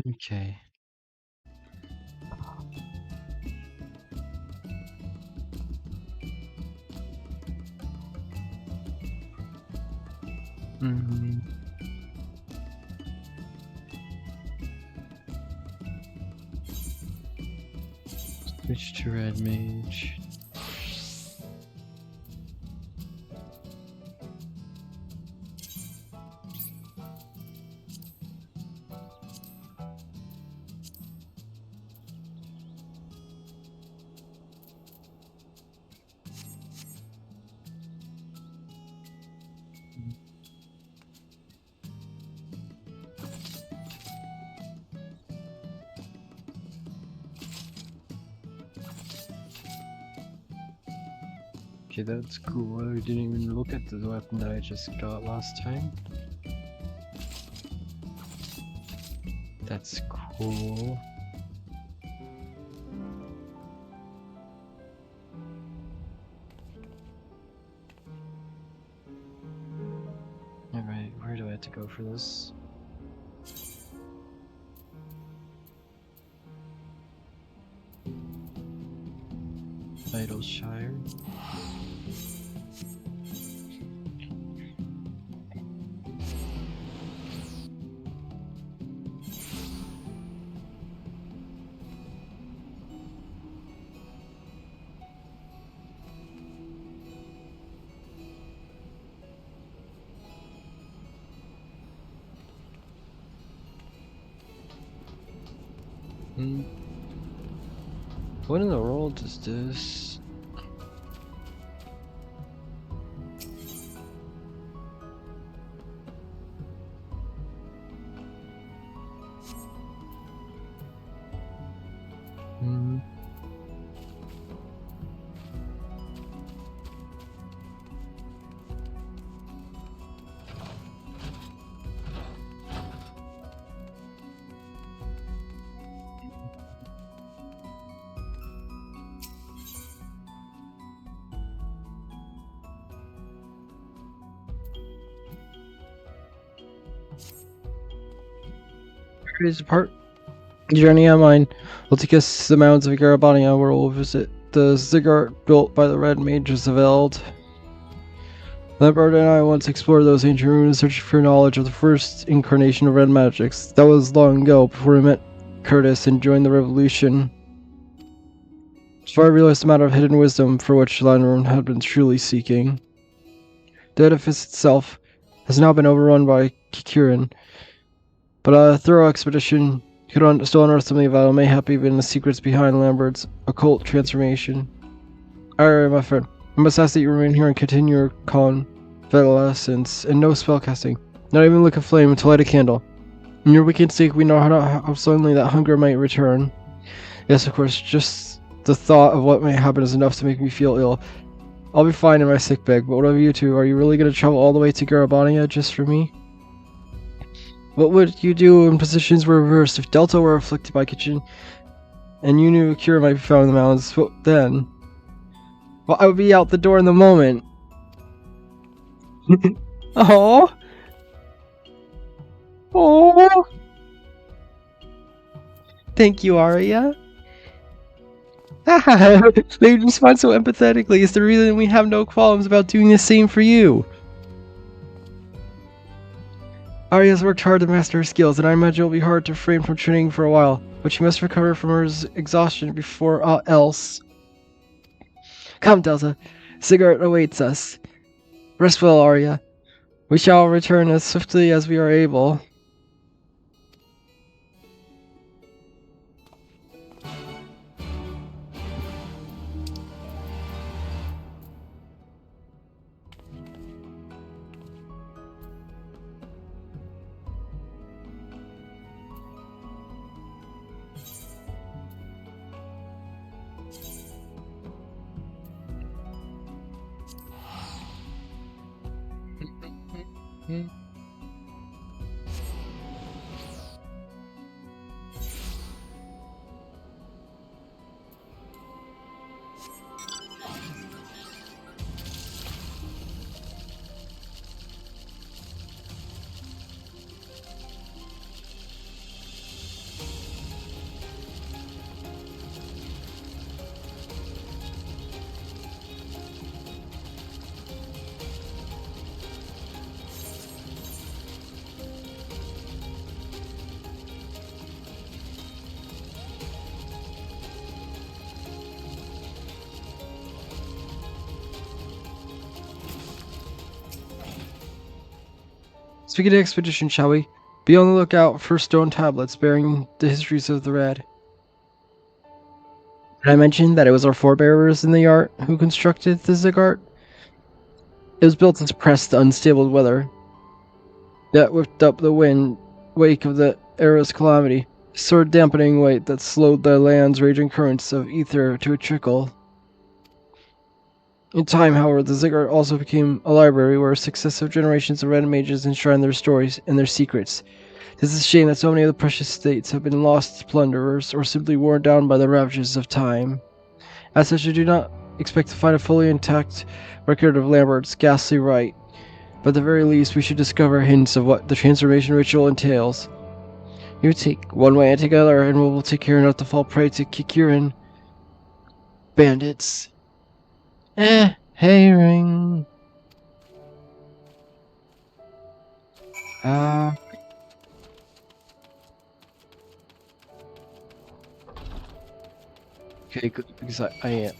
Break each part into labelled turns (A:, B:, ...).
A: Okay. Switch to red mage. Okay, that's cool. I didn't even look at the weapon that I just got last time. That's cool. Alright, where do I have to go for this? Idleshire. What in the world is this? Is part journey on mine. We'll take us to the mountains of Garabania, where we'll visit the ziggurat built by the Red Mages of Eld. Lambert and I once explored those ancient ruins, searching for knowledge of the first incarnation of red magics. That was long ago, before we met Curtis and joined the revolution. Before I realized the amount of hidden wisdom for which Lanron had been truly seeking. The edifice itself has now been overrun by Kikirin, but a thorough expedition could still unearth something vital, mayhap even the secrets behind Lambert's occult transformation. Alright, my friend, I must ask that you remain here and continue your convalescence, and no spellcasting. Not even look a flame to light a candle. In your wicked sake, we know how suddenly that hunger might return. Yes, of course, just the thought of what may happen is enough to make me feel ill. I'll be fine in my sickbed, but what of you two? Are you really going to travel all the way to Garabania just for me? What would you do in positions were reversed if Delta were afflicted by Kitchen and you knew a cure might be found in the mountains? What then? Well, I would be out the door in the moment. Oh, oh! Thank you, Arya. They respond so empathetically. It's the reason we have no qualms about doing the same for you. Arya's worked hard to master her skills, and I imagine it'll be hard to refrain from training for a while, but she must recover from her exhaustion before else. Come, Delta. Cigarette awaits us. Rest well, Arya. We shall return as swiftly as we are able. Let's begin the expedition, shall we? Be on the lookout for stone tablets bearing the histories of the Red. Did I mention that it was our forebears in the art who constructed the Ziggurat? It was built to suppress the unstable weather that whipped up the wake of the era's calamity, a sword dampening weight that slowed the land's raging currents of ether to a trickle. In time, however, the Ziggurat also became a library where successive generations of red mages enshrined their stories and their secrets. It is a shame that so many of the precious states have been lost to plunderers or simply worn down by the ravages of time. As such, I do not expect to find a fully intact record of Lambert's ghastly rite, but at the very least we should discover hints of what the transformation ritual entails. You take one way and take another, and we will take care not to fall prey to Kikirin bandits. Hey, ring. Okay, good, because I am.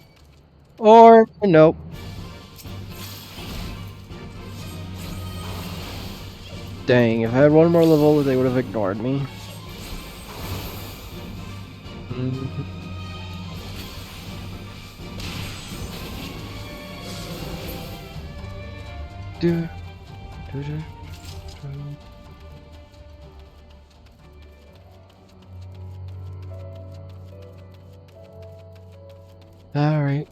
A: Or, nope. Dang, if I had one more level, they would have ignored me. Alright.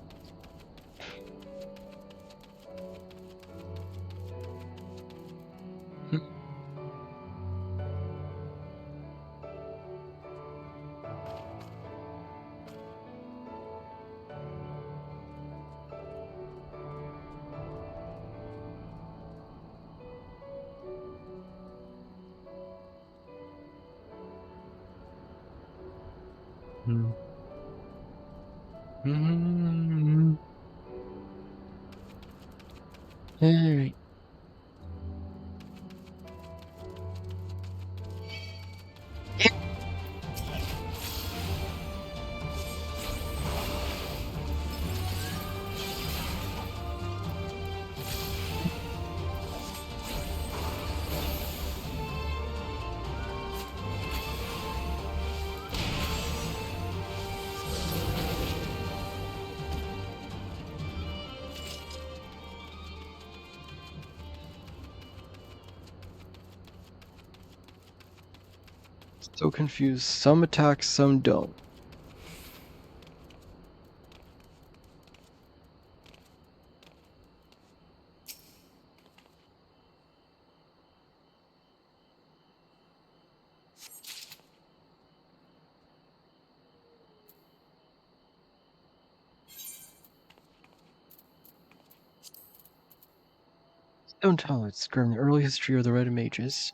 A: Alright. So confused. Some attack, some don't. Stone tablets describing the early history of the Red Mages.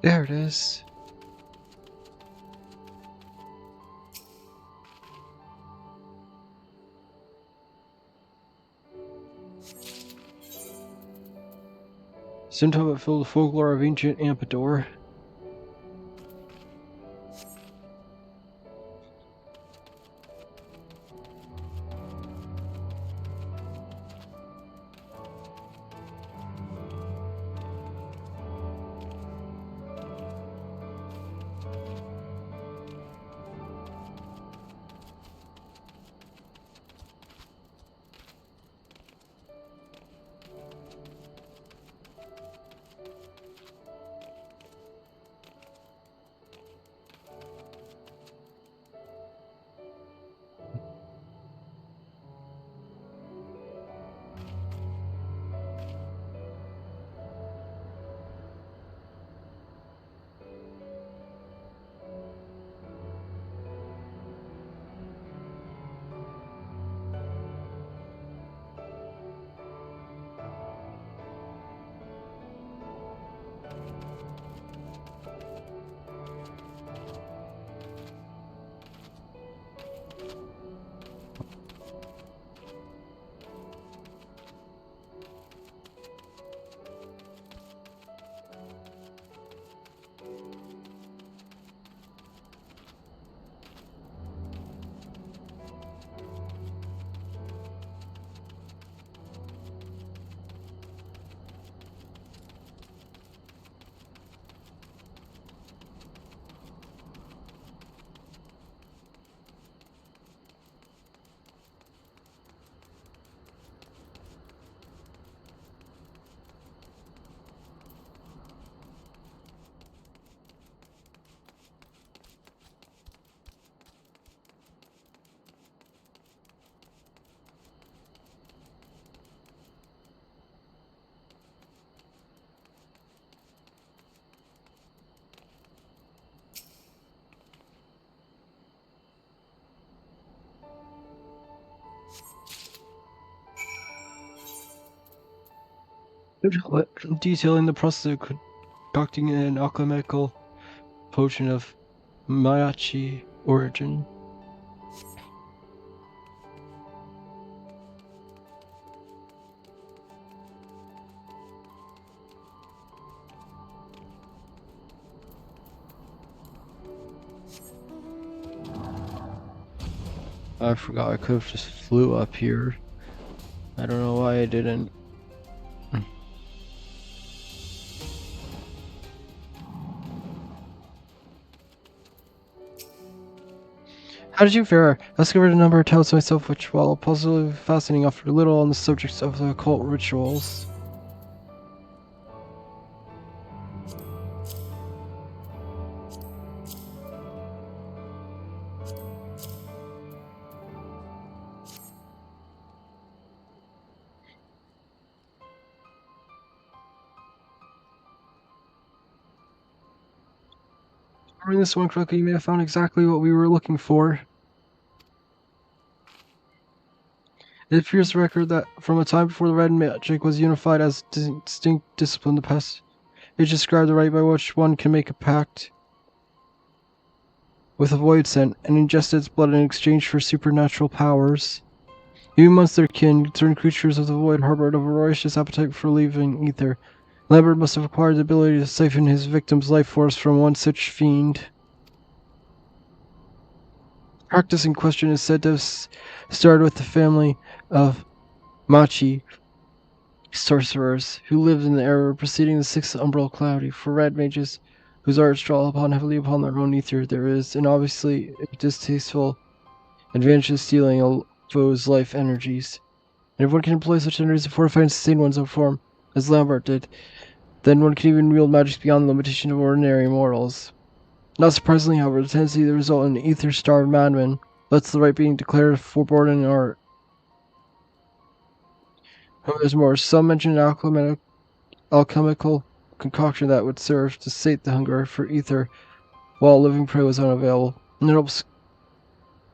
A: There it is. Stone tablet filled with folklore of ancient Ampador. detailing the process of concocting an alchemical potion of mage origin. I forgot I could have just flew up here. I don't know why I didn't. How did you fare? I discovered a number of tales myself which, while positively fascinating, offer little on the subjects of the occult rituals. Remembering this one correctly, you may have found exactly what we were looking for. It appears the record that from a time before the red magic was unified as distinct discipline, the past it described the right by which one can make a pact with a void scent and ingest its blood in exchange for supernatural powers. Even amongst their kin, certain creatures of the void harbored a voracious appetite for living ether. Lambert must have acquired the ability to siphon his victim's life force from one such fiend. Practice in question is said to have started with the family of Machi sorcerers who lived in the era preceding the Sixth Umbral Calamity. For red mages whose arts draw heavily upon their own ether, there is an obviously distasteful advantage of stealing a foe's life energies. And if one can employ such energies to fortify and sustain one's own form, as Lambert did, then one can even wield magic beyond the limitation of ordinary mortals. Not surprisingly, however, the tendency to result in ether-starved madmen lets the right being declare forbidden art. There's more. Some mention an alchemical concoction that would serve to sate the hunger for ether while living prey was unavailable. And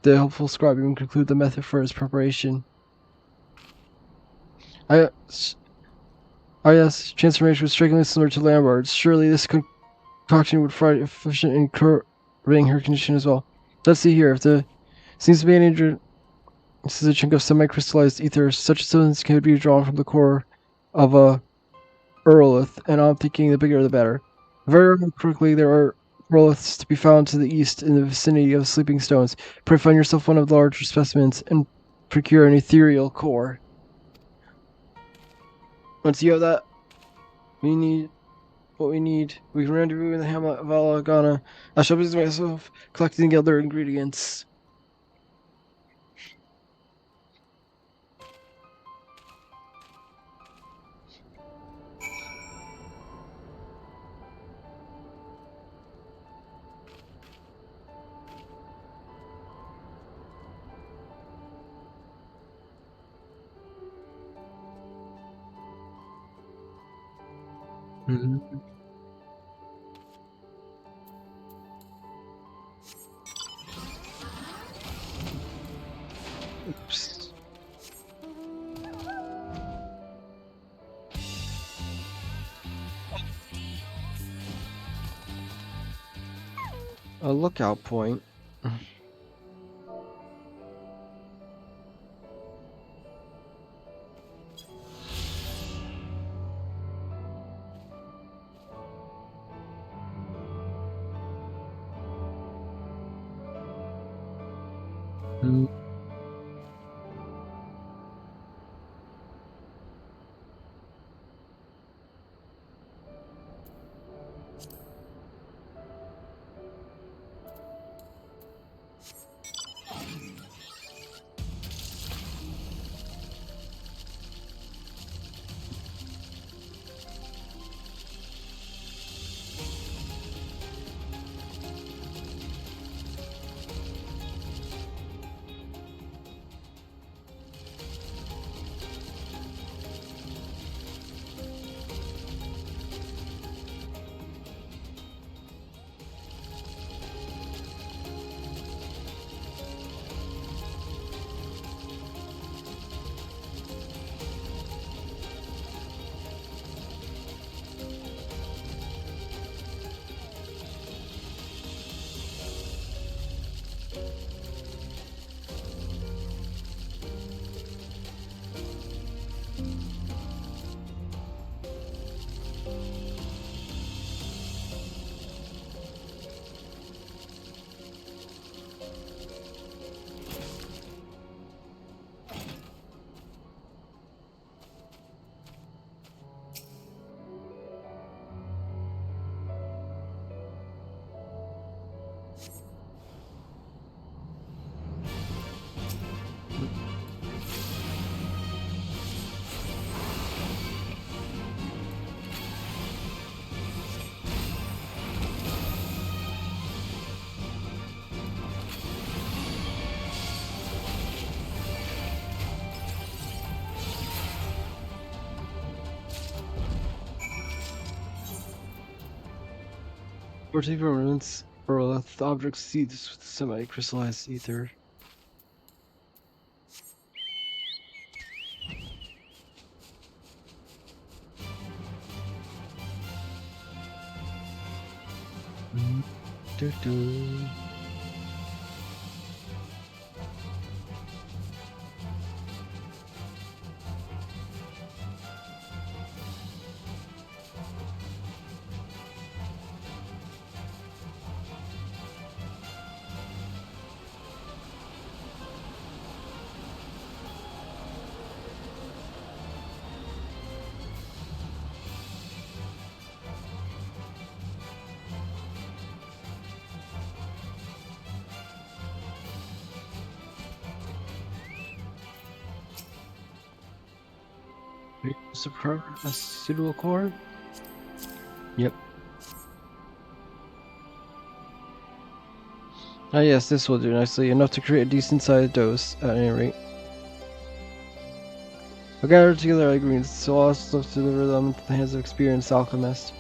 A: the helpful scribe even conclude the method for its preparation. Yes, transformation was strikingly similar to Lambert's. Surely this concoction would find efficient in curing her condition as well. Let's see here. If the seems to be an injured. This is a chunk of semi-crystallized ether. Such a substance can be drawn from the core of a Earlith, and I'm thinking the bigger the better. Very quickly, there are Earliths to be found to the east in the vicinity of Sleeping Stones. Pray find yourself one of the larger specimens and procure an ethereal core. Once you have that, we need what we need. We can rendezvous in the hamlet of Alagana. I shall busy myself collecting the other ingredients. Mm-hmm. Oops. A lookout point. Mm. 14 permanents, or the object seeds with semi-crystallized ether. Doo-doo. A suitable core? Yep. Ah yes, this will do nicely. Enough to create a decent sized dose, at any rate. We'll gather together our greens, so I'll also look to deliver them into the hands of experienced alchemists.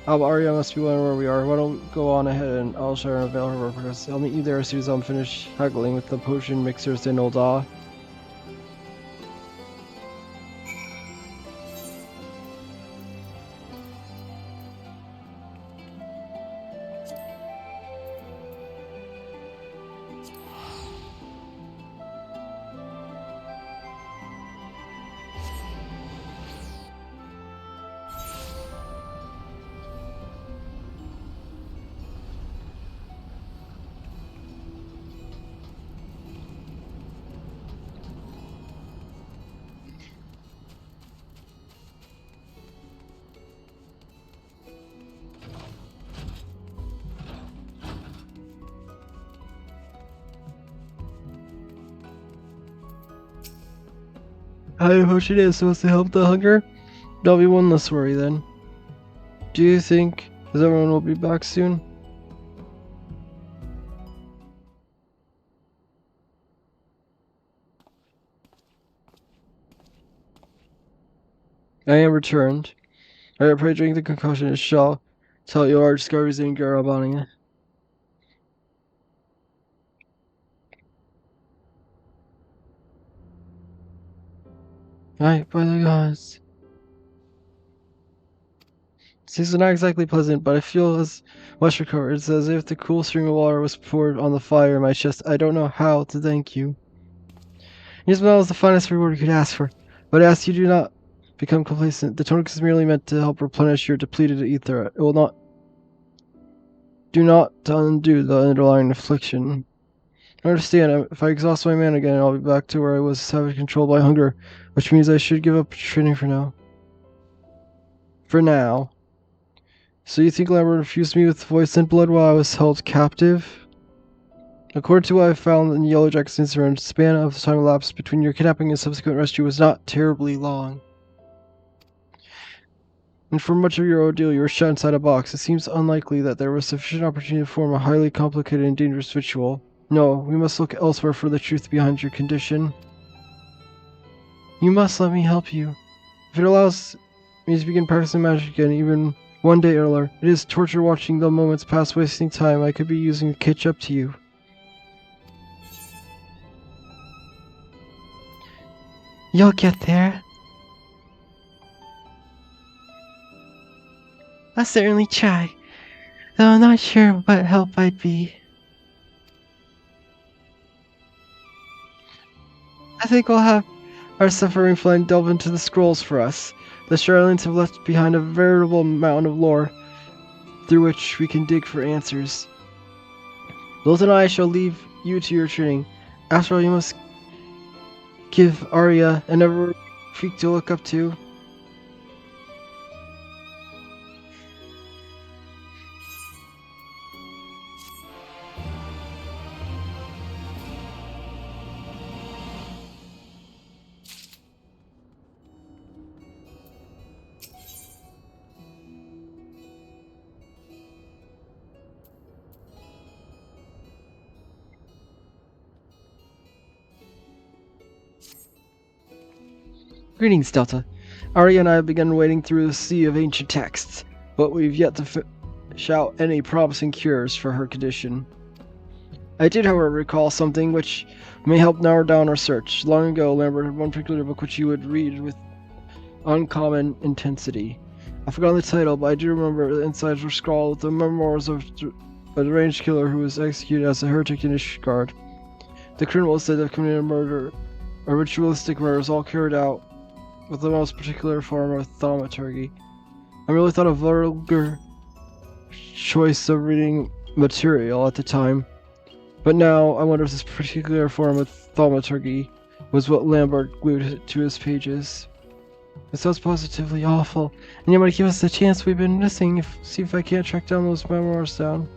A: Arya must be wondering where we are. Why don't we go on ahead and I'll share and avail her progress. I'll meet you there as soon as I'm finished haggling with the potion mixers in Olda. How potion is supposed to help the hunger? There'll be one less worry then. Do you think everyone will be back soon? I am returned. I pray drink the concoction and shall tell you our discoveries in Garabania. Aye, by the gods. These are not exactly pleasant, but I feel as much recovered. It's as if the cool stream of water was poured on the fire in my chest. I don't know how to thank you. Yes, that was the finest reward you could ask for. But I ask you do not become complacent. The tonic is merely meant to help replenish your depleted ether. It will not... Do not undo the underlying affliction. I understand. If I exhaust my mana again, I'll be back to where I was savage controlled by hunger, which means I should give up training for now. For now. So you think Lambert refused me with voice and blood while I was held captive? According to what I found in Yellow Jack's Instagram, the span of time elapsed between your kidnapping and subsequent rescue was not terribly long. And for much of your ordeal, you were shut inside a box. It seems unlikely that there was sufficient opportunity to form a highly complicated and dangerous ritual. No, we must look elsewhere for the truth behind your condition. You must let me help you. If it allows me to begin practicing magic again, even one day earlier, it is torture watching the moments pass wasting time I could be using to catch up to you. You'll get there. I'll certainly try, though I'm not sure what help I'd be. I think we'll have our suffering flame delve into the scrolls for us. The Charlatans have left behind a veritable mountain of lore through which we can dig for answers. Lilt and I shall leave you to your training. After all, you must give Arya an ever freak to look up to. Greetings, Delta. Arya and I have begun wading through the sea of ancient texts, but we've yet to out any promising cures for her condition. I did, however, recall something which may help narrow down our search. Long ago, Lambert had one particular book which he would read with uncommon intensity. I forgot the title, but I do remember the insides were scrawled with the memoirs of a deranged killer who was executed as a heretic in Ishgard. The criminal said to have committed a murder, a ritualistic murders all carried out with the most particular form of thaumaturgy. I really thought a vulgar choice of reading material at the time, but now I wonder if this particular form of thaumaturgy was what Lambert glued to his pages. It sounds positively awful, and you might give us the chance we've been missing. See if I can't track down those memoirs down.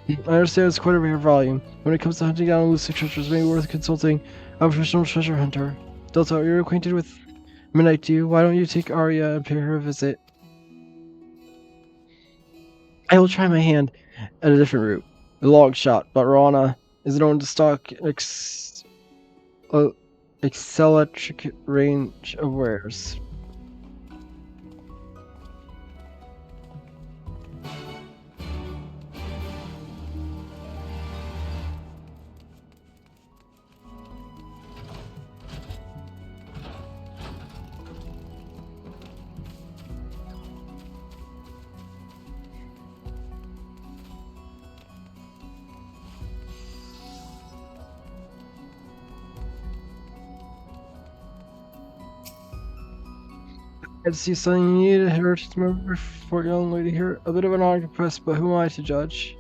A: I understand it's quite a rare volume. When it comes to hunting down elusive treasures, it may be worth consulting a professional treasure hunter. Delta, you're acquainted with Midnight Dew? Why don't you take Arya and pay her a visit? I will try my hand at a different route. A long shot, but Rana is known to stock eccentric range of wares. I see something you need a heritage member for a young lady here. A bit of an odd request, but who am I to judge?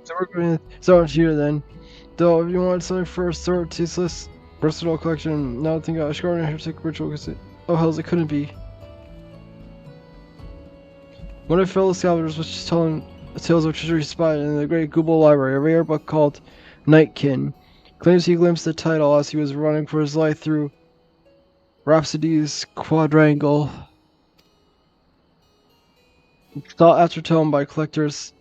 A: So we're going to start here then. Though, if you want something for a sort of tasteless, versatile collection, now think about Ashgarden and heretic ritual, because oh hells, it couldn't be. One of my fellow scavengers was just telling tales of treasure he spied in the great Google Library, a rare book called Nightkin. Claims he glimpsed the title as he was running for his life through Rhapsody's Quadrangle. Thought after told by collectors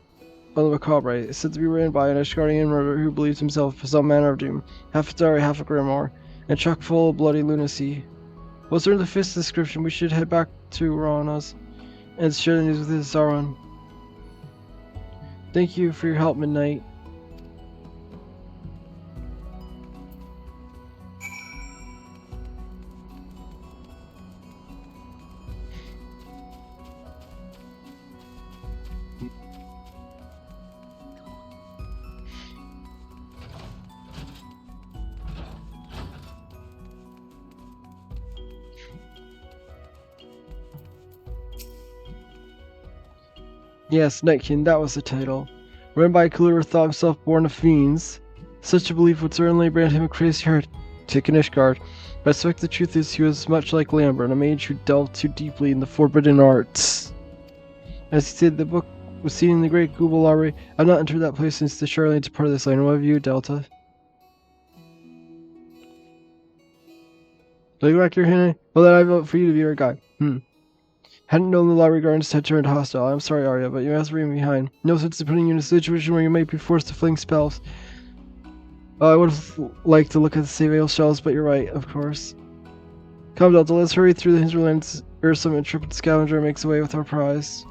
A: of the macabre. It's said to be written by an Ashgardian murderer who believes himself some manner of doom. Half a diary, half a grimoire, and chock full of bloody lunacy. Well, during the fifth description, we should head back to Rana's and share the news with his Zaron. Thank you for your help, Midnight. Yes, Nightkin, that was the title. Written by a killer who thought himself born of fiends. Such a belief would certainly brand him a crazy heretic in Ishgard, but I suspect the truth is he was much like Lambert, a mage who delved too deeply in the forbidden arts. As he said, the book was seen in the great Google Library. I've not entered that place since the Shoreline departed this land. What have you, Delta? Do you like your Henry? Well, then I vote for you to be our guide. Hadn't known the library guardians had turned hostile. I'm sorry, Arya, but you must leave me behind. No sense in putting you in a situation where you might be forced to fling spells. I would have liked to look at the save shells, but you're right, of course. Come, Delta, let's hurry through the hinterlands ere some intrepid scavenger makes away with our prize.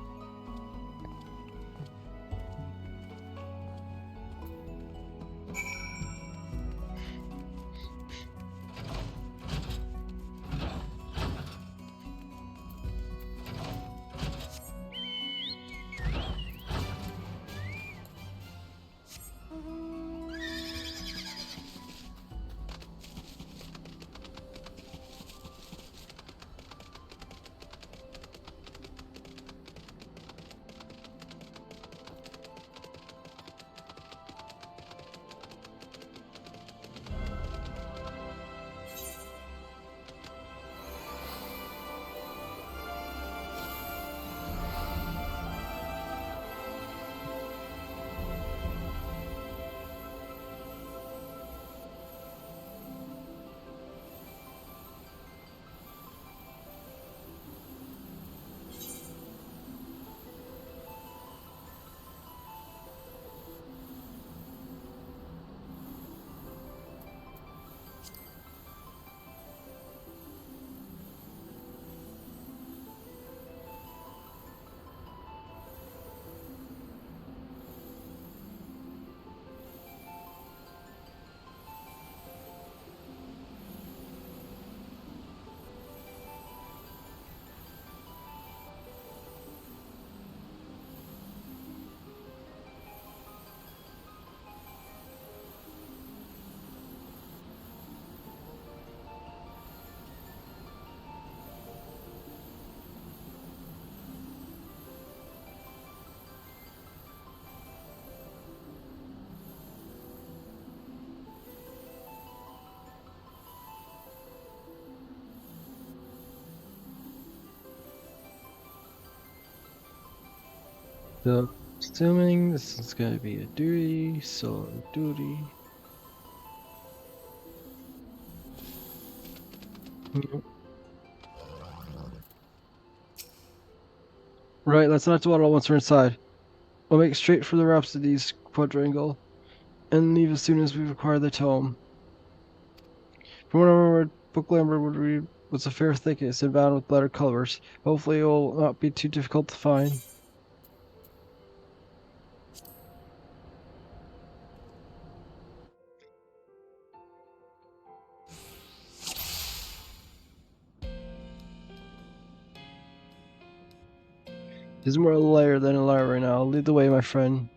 A: So, assuming this is going to be a duty, so duty. Right, let's not dawdle once we're inside. We'll make straight for the Rhapsody's quadrangle, and leave as soon as we acquire the tome. From what I remember, Book Lambert would read was a fair thicket and bound with letter colors. Hopefully it will not be too difficult to find. He's more a liar than a liar right now. Lead the way, my friend.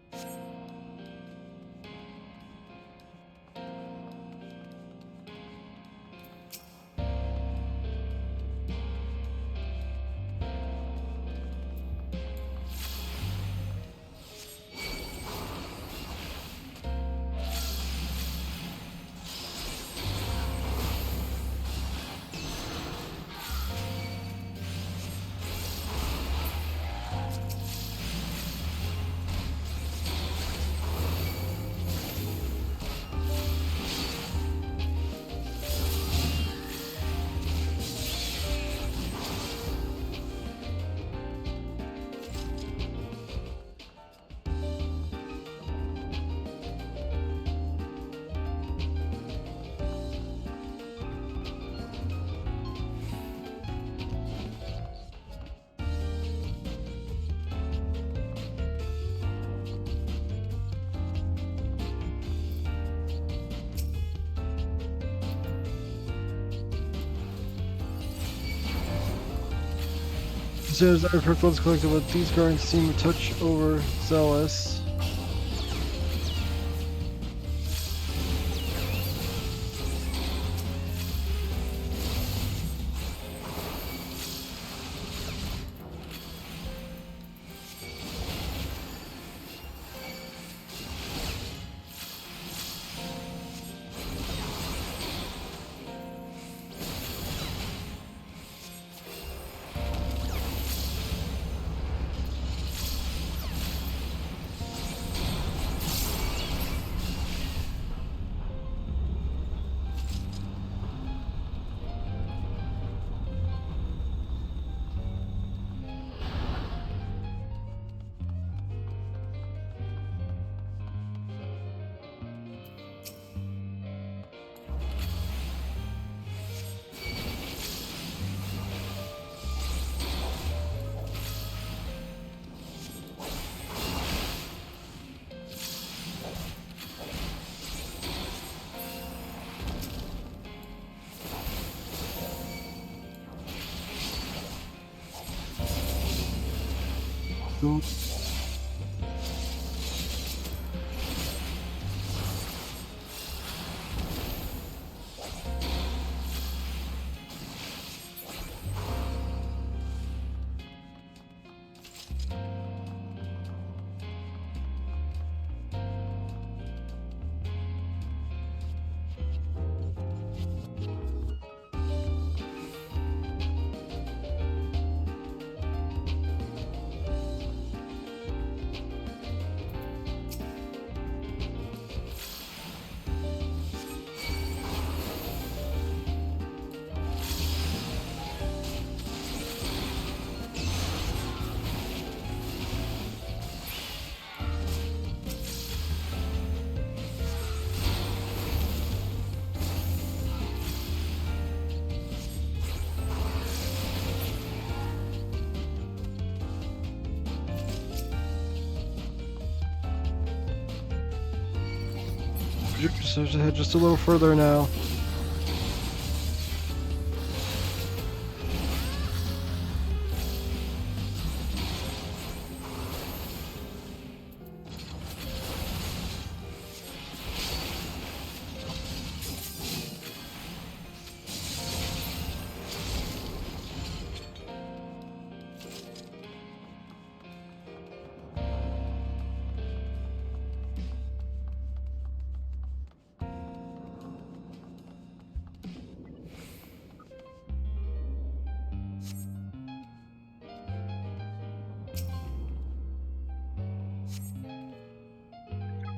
A: As soon as our purples collected, but these guards seem a touch overzealous. Go. Just head just a little further now.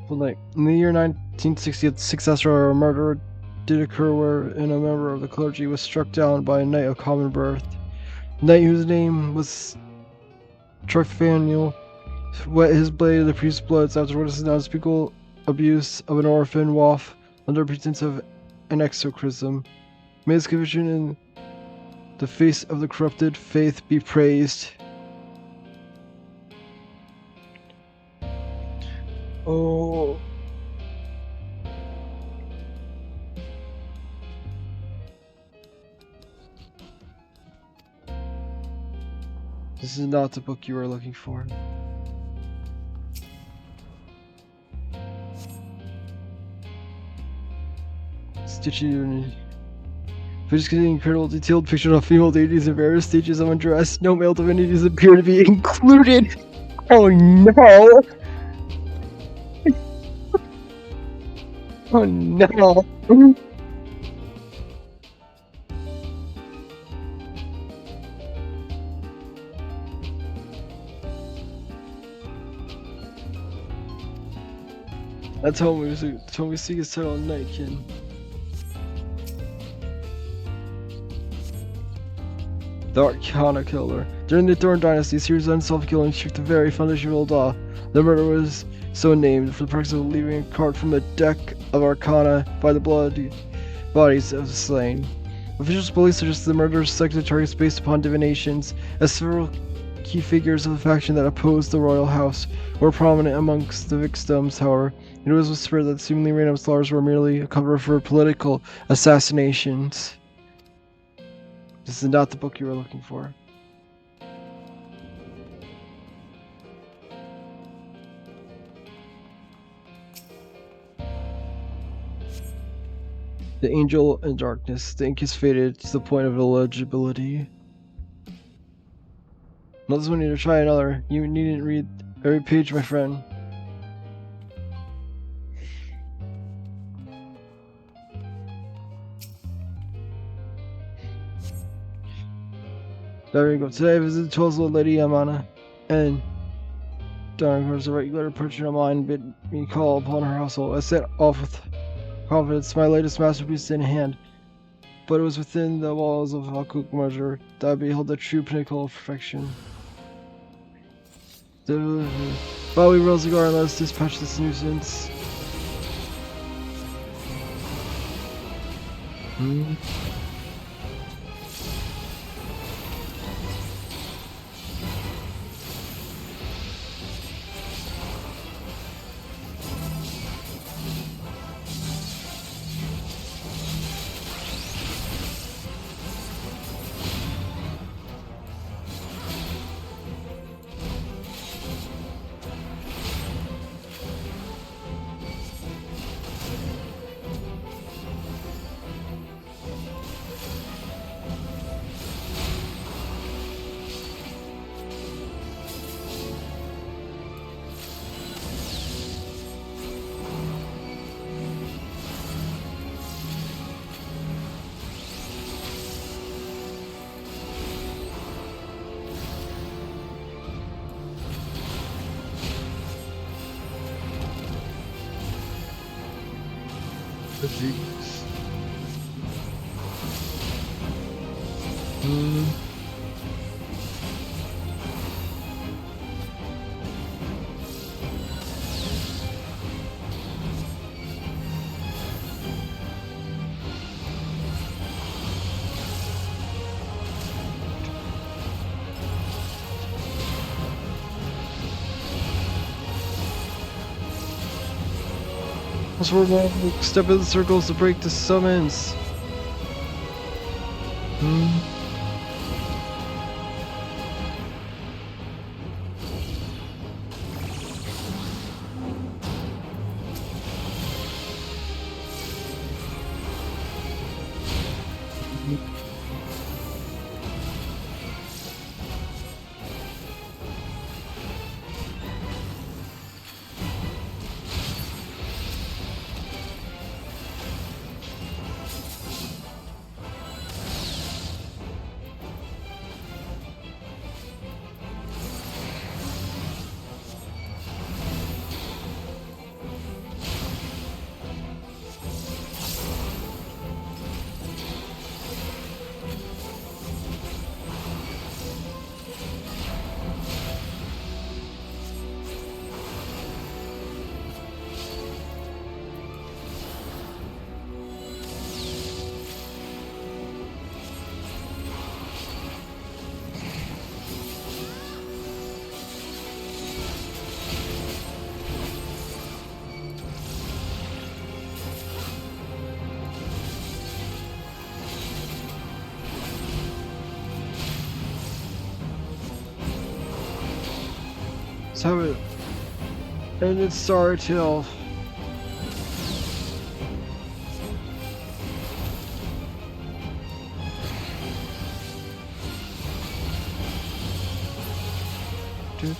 A: fateful night. In the year 1960, a successor murder did occur wherein a member of the clergy was struck down by a knight of common birth. The knight, whose name was Trifaniel, wet his blade in the priest's blood after witnessing the unspeakable abuse of an orphan waif under pretense of an exorcism. May his conviction in the face of the corrupted faith be praised. Oh. This is not the book you were looking for. Stitching. Just getting incredible detailed pictures of female deities in various stages of undress. No male divinities appear to be included. Oh no! Oh no! That's how we see his title on Nightkin. The Arcana Killer. During the Thorn Dynasty, a series of unsolved killings shook the very foundation of Ul'dah. The murder was so named for the practice of leaving a card from the deck of Arcana by the bloody bodies of the slain. Officials' beliefs suggest the murderers selected targets based upon divinations, as several key figures of the faction that opposed the royal house were prominent amongst the victims. However, it was whispered that seemingly random slaughters were merely a cover for political assassinations. This is not the book you were looking for. The Angel in Darkness. The ink is faded to the point of illegibility. Not this one, need to try another. You needn't read every page, my friend. There we go. Today I visited Tulsa Lady Amana, and during was a regular approaching of mine bid me call upon her household. I set off with confidence, my latest masterpiece in hand, but it was within the walls of Hakuk Measure that I beheld the true pinnacle of perfection. While we rose the guard, let us dispatch this nuisance. Jeez. Step in the circles to break the summons. Let's have it. And it's Star Tale. The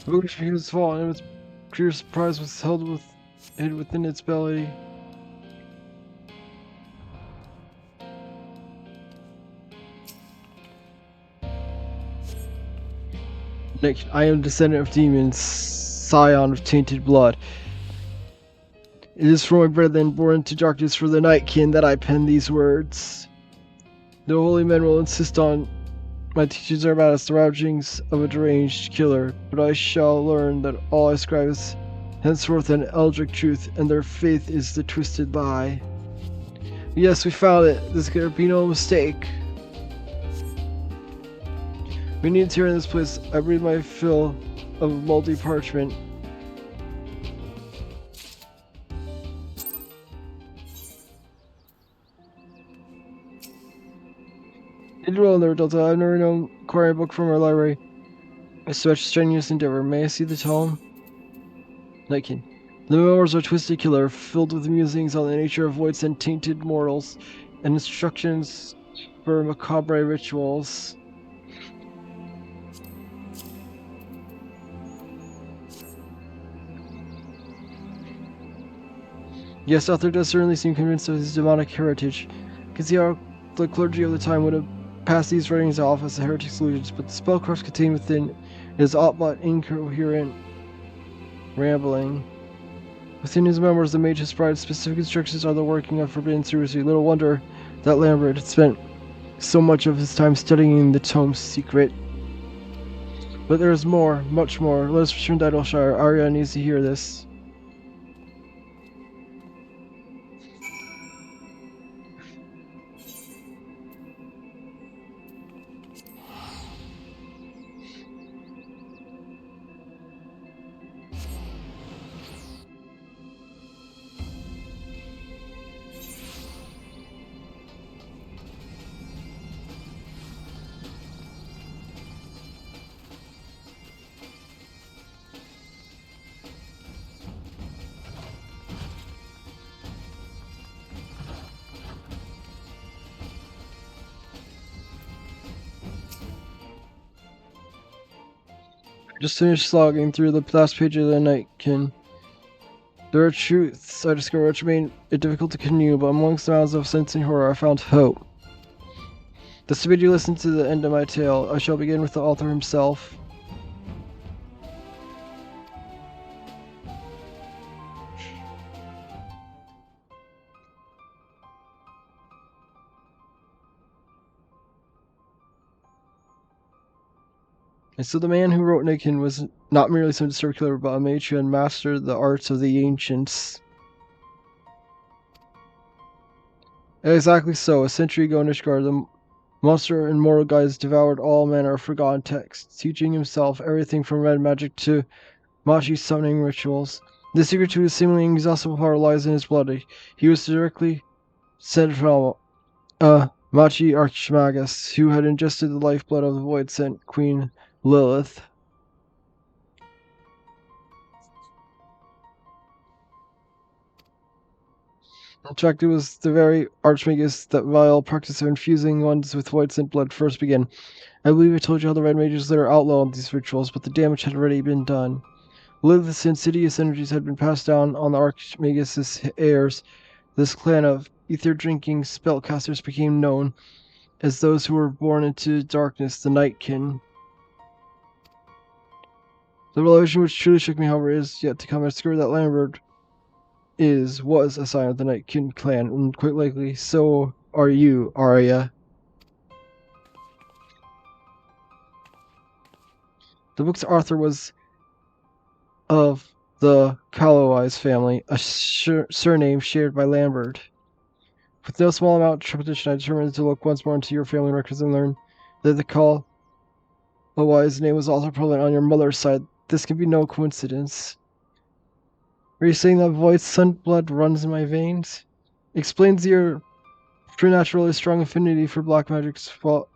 A: book was fallen, and its clear surprise was held within its belly. Nick, I am descendant of demons, scion of tainted blood. It is for my brethren born into darkness for the nightkin that I pen these words. No holy men will insist on my teachings are about us, the ravagings of a deranged killer, but I shall learn that all I scribe is henceforth an eldritch truth, and their faith is the twisted lie. Yes, we found it. This could be no mistake. We need to here in this place. I breathe my fill of moldy parchment. Did well in the Delta. I've never known acquire a book from our library. It's such a strenuous endeavor. May I see the tome? Nightkin. The memoirs of a twisted killer, filled with musings on the nature of voids and tainted mortals, and instructions for macabre rituals. Yes, author does certainly seem convinced of his demonic heritage. You can see how the clergy of the time would have passed these writings off as heretic solutions, but the spellcraft contained within is aught but incoherent rambling. Within his memoirs, the mage has provided specific instructions on the working of forbidden secrecy. Little wonder that Lambert had spent so much of his time studying the tome's secret. But there is more, much more. Let us return to Idleshire. Arya needs to hear this. Just finished slogging through the last page of the Nightkin. There are truths I discovered which made it difficult to continue, but amongst the mounds of sense and horror I found hope. Thus to bid you listen to the end of my tale, I shall begin with the author himself. And so the man who wrote Nightkin was not merely some disturbed killer, but a mage who had mastered the arts of the ancients. Exactly so. A century ago in Ishgard, the monster in mortal guise devoured all manner of forgotten texts, teaching himself everything from red magic to Machi summoning rituals. The secret to his seemingly inexhaustible power lies in his blood. He was directly sent from Machi Archmagus, who had ingested the lifeblood of the void sent Queen Lilith. In fact, it was the very Archmagus that vile practice of infusing ones with void sent blood first began. I believe I told you how the red mages later outlawed these rituals, but the damage had already been done. Lilith's insidious energies had been passed down on the Archmagus' heirs. This clan of ether-drinking spellcasters became known as those who were born into darkness, the Nightkin. The revelation which truly shook me, however, is yet to come. I discovered that Lambert was a sign of the Nightkin clan, and quite likely so are you, Arya. The book's author was of the Callowise family, a surname shared by Lambert. With no small amount of trepidation, I determined to look once more into your family records and learn that the Callowise name was also prevalent on your mother's side. This can be no coincidence. Are you saying that void sun blood runs in my veins? Explains your preternaturally strong affinity for black magic. Well,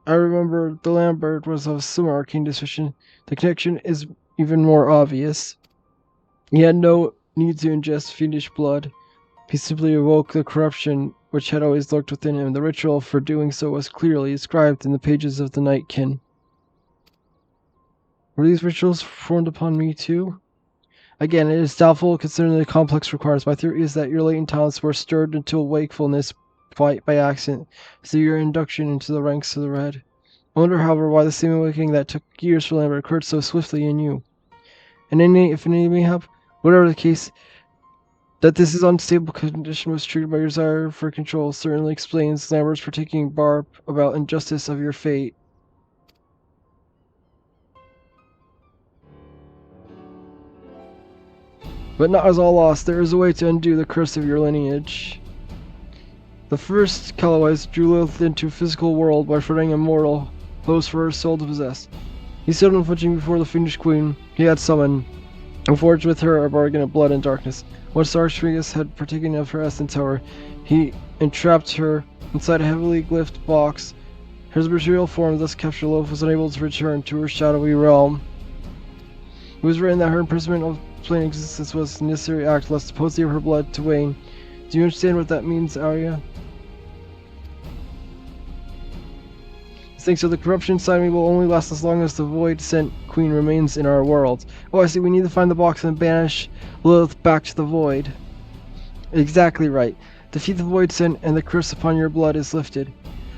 A: I remember the Lambert was of similar arcane disposition. The connection is even more obvious. He had no need to ingest fiendish blood. He simply awoke the corruption which had always lurked within him. The ritual for doing so was clearly described in the pages of the Nightkin. Were these rituals performed upon me too? Again, it is doubtful considering the complex requirements. My theory is that your latent talents were stirred into wakefulness quite by accident, through your induction into the ranks of the Red. I wonder, however, why the same awakening that took years for Lambert occurred so swiftly in you. And if any mayhap, whatever the case, that this is unstable condition was triggered by your desire for control certainly explains Lambert's partaking barb about injustice of your fate. But not as all lost. There is a way to undo the curse of your lineage. The first Callowise drew Lilith into a physical world by freeing a mortal host for her soul to possess. He stood unflinching before the fiendish queen he had summoned, and forged with her a bargain of blood and darkness. Once the Archmagus had partaken of her essence, however, he entrapped her inside a heavily glyphed box. Her material form thus captured, Lilith was unable to return to her shadowy realm. It was written that her imprisonment of plain existence was a necessary act lest the potency of her blood to wane. Do you understand what that means, Arya? I think so. The corruption inside me will only last as long as the Void-sent queen remains in our world. Oh, I see. We need to find the box and banish Lilith back to the Void. Exactly right. Defeat the Void-sent and the curse upon your blood is lifted.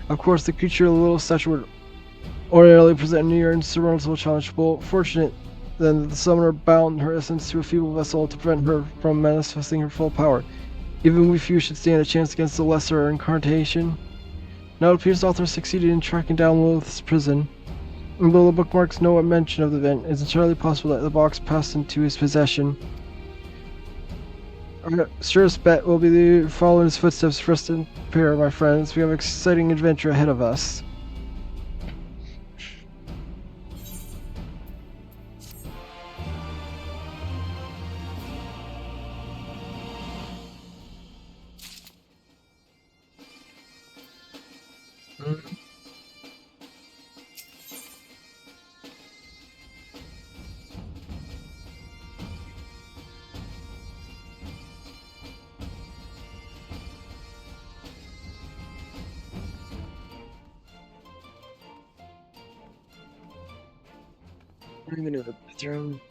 A: Of course, the creature of the little stature would ordinarily present a near insurmountable challenge, but fortunate then that the summoner bound her essence to a feeble vessel to prevent her from manifesting her full power. Even we few should stand a chance against the lesser incarnation. Now it appears the author succeeded in tracking down Lilith's prison. And though the bookmarks no mention of the event, it's entirely possible that the box passed into his possession. Our surest bet will be to follow in his footsteps for us to prepare, my friends. We have an exciting adventure ahead of us. I'm gonna the bathroom.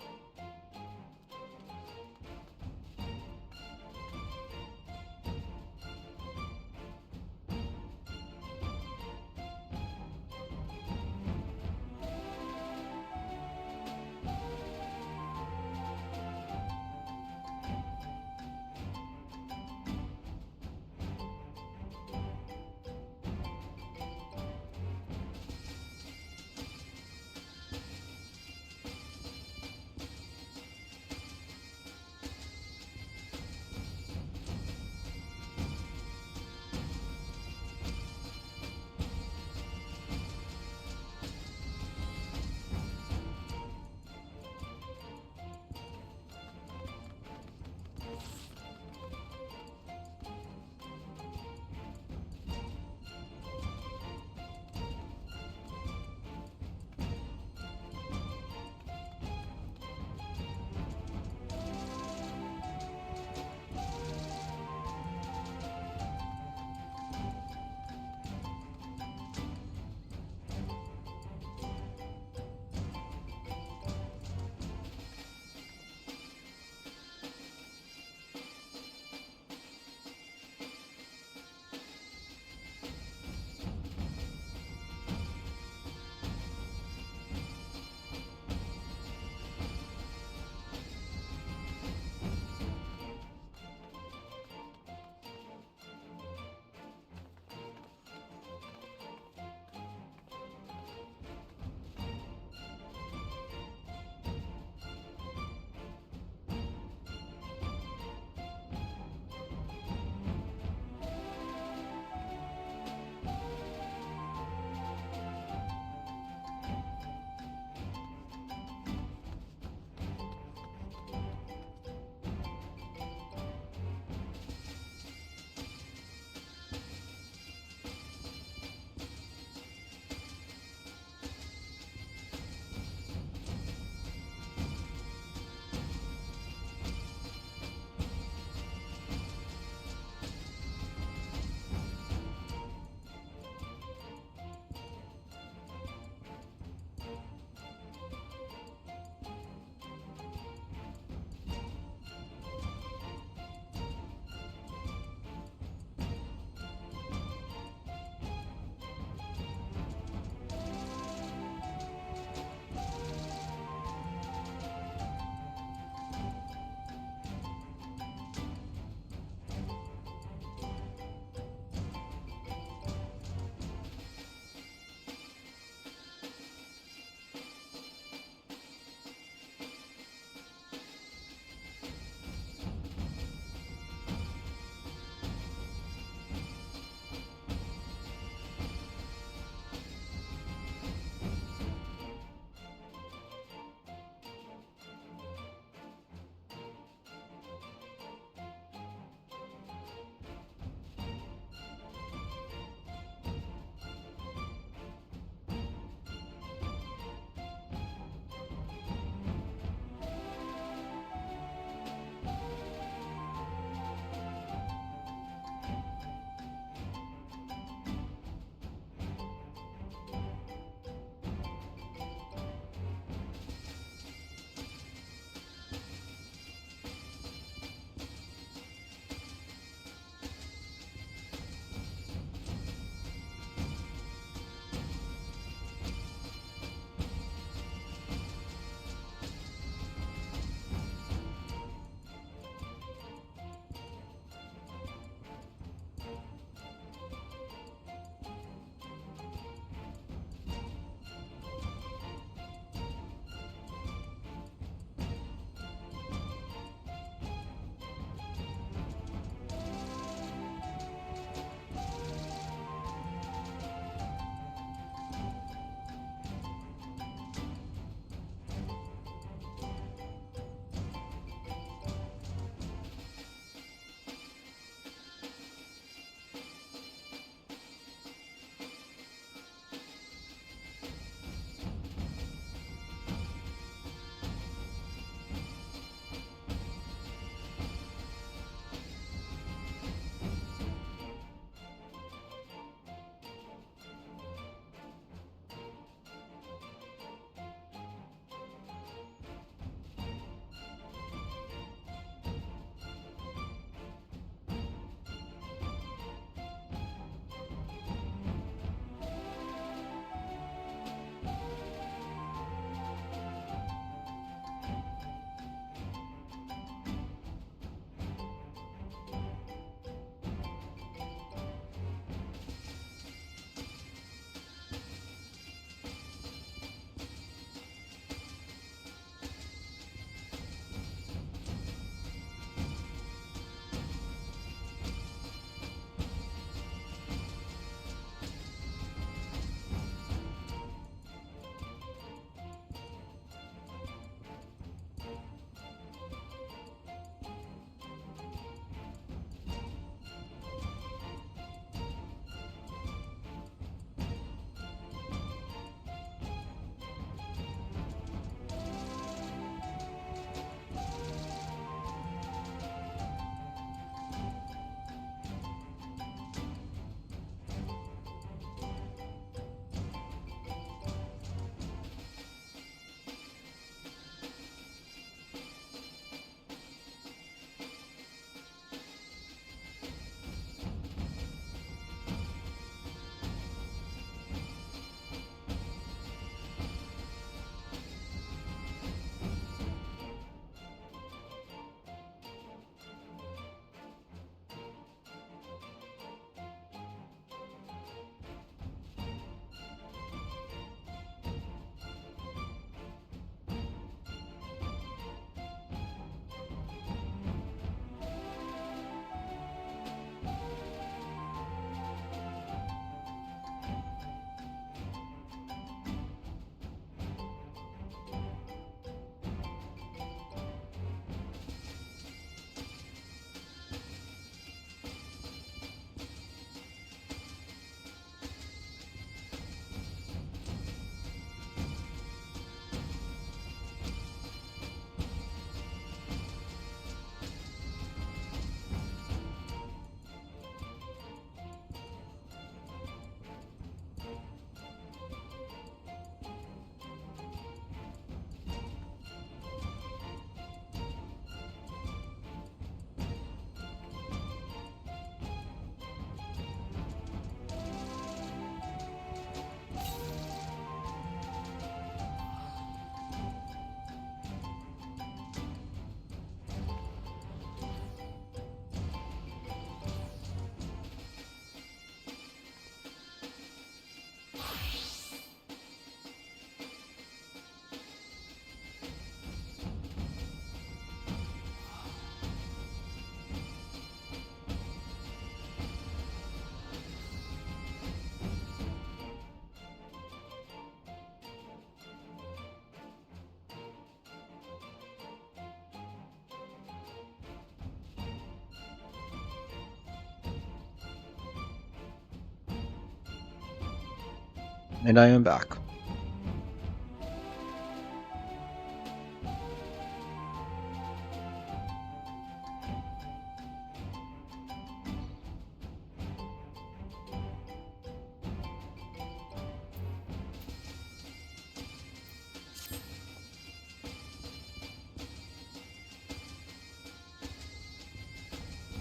A: And I am back.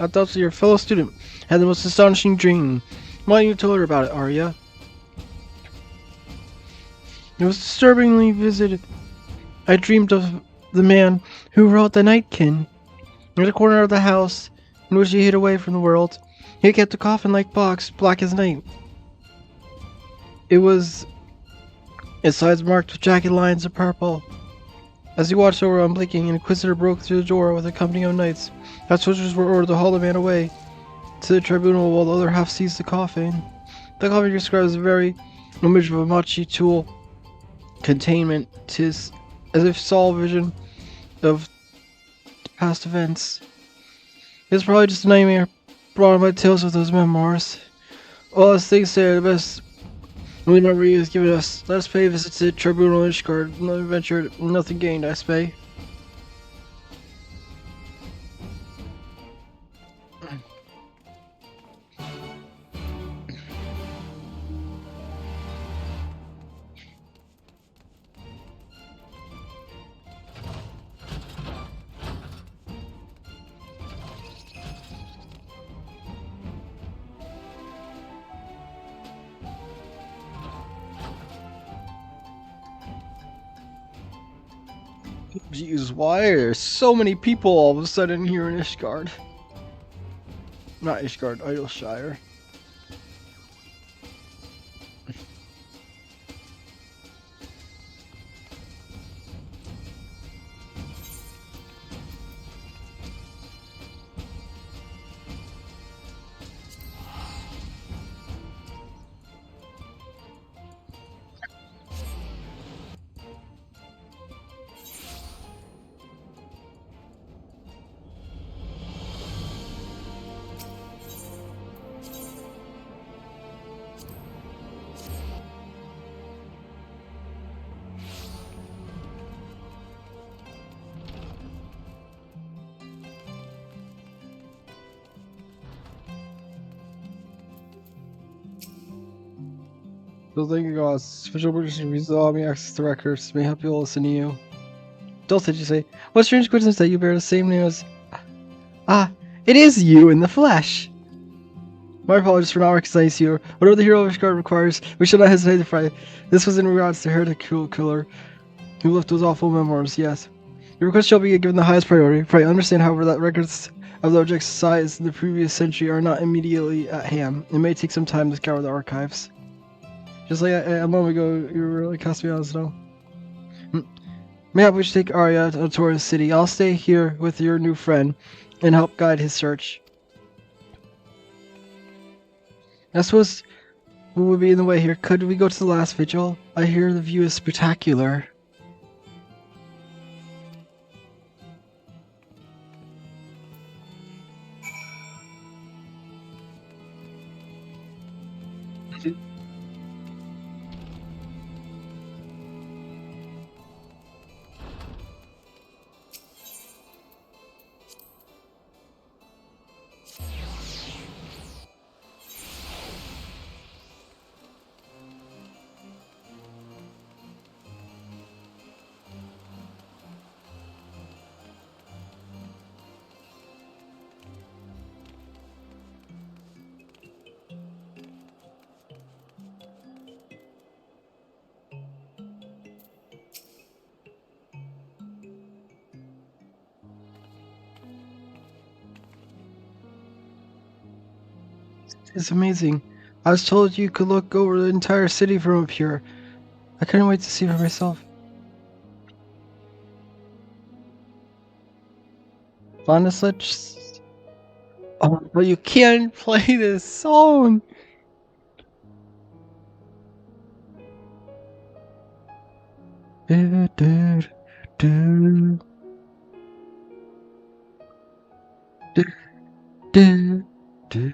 A: I thought your fellow student had the most astonishing dream. Why didn't you tell her about it, Arya? It was disturbingly vivid. I dreamed of the man who wrote the Nightkin in the corner of the house in which he hid away from the world. He kept a coffin-like box, black as night. It was its sides marked with jagged lines of purple. As he watched over unblinking, an inquisitor broke through the door with a company of knights. Our soldiers were ordered to haul the man away to the tribunal while the other half seized the coffin. The coffin describes a very image of a machi tool containment. Tis as if saw a vision of past events. It's probably just a nightmare brought on by tales of those memoirs. Well, as things say, the best only memory is given us. Let us pay a visit to the tribunal in Ishgard. No adventure, nothing gained, I say. Jeez, why are there so many people all of a sudden here in Ishgard? Not Ishgard, Idleshire. So thank you guys. Special British reasons allow me access to records. May help you all listen to you. Dulce, did you say? What strange coincidence that you bear the same name as... Ah, it is you in the flesh! My apologies for not recognizing you. Whatever the hero of Ishgard requires, we should not hesitate to fight. This was in regards to heretic killer who left those awful memoirs, yes. Your request shall be given the highest priority. Pray understand, however, that records of the objects sized in the previous century are not immediately at hand. It may take some time to scour the archives. Just like a moment ago, you were really casting me out of snow. Mayhap we should take Arya to tour the city. I'll stay here with your new friend and help guide his search. I suppose we would be in the way here. Could we go to the last vigil? I hear the view is spectacular. It's amazing. I was told you could look over the entire city from up here. I couldn't wait to see for myself. Honestly, let's... Oh, but you can't play this song! Do, do, do, do, do, do.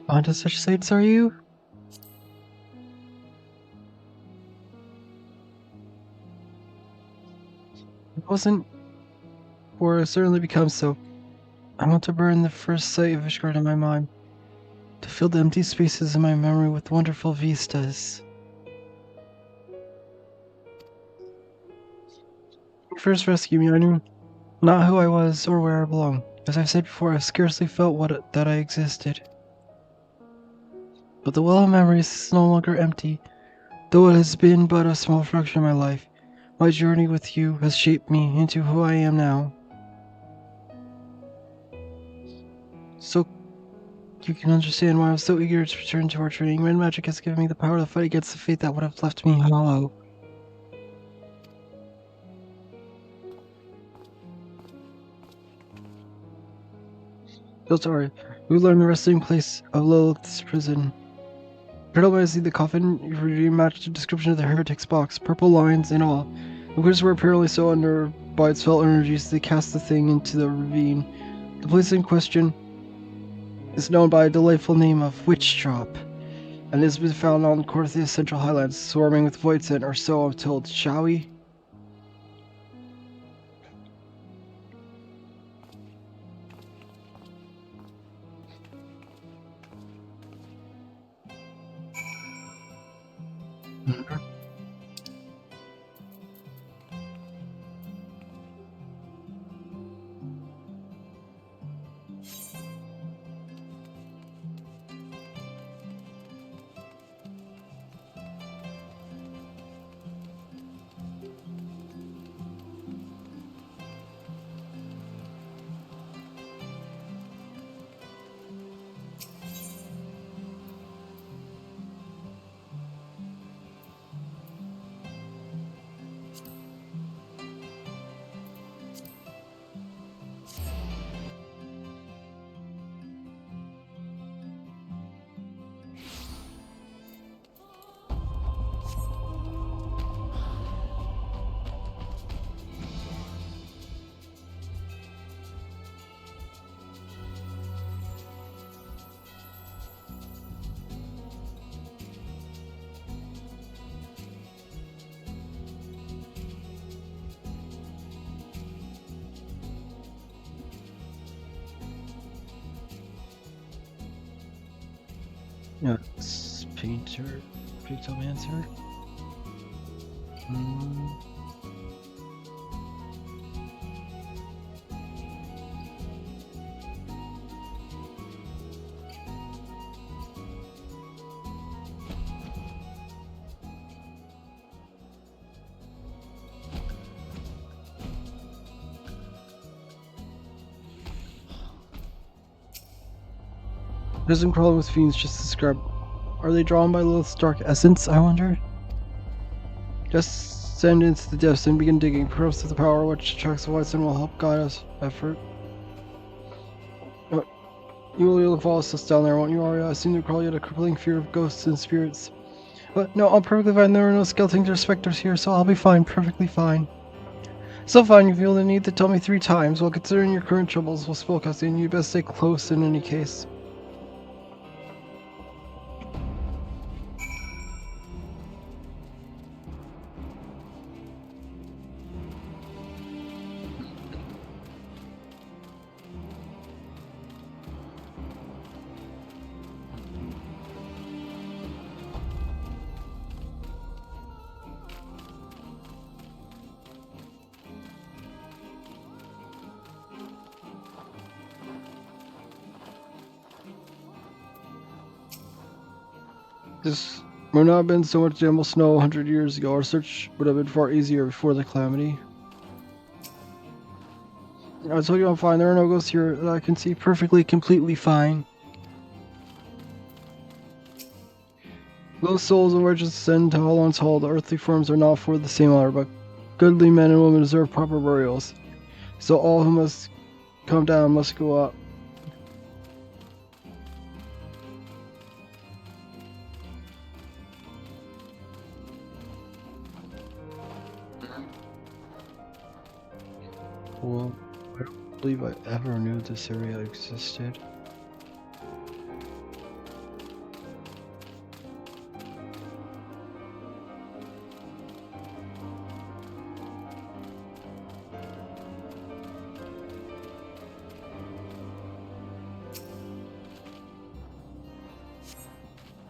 A: Onto such sights are you? It wasn't, or it certainly becomes so. I want to burn the first sight of Ishgard in my mind, to fill the empty spaces in my memory with wonderful vistas. When you first rescued me, I knew not who I was or where I belonged. As I've said before, I scarcely felt that I existed. But the well of memories is no longer empty, though it has been but a small fraction of my life. My journey with you has shaped me into who I am now. So you can understand why I was so eager to return to our training. Red magic has given me the power to fight against the fate that would have left me hollow. Piltari, we learned the resting place of Lilith's prison. Turtle, when I see the coffin, you rematched a description of the heretic's box, purple lines and all. The critters were apparently so unnerved by its felt energies they cast the thing into the ravine. The place in question is known by a delightful name of Witch Drop, and has been found on Corthia's Central Highlands, swarming with void scent, or so I'm told. Shall we? Yes, painter, pictomancer. Prison crawling with fiends just described. Are they drawn by Lilith's dark essence, I wonder? Just send into the depths and begin digging. Perhaps with the power which attracts the white sun will help guide us. Effort. You will really follow us down there, won't you, Arya? I seem to crawl yet a crippling fear of ghosts and spirits. But no, I'm perfectly fine. There are no skeletons or specters here, so I'll be fine. Perfectly fine. So fine, you feel the need to tell me 3 times. While considering your current troubles with spellcasting, you best stay close in any case. There not been so much damn snow 100 years ago. Our search would have been far easier before the calamity. I told you I'm fine. There are no ghosts here that I can see perfectly, completely fine. Those souls of righteous ascend to Holland's Hall. The earthly forms are not for the same honor, but goodly men and women deserve proper burials. So all who must come down must go up. Well, I don't believe I ever knew this area existed.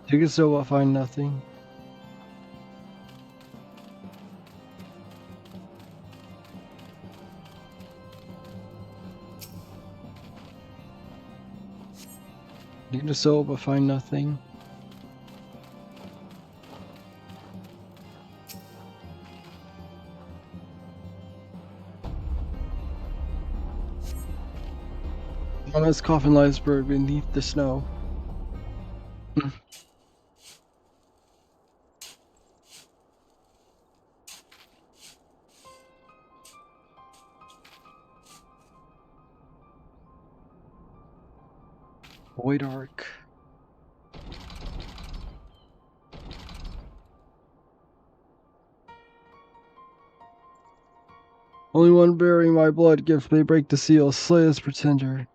A: You can still find nothing. You can just so but find nothing. On his coffin lies buried beneath the snow. Void Ark. Only one bearing my blood gift may break the seal. Slay this pretender.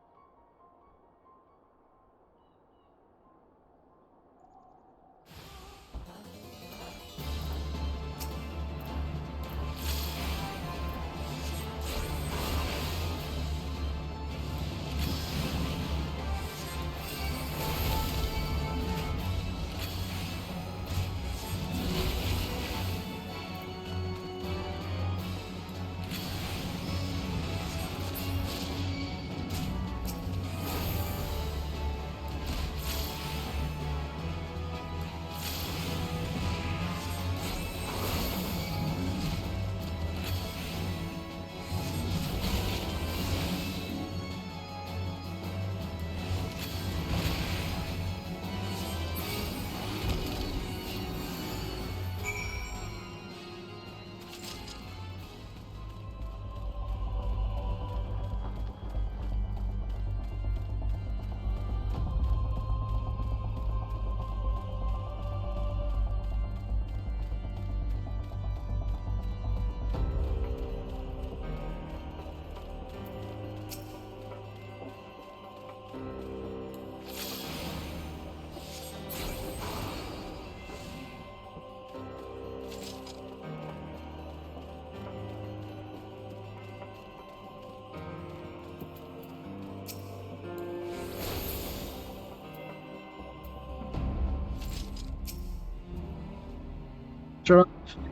A: Shut up.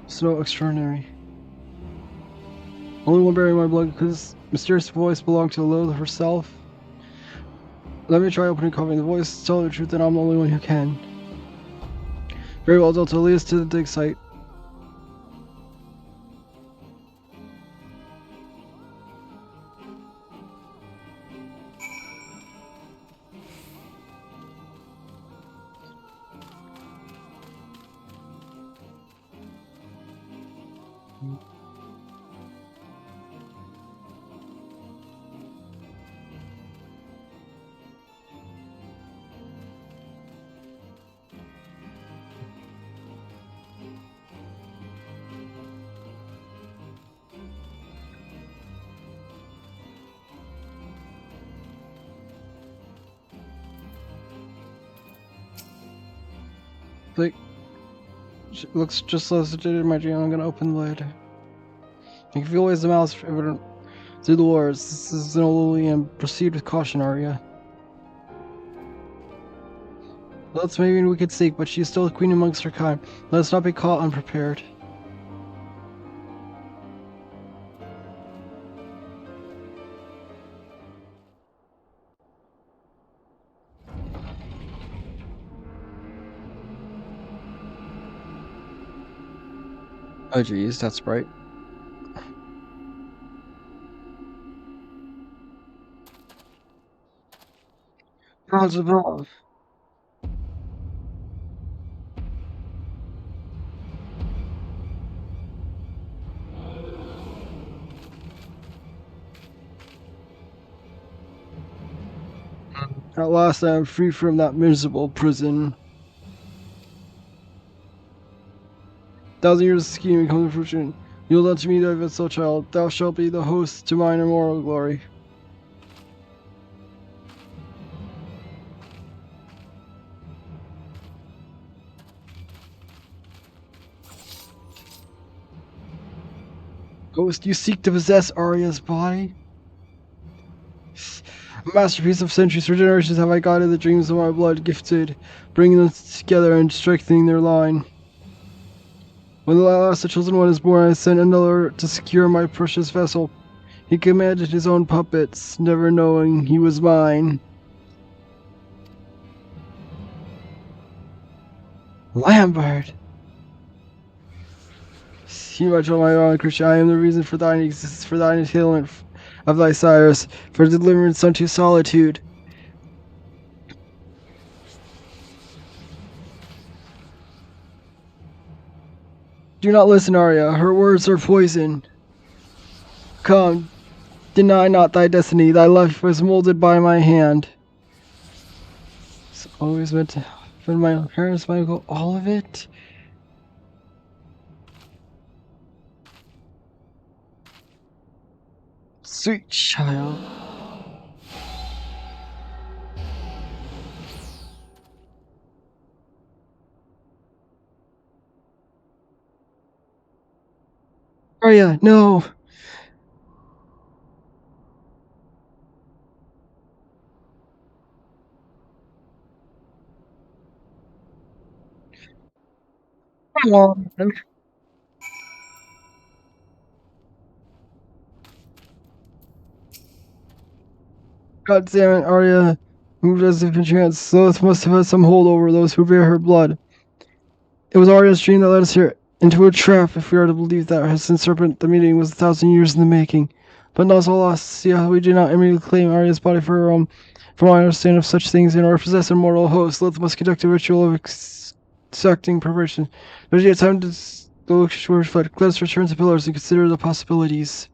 A: Snow extraordinary. Only one bearing my blood because mysterious voice belonged to Lilith herself. Let me try opening copy. The voice tell the truth and I'm the only one who can. Very well, Delta, lead us to the dig site. Like, looks just as it did in my dream. I'm gonna open the lid. You can feel ways the mouth evident through the wars. This is an Lily and proceed with caution, Arya. Let's maybe we could seek, but she is still a queen amongst her kind. Let us not be caught unprepared. Oh geez, that's bright. Gods above. At last I am free from that miserable prison. 1,000 years of scheming come to fruition. Yield unto me thy vessel, child. Thou shalt be the host to mine immortal glory. Ghost, you seek to possess Arya's body? A masterpiece of centuries. For generations have I guided the dreams of my blood gifted, bringing them together and strengthening their line. When the last the chosen one is born, I sent another to secure my precious vessel. He commanded his own puppets, never knowing he was mine. Lambert! You much on my own, Christian. I am the reason for thine existence, for thine entailment of thy sires, for deliverance unto solitude. Do not listen, Arya. Her words are poison. Come, deny not thy destiny. Thy life was molded by my hand. It's always meant to happen. My parents might go all of it. Sweet child. Arya, no! Come on. God damn it, Arya moved as if in trance. Lilith must have had some hold over those who bear her blood. It was Arya's dream that led us here, into a trap, if we are to believe that Hudson Serpent, the meeting was 1,000 years in the making. But not so lost. See how we do not immediately claim Arya's body for her own. From my understanding of such things, in order to possess a mortal host, Lilith must conduct a ritual of exacting preparation. There's yet time to the location where we fled. Let us return to Pillars and consider the possibilities.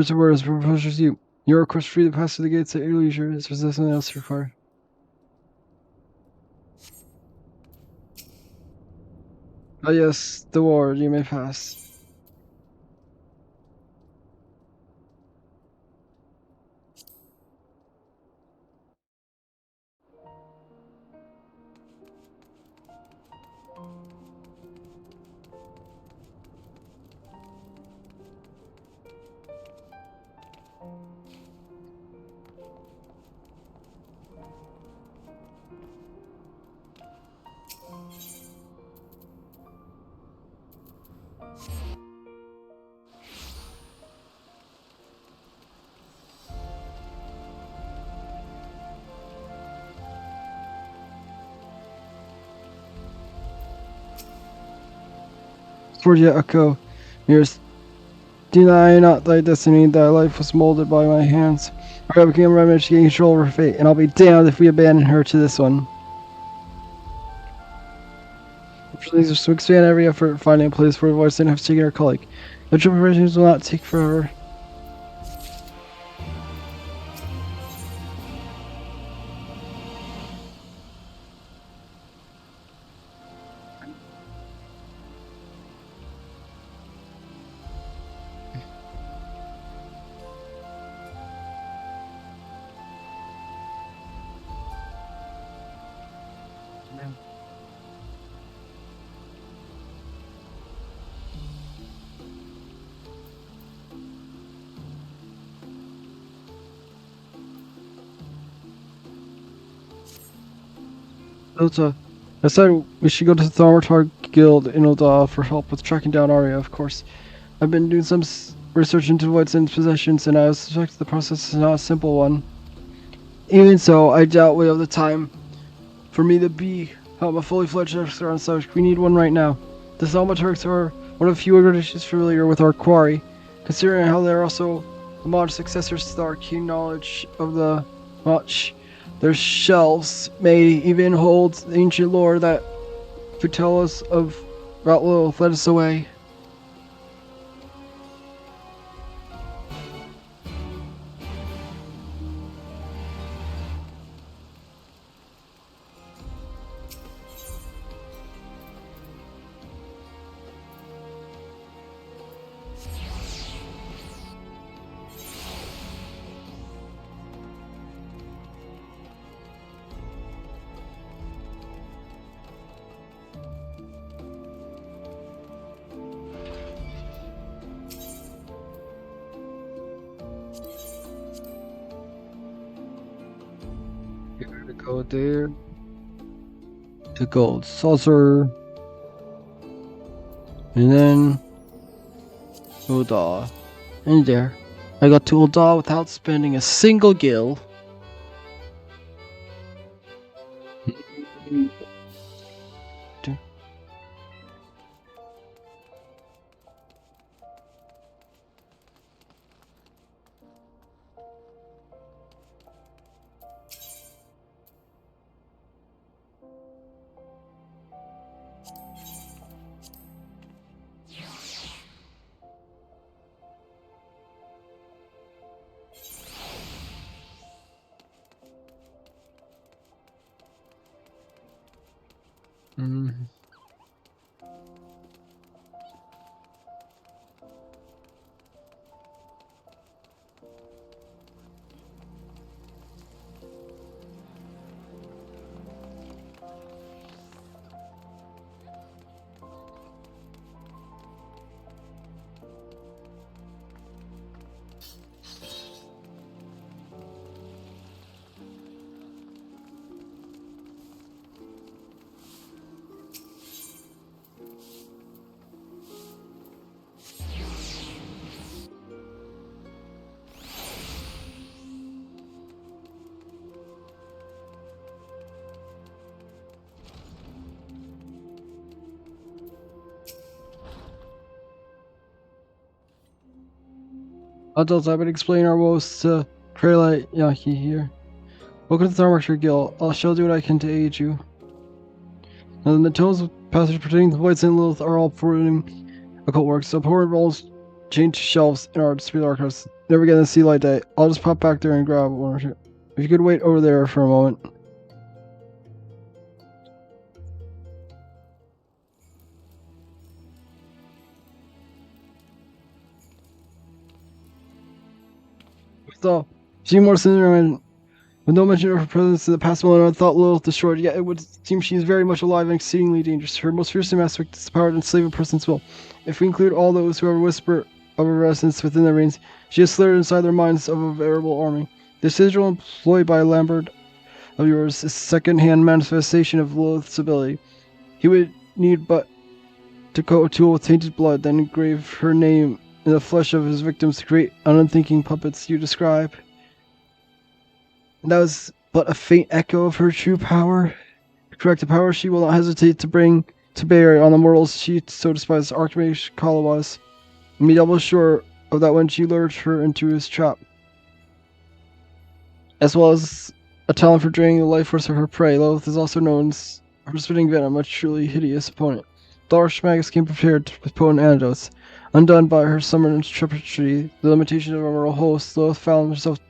A: First of all, as proposers you. You are of course free to pass through the gates at your leisure. Is there something else required? Ah yes, the ward, you may pass. Sword yet echo, nearest. Deny not thy destiny, thy life was molded by my hands. I became a remnant to gain control over fate, and I'll be damned if we abandon her to this one. Please to expand every effort finding a place where voice and have taken our colleague. The trip preparations will not take forever. Ilta, I said we should go to the Thaumaturg Guild in Ul'dah for help with tracking down Arya, of course. I've been doing some research into Whitesand's possessions, and I suspect the process is not a simple one. Even so, I doubt we have the time for me to help a fully fledged expert on such. We need one right now. The Thaumaturgs are one of the few organizations familiar with our quarry, considering how they're also the modern successors to our keen knowledge of the much. Their shelves may even hold ancient lore that could tell us of about Lilith led us away. Here to go there. The gold saucer. And then Ul'dah. And there. I got to Ul'dah without spending a single gil. Mm. Adults, I've been explaining our woes to Krayla Yaki here. Welcome to the Thaumaturg Guild. I shall do what I can to aid you. Now, the tomes of passage pertaining to White and Lilith are all forwarding occult works. Abhorrent rolls chained to shelves in our disputed archives. Never getting to see light day. I'll just pop back there and grab one or two. If you could wait over there for a moment. So, she more cinnamon. With no mention of her presence in the past millennia, I thought Lilith destroyed, yet it would seem she is very much alive and exceedingly dangerous. Her most fearsome aspect is the power to enslave a person's will. If we include all those who ever whisper of her essence within their reigns, she has slaughtered inside their minds of a veritable army. The sigil employed by Lambert of yours is a second-hand manifestation of Lilith's ability. He would need but to go to with tainted blood, then engrave her name in the flesh of his victims to create unthinking puppets you describe. And that was but a faint echo of her true power. Correct, the power she will not hesitate to bring to bear on the mortals she so despises. Archmage Kala was. And be double sure of that when she lured her into his trap. As well as a talent for draining the life force of her prey, Lilith is also known as her spitting venom, a truly hideous opponent. The Archmagus came prepared with potent antidotes. Undone by her summoned treachery, the limitation of her mortal host, Lilith found herself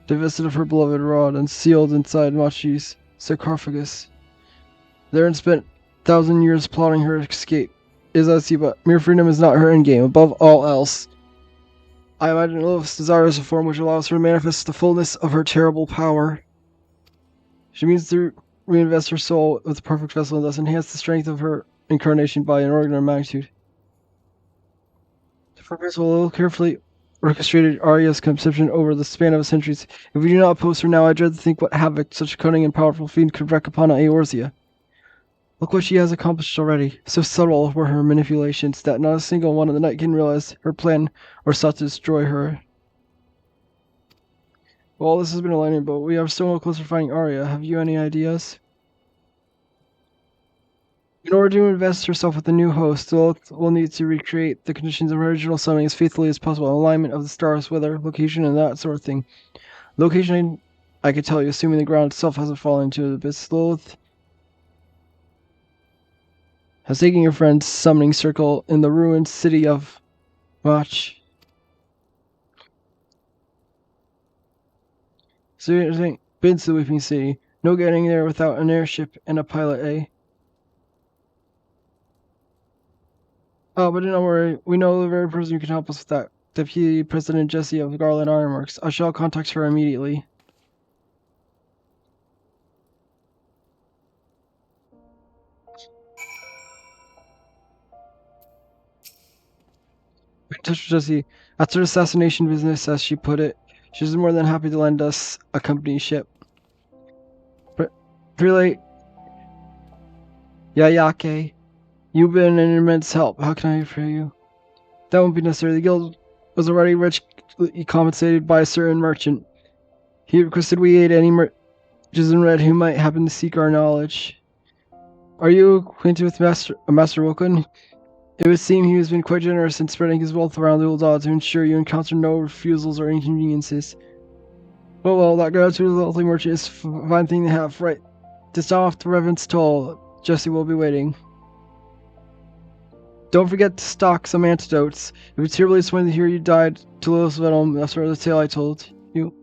A: divested of her beloved rod and sealed inside Machi's sarcophagus. Therein spent 1,000 years plotting her escape. Is I see, but mere freedom is not her endgame. Above all else, I imagine Lilith's desire is a form which allows her to manifest the fullness of her terrible power. She means to reinvest her soul with the perfect vessel and thus enhance the strength of her incarnation by an organ of magnitude. The purpose will carefully orchestrated Arya's conception over the span of centuries. If we do not oppose her now, I dread to think what havoc such a cunning and powerful fiend could wreak upon Eorzea. Look what she has accomplished already. So subtle were her manipulations that not a single one of the Night King realized her plan or sought to destroy her. Well, this has been a lightning bolt. We are still no closer to finding Arya. Have you any ideas? In order to invest herself with the new host, Lilith will need to recreate the conditions of her original summoning as faithfully as possible, alignment of the stars, weather, location, and that sort of thing. Location, I could tell you, assuming the ground itself hasn't fallen into the abyss. Lilith has taken your friend's summoning circle in the ruined city of Mach. So you're saying, been to the Weeping City. No getting there without an airship and a pilot, eh? Oh, but don't worry. We know the very person who can help us with that. Deputy President Jessie of Garland Ironworks. I shall contact her immediately. In touch with Jessie. That's her assassination business, as she put it. She's more than happy to lend us a company ship. Really? Yayake, you've been an immense help. How can I for you? That won't be necessary. The guild was already richly compensated by a certain merchant. He requested we aid any merchants in red who might happen to seek our knowledge. Are you acquainted with Master Wilkin? It would seem he has been quite generous in spreading his wealth around the Uldad to ensure you encounter no refusals or inconveniences. Well, that gratitude of the wealthy merchant is a fine thing to have, right? To sound off the Reverend's toll, Jessie will be waiting. Don't forget to stock some antidotes. It was terribly disappointing to hear you died to Lilith's venom. That's sort of the tale I told you.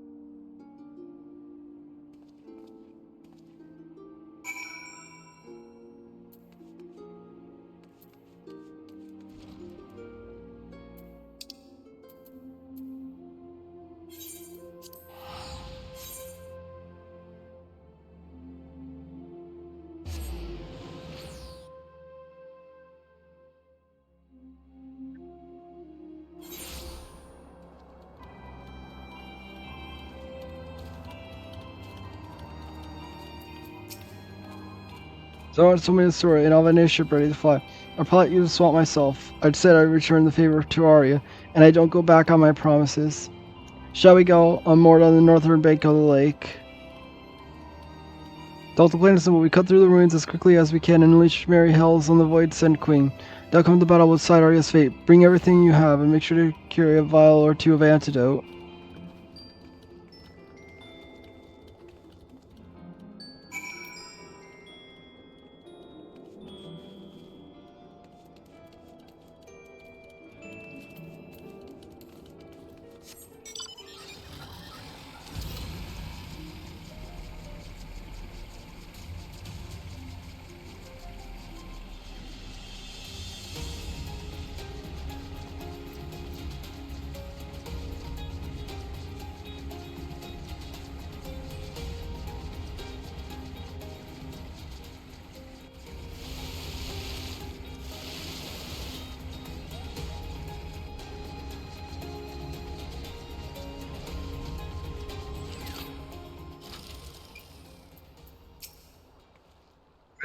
A: So I told me the story, and I'll have an airship ready to fly. I'll pilot you to swamp myself. I'd said I'd return the favor to Arya, and I don't go back on my promises. Shall we go? I'm moored on the northern bank of the lake. The plan is simple. We cut through the ruins as quickly as we can and unleash merry hells on the Void Send Queen. Now come to battle beside Arya's fate. Bring everything you have, and make sure to carry a vial or two of antidote.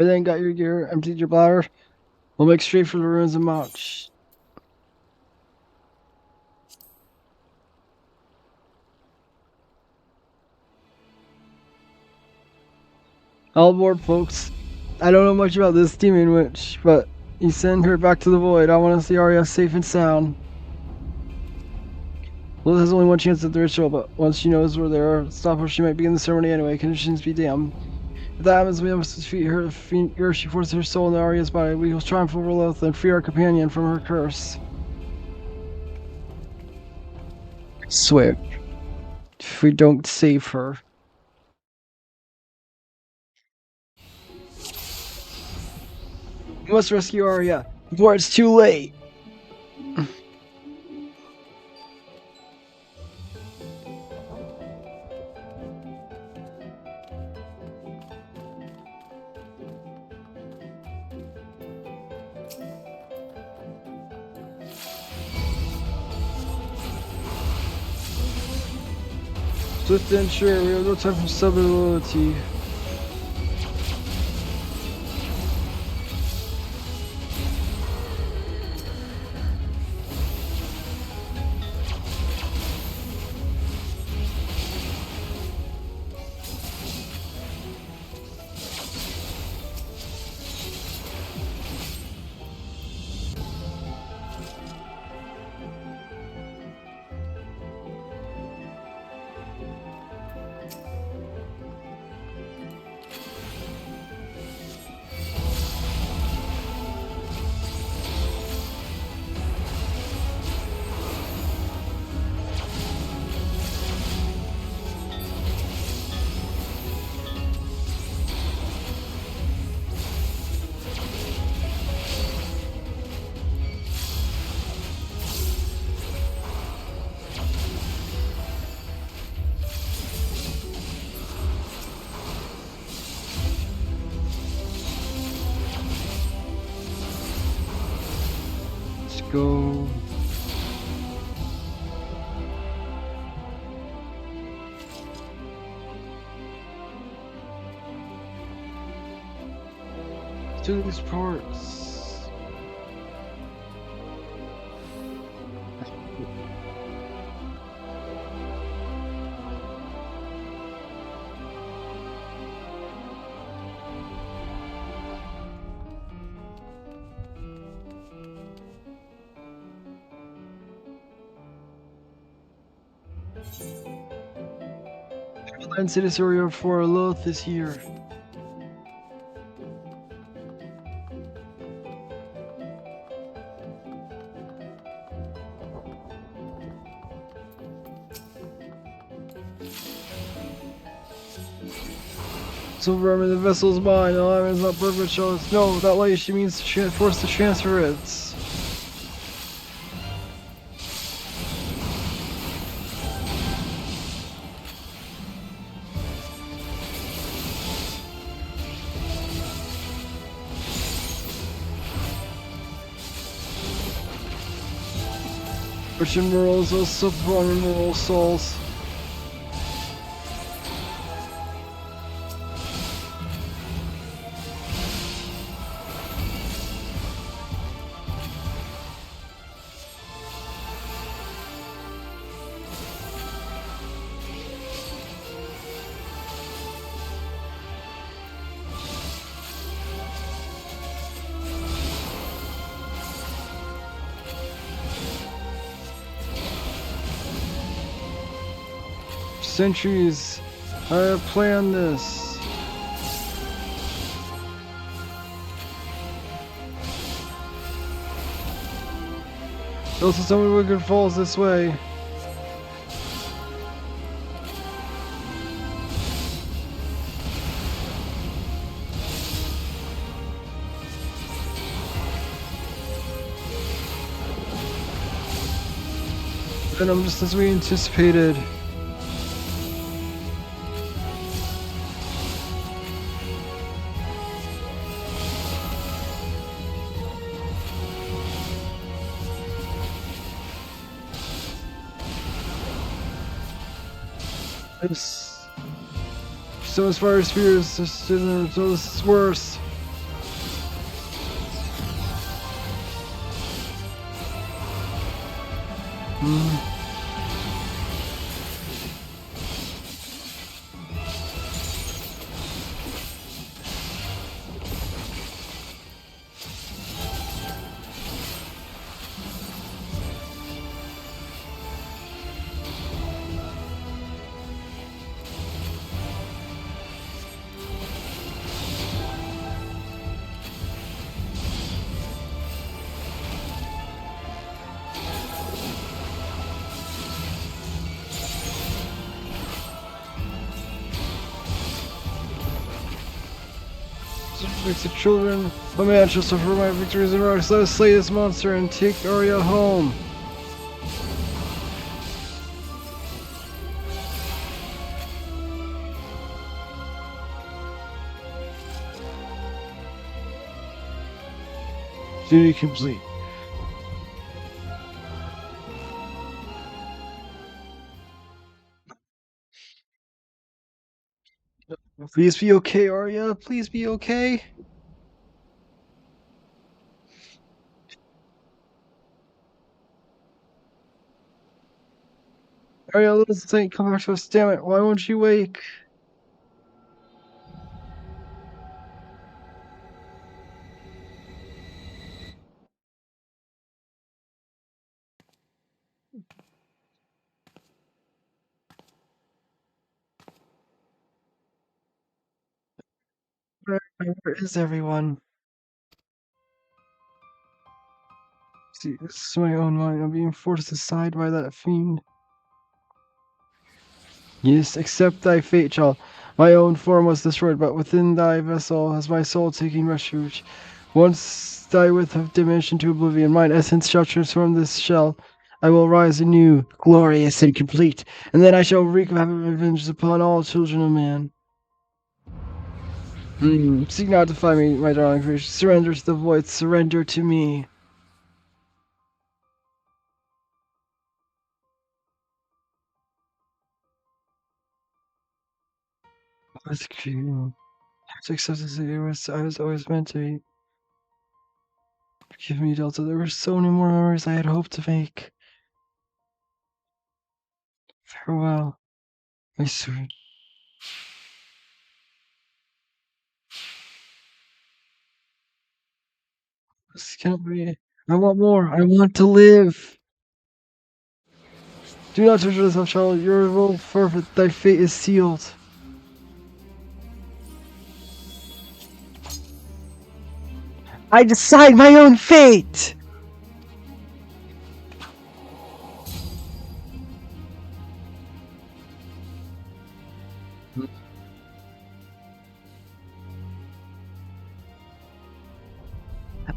A: Everything got your gear, emptied your bladder. We'll make straight for the ruins of Mach. All aboard, folks. I don't know much about this demon witch, but you send her back to the void. I want to see Arya safe and sound. Lilith has only one chance at the ritual, but once she knows we're there, stop her, she might begin the ceremony anyway. Conditions be damned. If that happens, we must defeat her. If she forces her soul into Arya's body, we will triumph over Lilith and free our companion from her curse. I swear. If we don't save her. We must rescue Arya before it's too late. Swift and sure, we have no time for stability. Let's go. To these parts. Land City area for Lilith this year. So remember, the vessel's mine. The line is not perfect. Show us. No, that way she means to force to transfer it. Christian morals, also performing moral souls. Centuries, I have planned this. Also, so many wicked falls this way. And I'm just as we anticipated. This, so as far as fears, so this is worse. Makes the children, let me not just suffer my victories and rocks. Let us slay this monster and take Arya home. Duty complete. Please be okay, Arya. Please be okay. Arya, little saint, come back to us. Damn it, why won't you wake? Where is everyone? See, this is my own mind. I'm being forced aside by that fiend. Yes, accept thy fate, child. My own form was destroyed, but within thy vessel has my soul taken refuge. Once thy width have diminished into oblivion, mine essence shall transform this shell. I will rise anew, glorious and complete, and then I shall wreak vengeance upon all children of man. Seek not to find me, my darling creation. Surrender to the void. Surrender to me. Ask you to accept this I was always meant to be. Forgive me, Delta. There were so many more memories I had hoped to make. Farewell, my sweet. This can't be. I want more. I want to live. Do not torture yourself, child. Your will forfeit. Thy fate is sealed. I decide my own fate.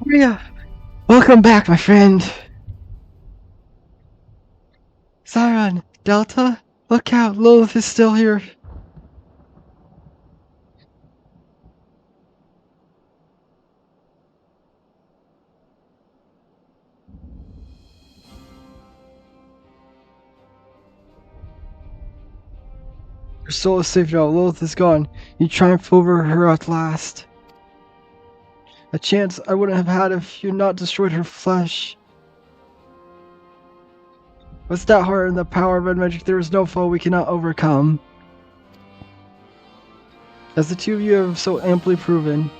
A: Maria, welcome back, my friend. Siron, Delta, look out. Lilith is still here. Your soul is safe now. Lilith is gone. You triumphed over her at last. A chance I wouldn't have had if you had not destroyed her flesh. With that heart and the power of red magic, there is no foe we cannot overcome. As the two of you have so amply proven.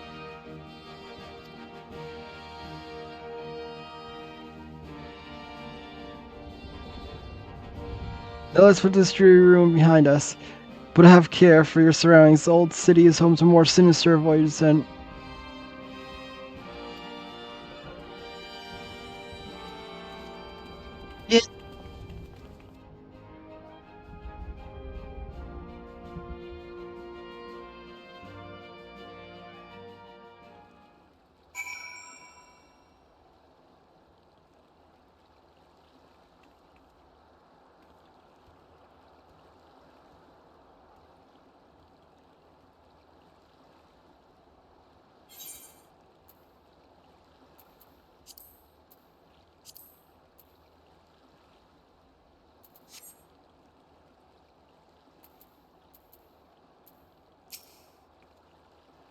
A: Now let's put this dreary room behind us. But have care for your surroundings. The old city is home to more sinister voids and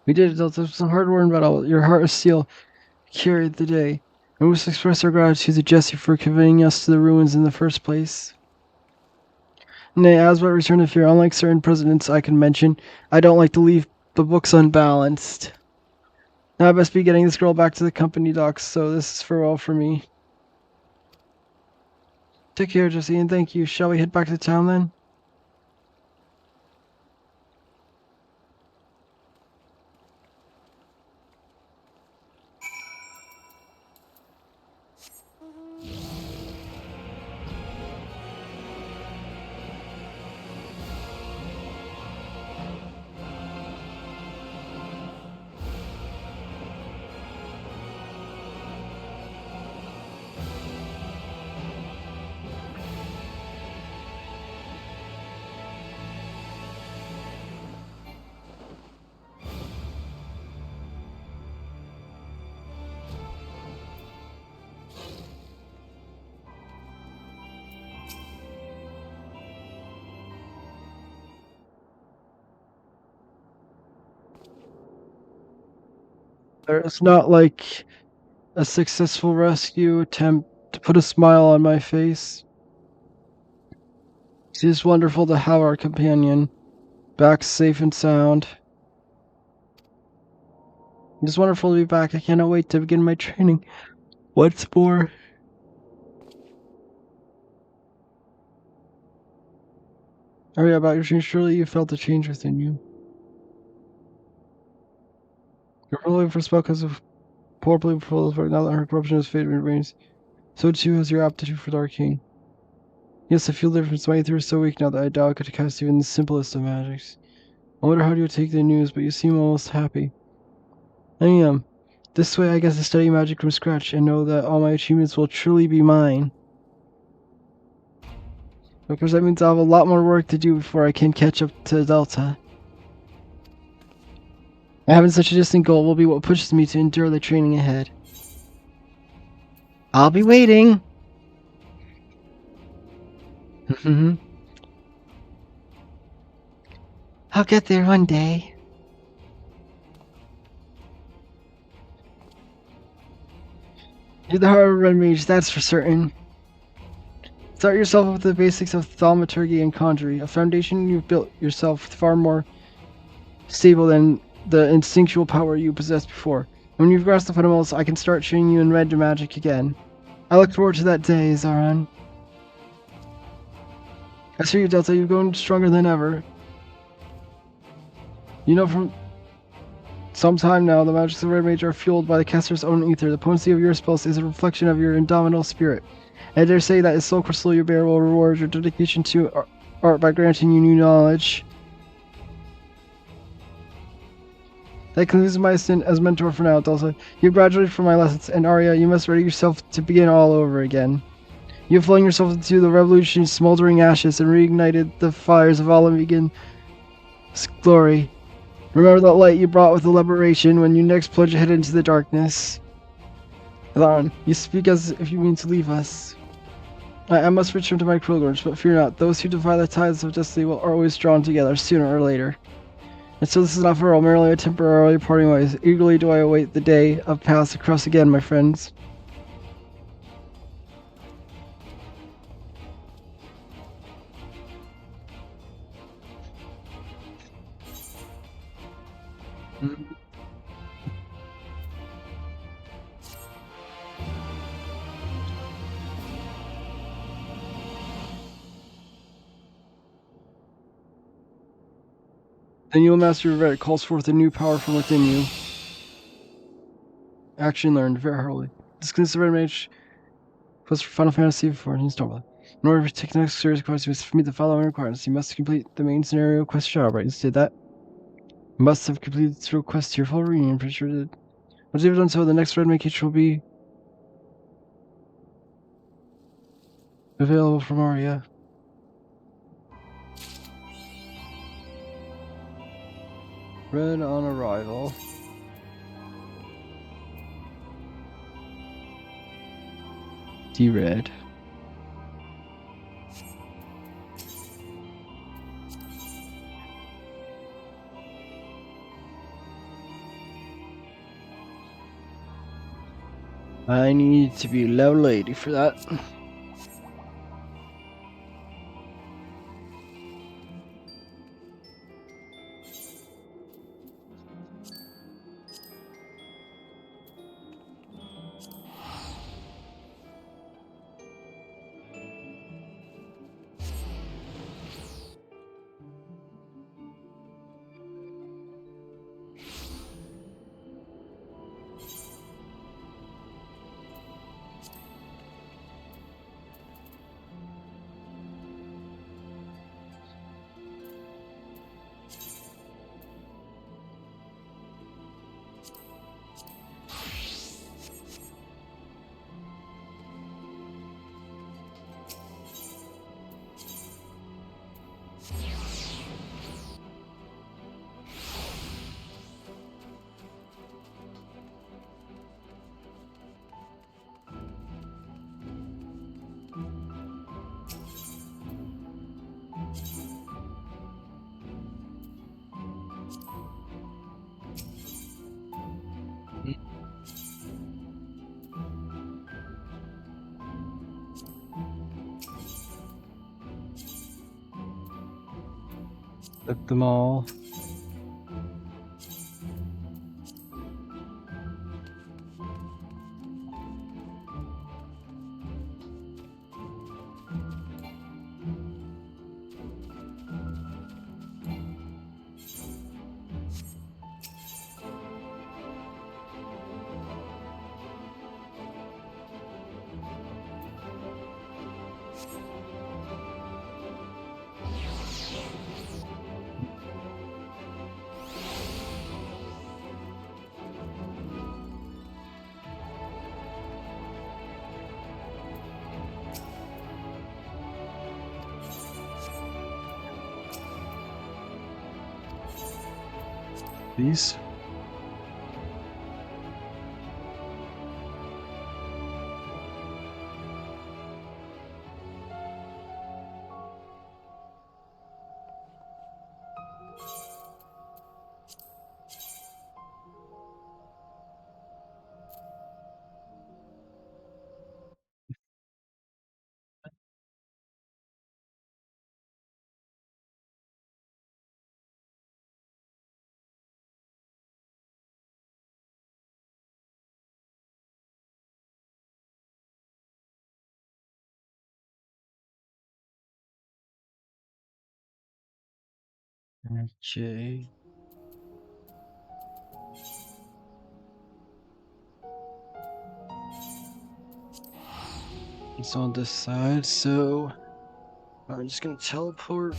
A: we did it, Delta. Some hard-won battle. Your heart of steel carried the day. We must express our gratitude to Jesse for conveying us to the ruins in the first place. Nay, as but return to fear. Unlike certain presidents I can mention, I don't like to leave the books unbalanced. Now I must be getting this girl back to the company docks, so this is farewell for me. Take care, Jesse, and thank you. Shall we head back to town then? There's not like a successful rescue attempt to put a smile on my face. It is wonderful to have our companion back safe and sound. It's wonderful to be back. I cannot wait to begin my training once more. Oh yeah, about your change. Surely you felt the change within you. You're probably for spell because of poor believable for now that her corruption has faded and remains. So too has your aptitude for the arcane. Yes, I feel the difference. My ether is so weak now that I doubt I could cast even the simplest of magics. I wonder how you take the news, but you seem almost happy. I am. This way I get to study magic from scratch and know that all my achievements will truly be mine. Of course, that means I'll have a lot more work to do before I can catch up to Delta. Having such a distant goal will be what pushes me to endure the training ahead. I'll be waiting! I'll get there one day. You're the heart of a red mage, that's for certain. Start yourself with the basics of thaumaturgy and conjuring, a foundation you've built yourself far more stable than the instinctual power you possessed before. When you've grasped the fundamentals, I can start training you in red magic again. I look forward to that day, Zaran. I see you, Delta, you've grown stronger than ever. You know, from some time now, the magics of the red mage are fueled by the caster's own ether. The potency of your spells is a reflection of your indomitable spirit. I dare say that a soul crystal you bear will reward your dedication to art by granting you new knowledge. That concludes my stint as mentor for now, Delta. You graduated from my lessons, and Arya, you must ready yourself to begin all over again. You have flung yourself into the revolution's smoldering ashes and reignited the fires of Alamegan's glory. Remember that light you brought with the liberation when you next plunge ahead into the darkness. Elan, you speak as if you mean to leave us. I must return to my pilgrims, but fear not, those who defy the ties of destiny will always drawn together, sooner or later. And so this is not farewell, merely a temporary parting ways. Eagerly do I await the day of paths to cross again, my friends. Then you will master your red. It calls forth a new power from within you. Action learned, very hardly. This consists of red mage plus Final Fantasy IV installment. In order to take the next series of quests, you must meet the following requirements. You must complete the main scenario quest Shadowbright. You did that. You must have completed the thrill quest Tearful Reunion. Pretty sure you did. Once you've done so, the next red mage will be available from Arya. Red on arrival. D-Red. I need to be level 80 for that. Took them all. These. Okay. It's on this side, so I'm just gonna teleport.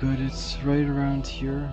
A: Good, it's right around here.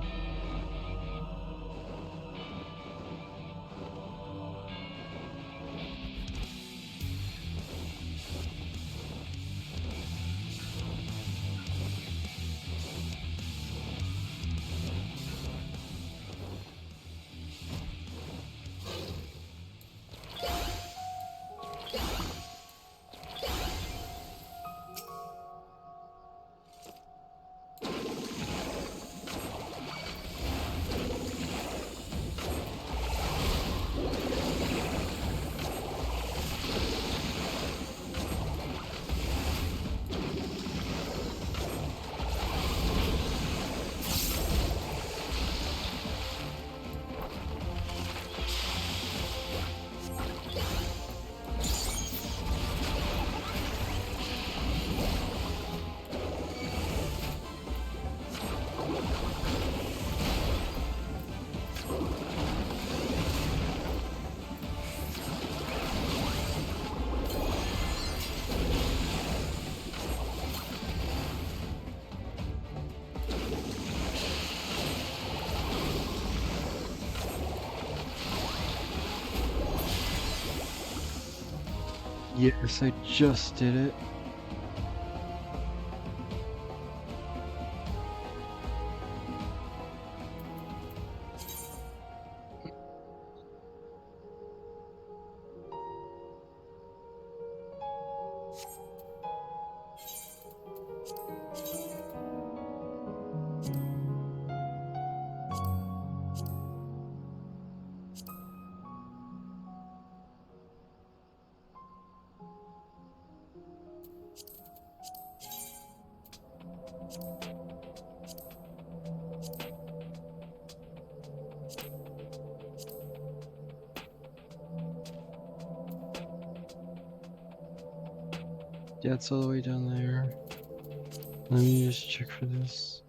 A: Yes, I just did it. Yeah, it's all the way down there. Let me just check for this.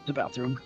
B: The bathroom.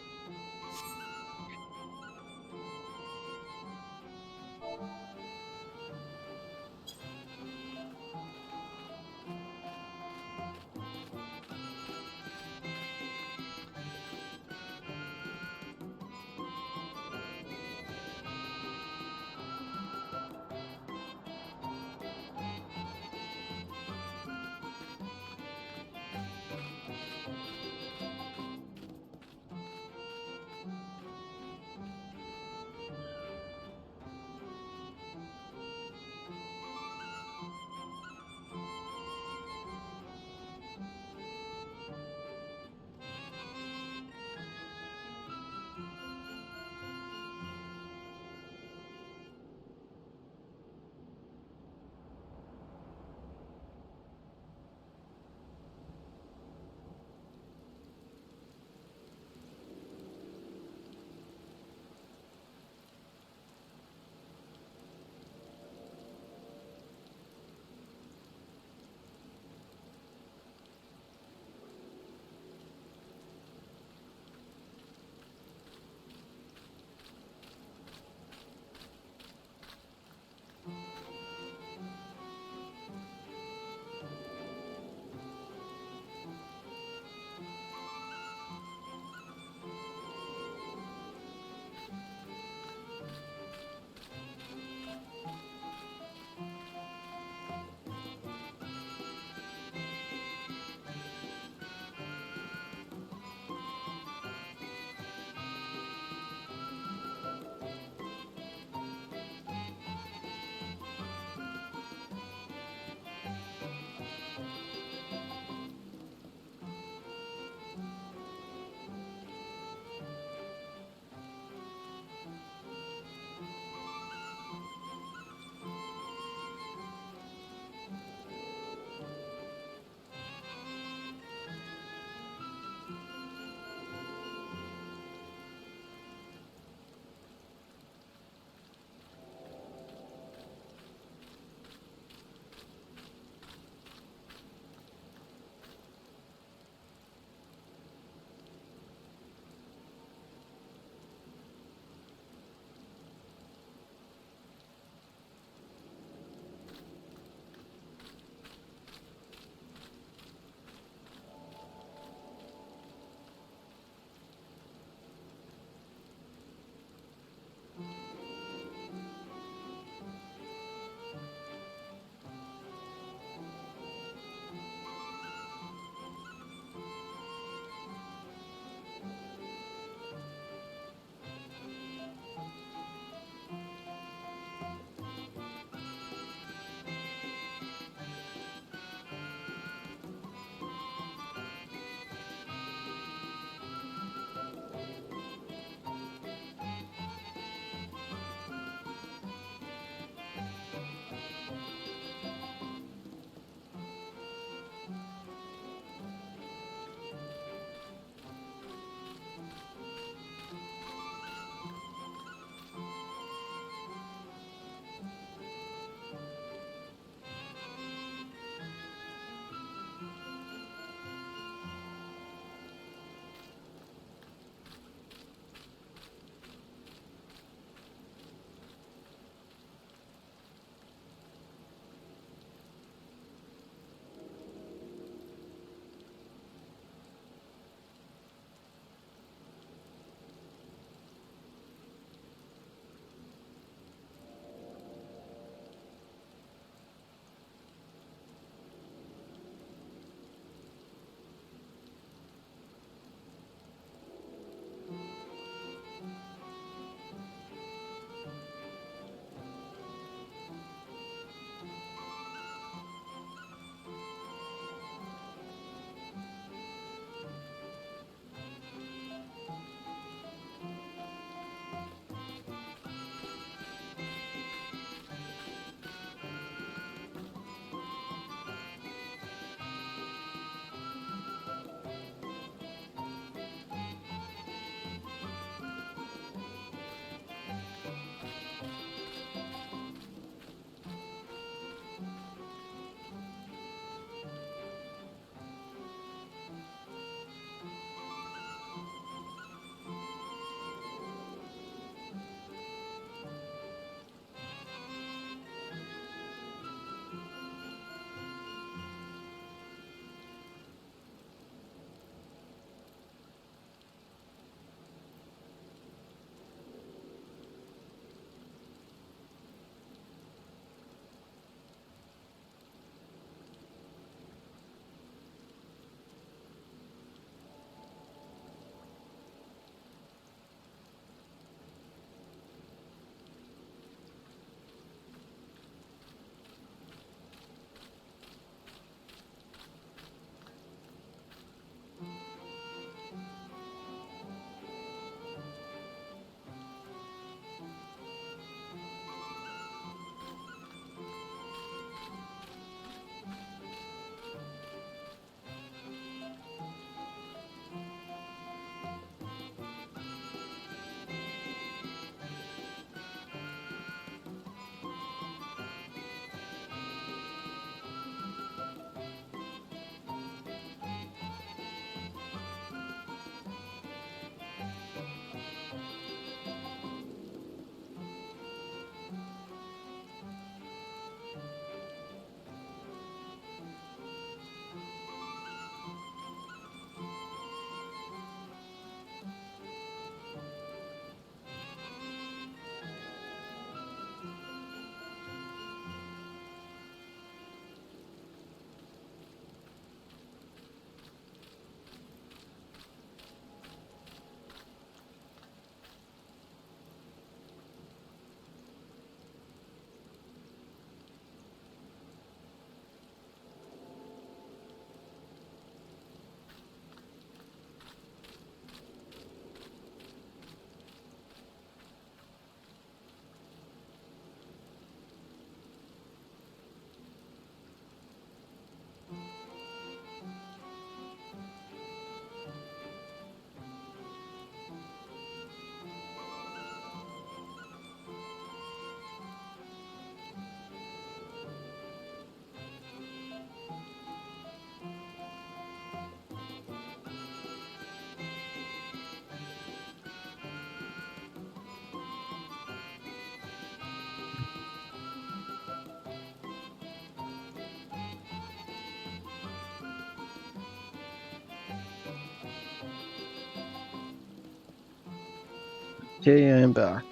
A: Okay, I'm back.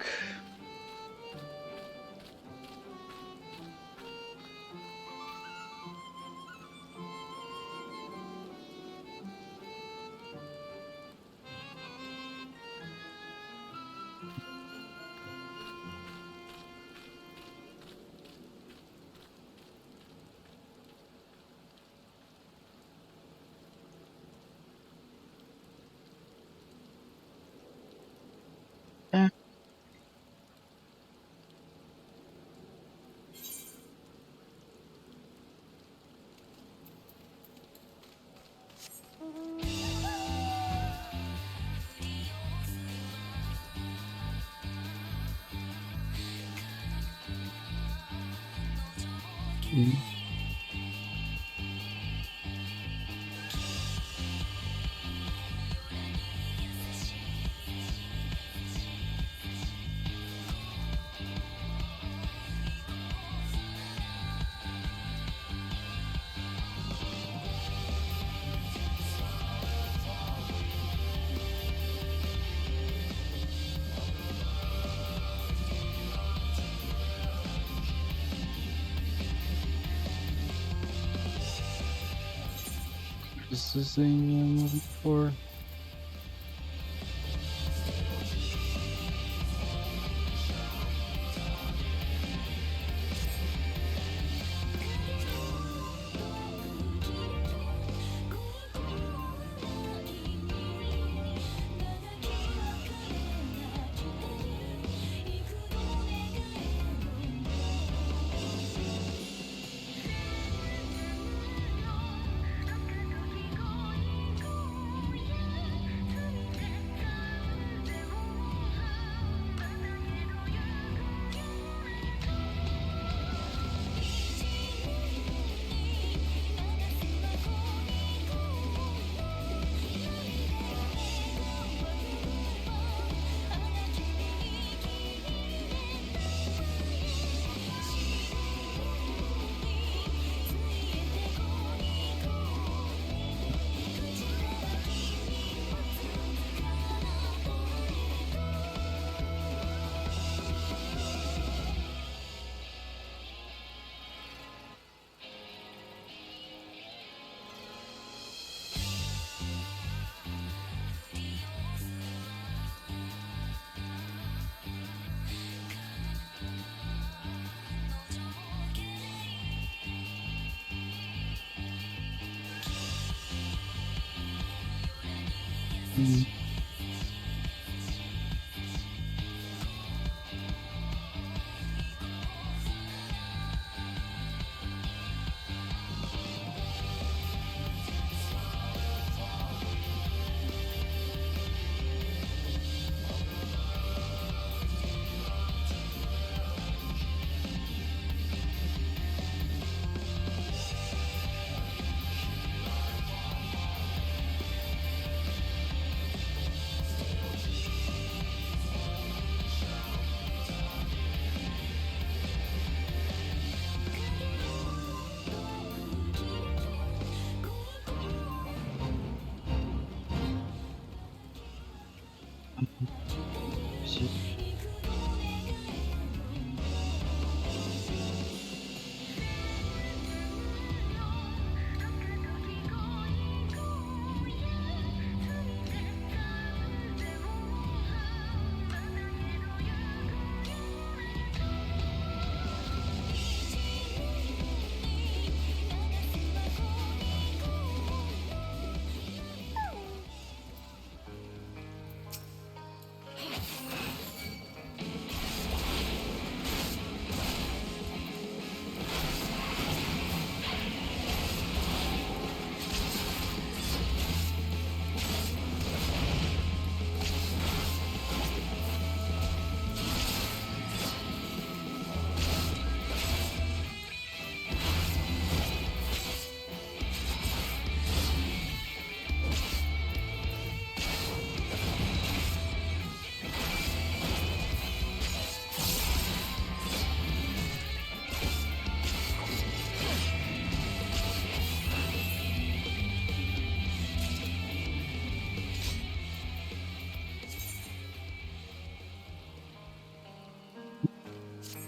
A: Is this the thing I'm looking for?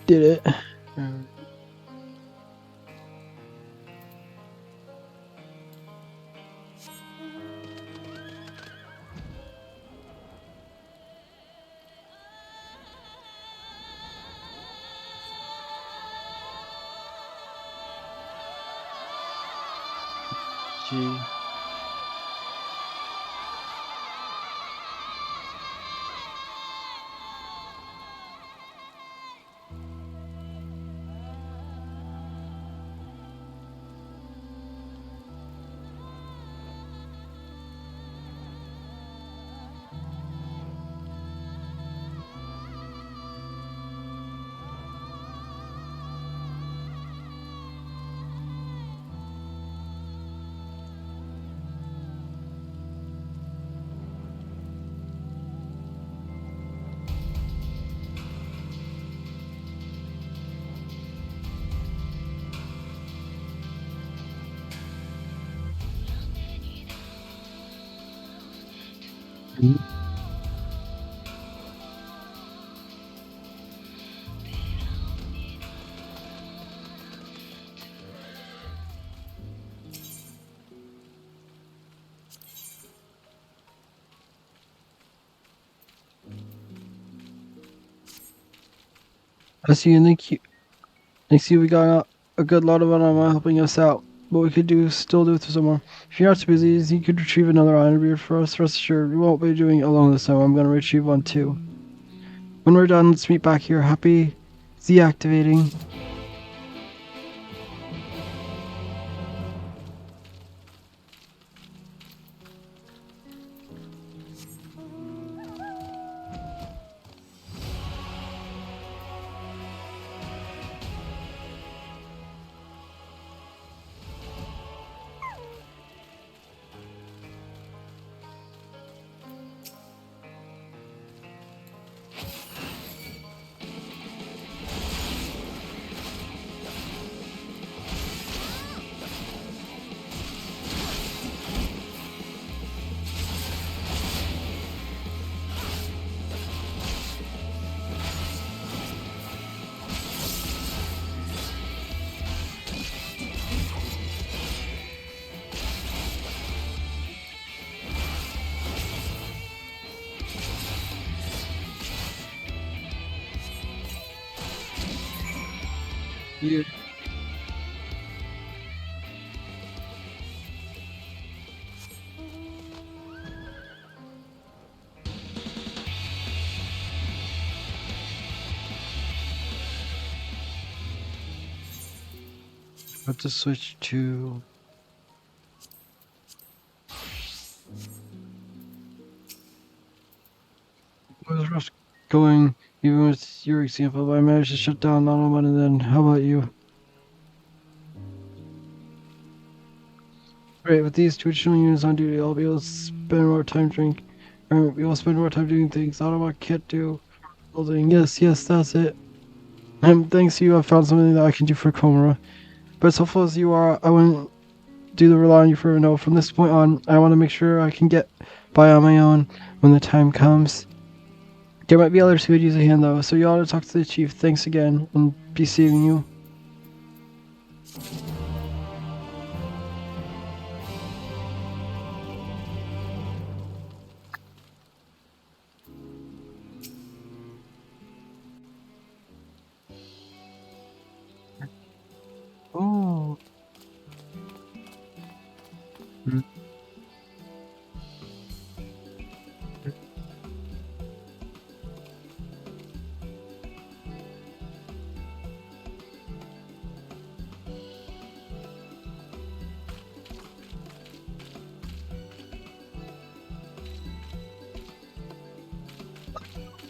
A: did it.
B: Gee.
A: I see you, thank you. Thanks you, we got a good lot of Anima helping us out. But we could still do with some more. If you're not too busy, you could retrieve another iron beard for us. Rest assured, we won't be doing it alone this time. I'm gonna retrieve one too. When we're done, let's meet back here. Happy Z activating. Yeah. Have to switch to. Where's Rush going? Even with your example, I managed to shut down not one and then. How about you? Great, with these two additional units on duty, I'll be able to spend more time we will spend more time doing things Autobot can't do. Building. Yes, that's it. Thanks to you, I've found something that I can do for Komura. But as helpful as you are, I wouldn't do the rely on you for no. From this point on, I want to make sure I can get by on my own when the time comes. There might be others who would use a hand though, so you ought to talk to the chief. Thanks again, and be seeing you. Oh.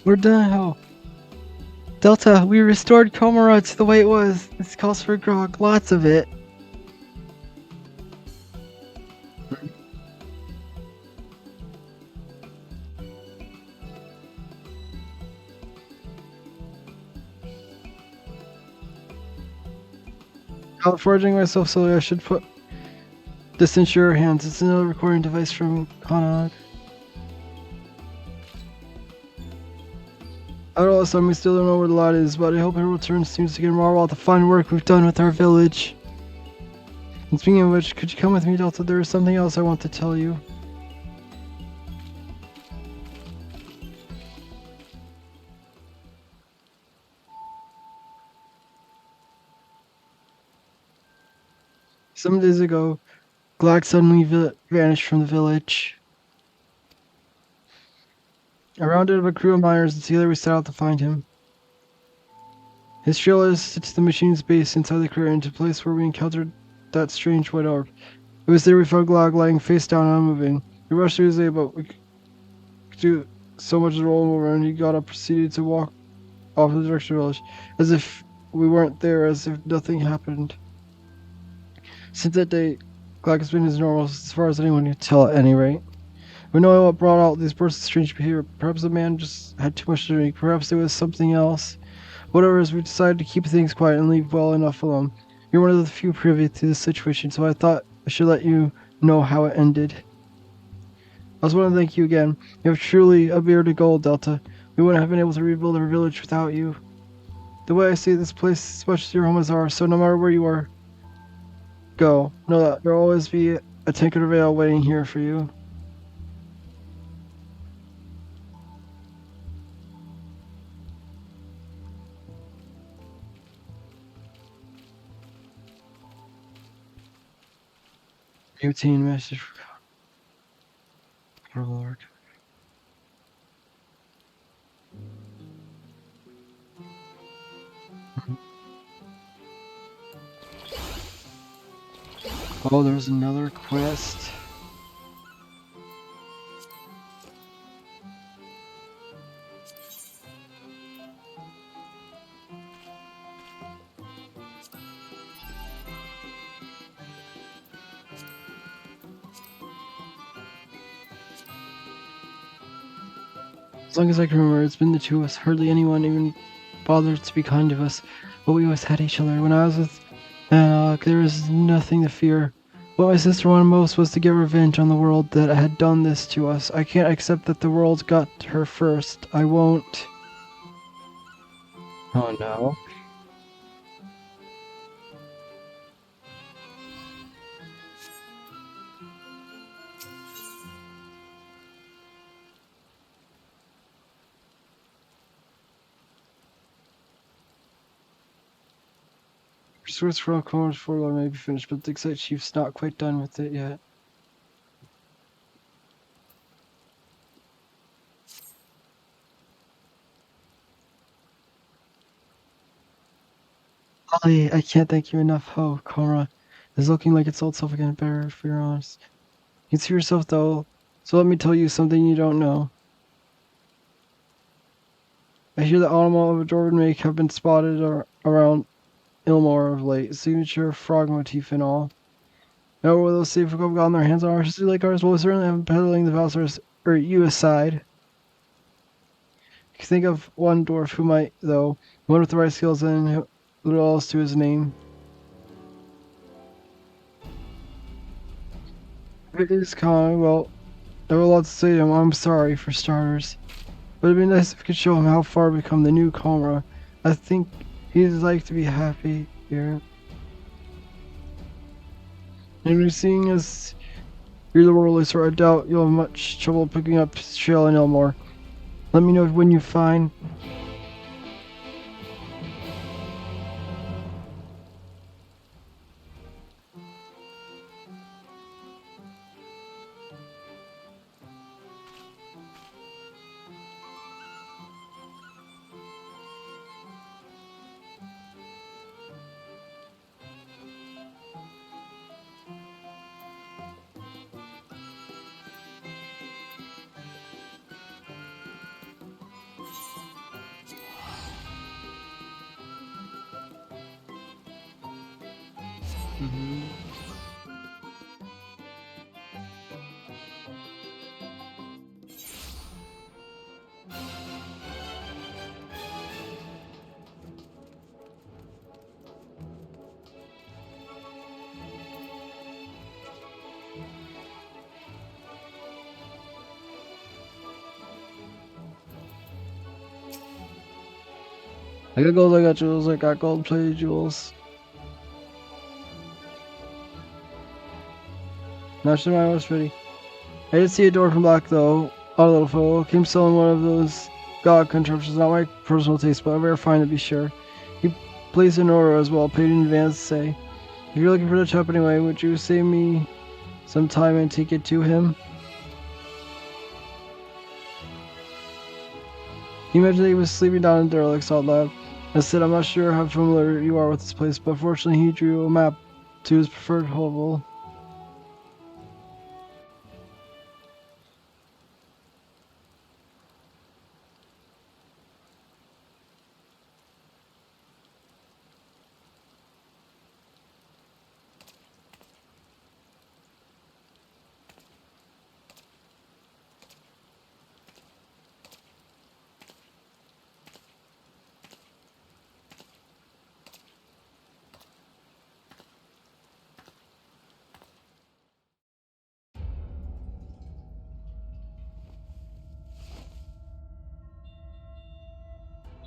A: We're done. Hell. Delta, we restored Komura to the way it was. This calls for grog, lots of it. Out foraging myself slowly, I should put this into your hands. It's another recording device from Kanag. I don't know, we still don't know where the lot is, but I hope it returns soon to get more about the fine work we've done with our village. And speaking of which, could you come with me, Delta? There is something else I want to tell you. Some days ago, Glock suddenly vanished from the village. I rounded up a crew of miners and together we set out to find him. His trail is to the machine's base inside the clearing, to the place where we encountered that strange white orb. It was there we found Glock lying face down and unmoving. We rushed to his aid, but we could do so much to roll him over, and he got up, proceeded to walk off in the direction of the village, as if we weren't there, as if nothing happened. Since that day, Glock has been as normal, as far as anyone can tell at any rate. We know what brought out these bursts of strange behavior. Perhaps the man just had too much to drink. Perhaps it was something else. Whatever it is, we decided to keep things quiet and leave well enough alone. You're one of the few privy to this situation, so I thought I should let you know how it ended. I just want to thank you again. You have truly a beard of gold, Delta. We wouldn't have been able to rebuild our village without you. The way I see this place is as much as your home as ours, so no matter where you are, go. Know that there will always be a Tinker Vale waiting here for you. Routine message for Lord. Oh, there's another quest. As long as I can remember, it's been the two of us. Hardly anyone even bothered to be kind to us, but we always had each other. When I was with Anarch, there was nothing to fear. What my sister wanted most was to get revenge on the world that had done this to us. I can't accept that the world got her first. I won't. Oh no. Swords for all corners for may be finished, but the Excite Chief's not quite done with it yet. Ollie, I can't thank you enough. Oh, Cora is looking like its old self again, better if you're honest. You can see yourself though, so let me tell you something you don't know. I hear the automobile of a dwarven make have been spotted around Ilmore of late, signature frog motif and all. Now will those safe have gotten their hands on horses like ours? Well, we certainly have been peddling the Valsars, or you aside. You can think of one dwarf who might, though, one with the right skills and little else to his name. If it is Khan, well, I have a lot to say to him. I'm sorry, for starters. But it'd be nice if we could show him how far we come the new Comra. I think he'd like to be happy here. And seeing as you're the worldly sort, I doubt you'll have much trouble picking up his trail in Elmore. Let me know when you find. I got gold, I got jewels, I got gold plated jewels. Not sure my was pretty. I did see a door from Black though. Odd little fool. Came selling one of those god contraptions. Not my personal taste, but very fine to be sure. He placed an order as well, paid in advance to say. If you're looking for the chap anyway, would you save me some time and take it to him? He mentioned that he was sleeping down in derelicts out loud. I said, I'm not sure how familiar you are with this place, but fortunately he drew a map to his preferred hovel.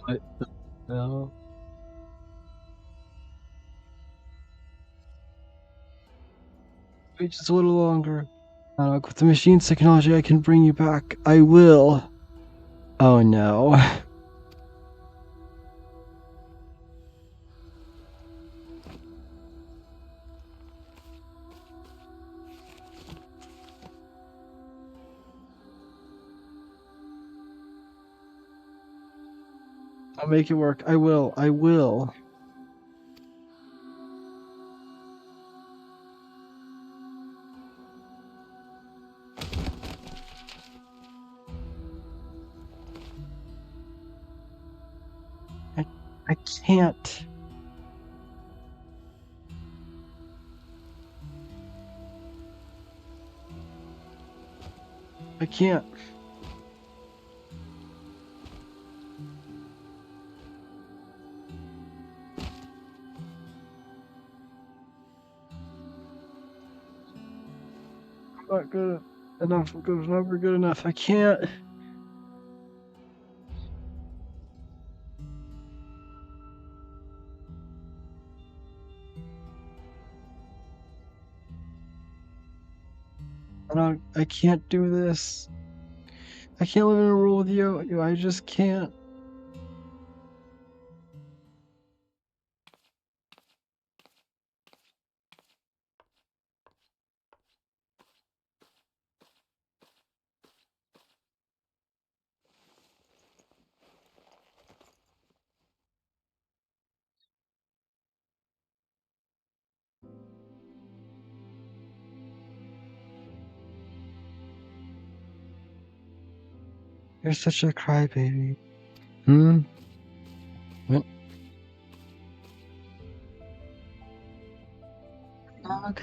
A: What the hell? Wait just a little longer. With the machine's technology, I can bring you back. I will. Oh no. I'll make it work. I will. I will. I can't. I can't. I'm not good enough. It was never good enough. I can't. I can't do this. I can't live in a rule with you. I just can't. You're such a crybaby. Hmm? What? Dog?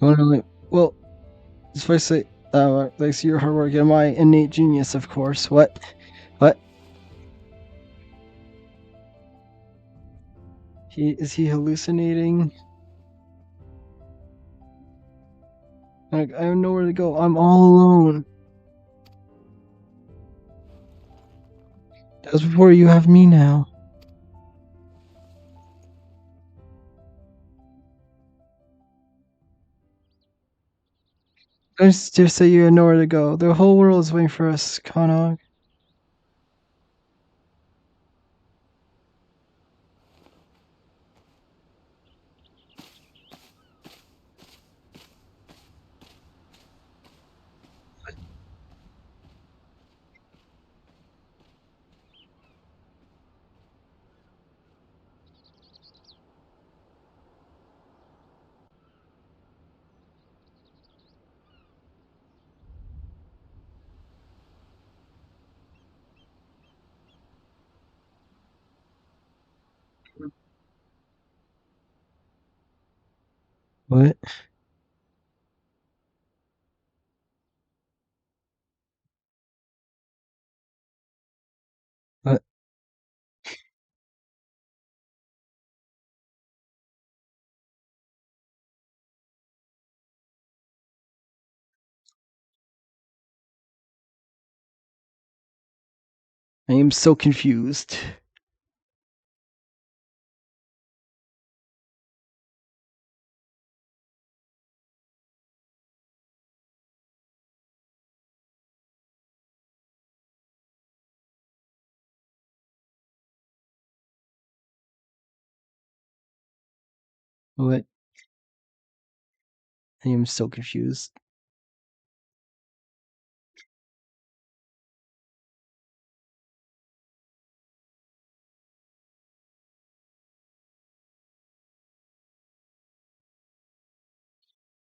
A: Well, if I say, thanks to your hard work and my innate genius, of course. What? What? Is he hallucinating? I have nowhere to go. I'm all alone. That was before you have me now. I just say you have nowhere to go. The whole world is waiting for us, Kanog. What? What? I am so confused. What? I am so confused.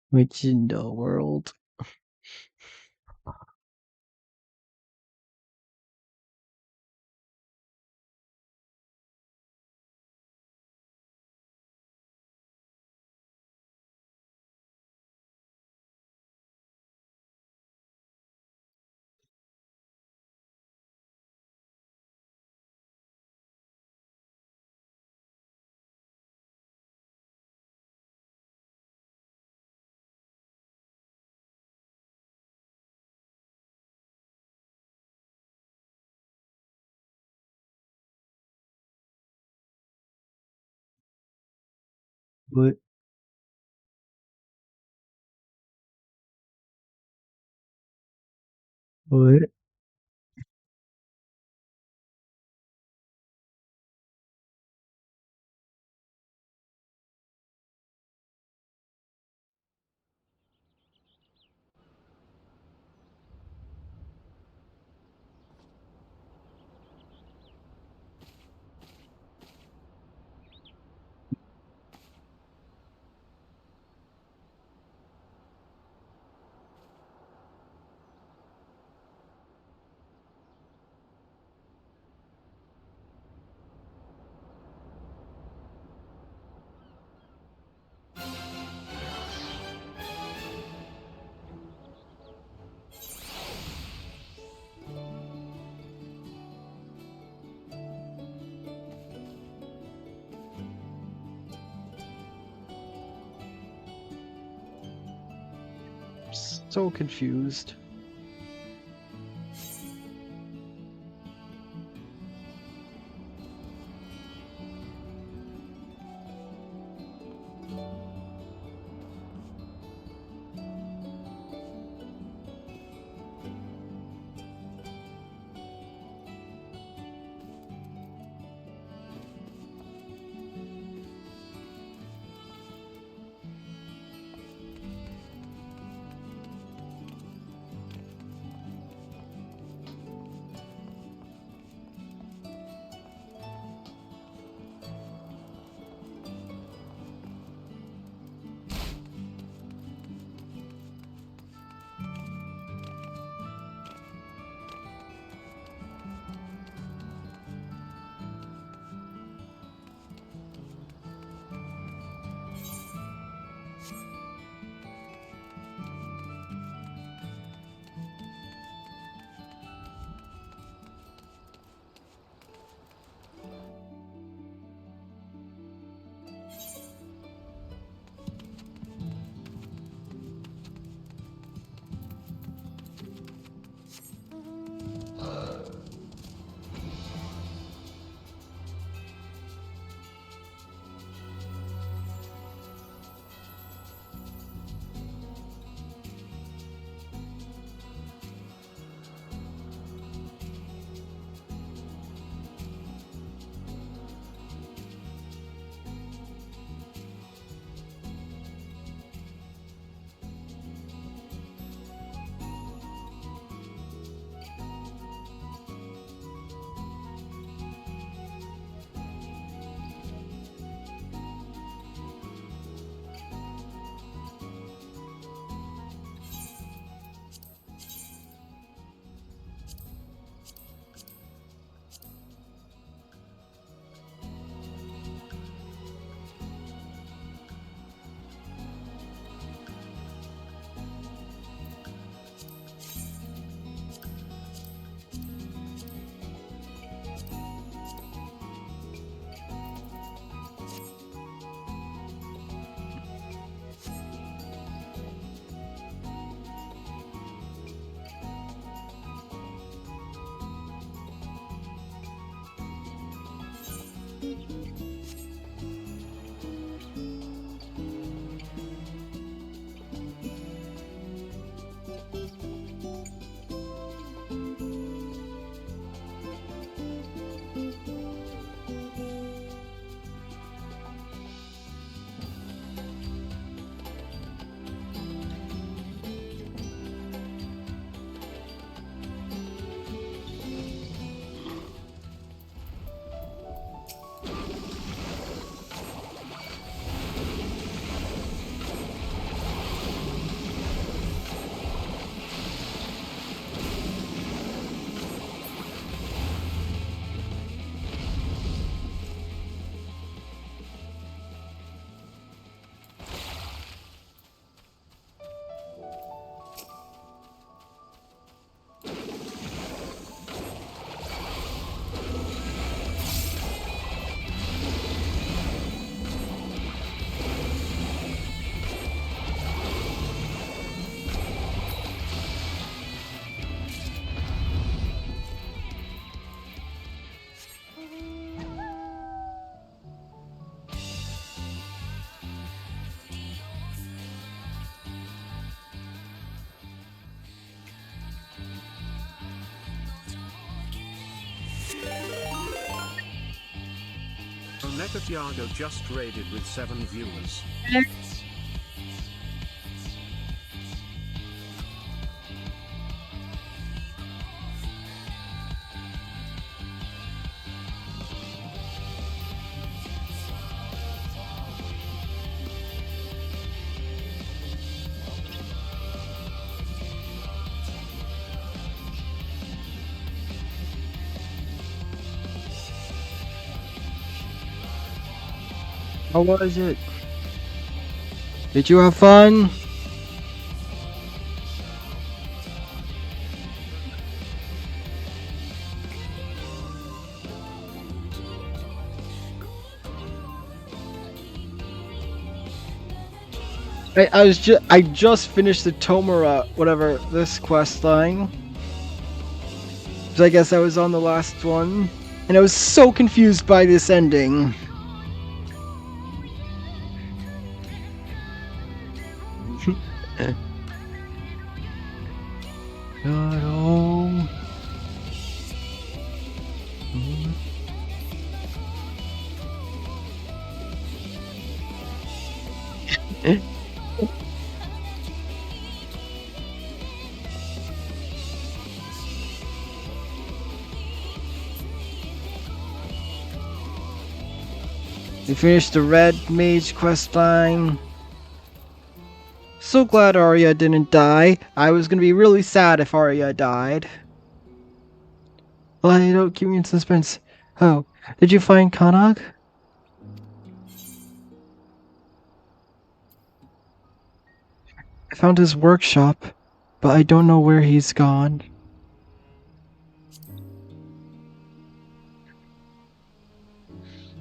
A: Which in the world? What? What? So confused.
C: Tiago just raided with 7 viewers.
A: How was it? Did you have fun? I just finished the Tomura, whatever, this quest line. So I guess I was on the last one. And I was so confused by this ending. Oh. We finished the red mage quest line. So glad Arya didn't die. I was gonna be really sad if Arya died. Well, don't keep me in suspense. Oh, did you find Kanag? I found his workshop, but I don't know where he's gone.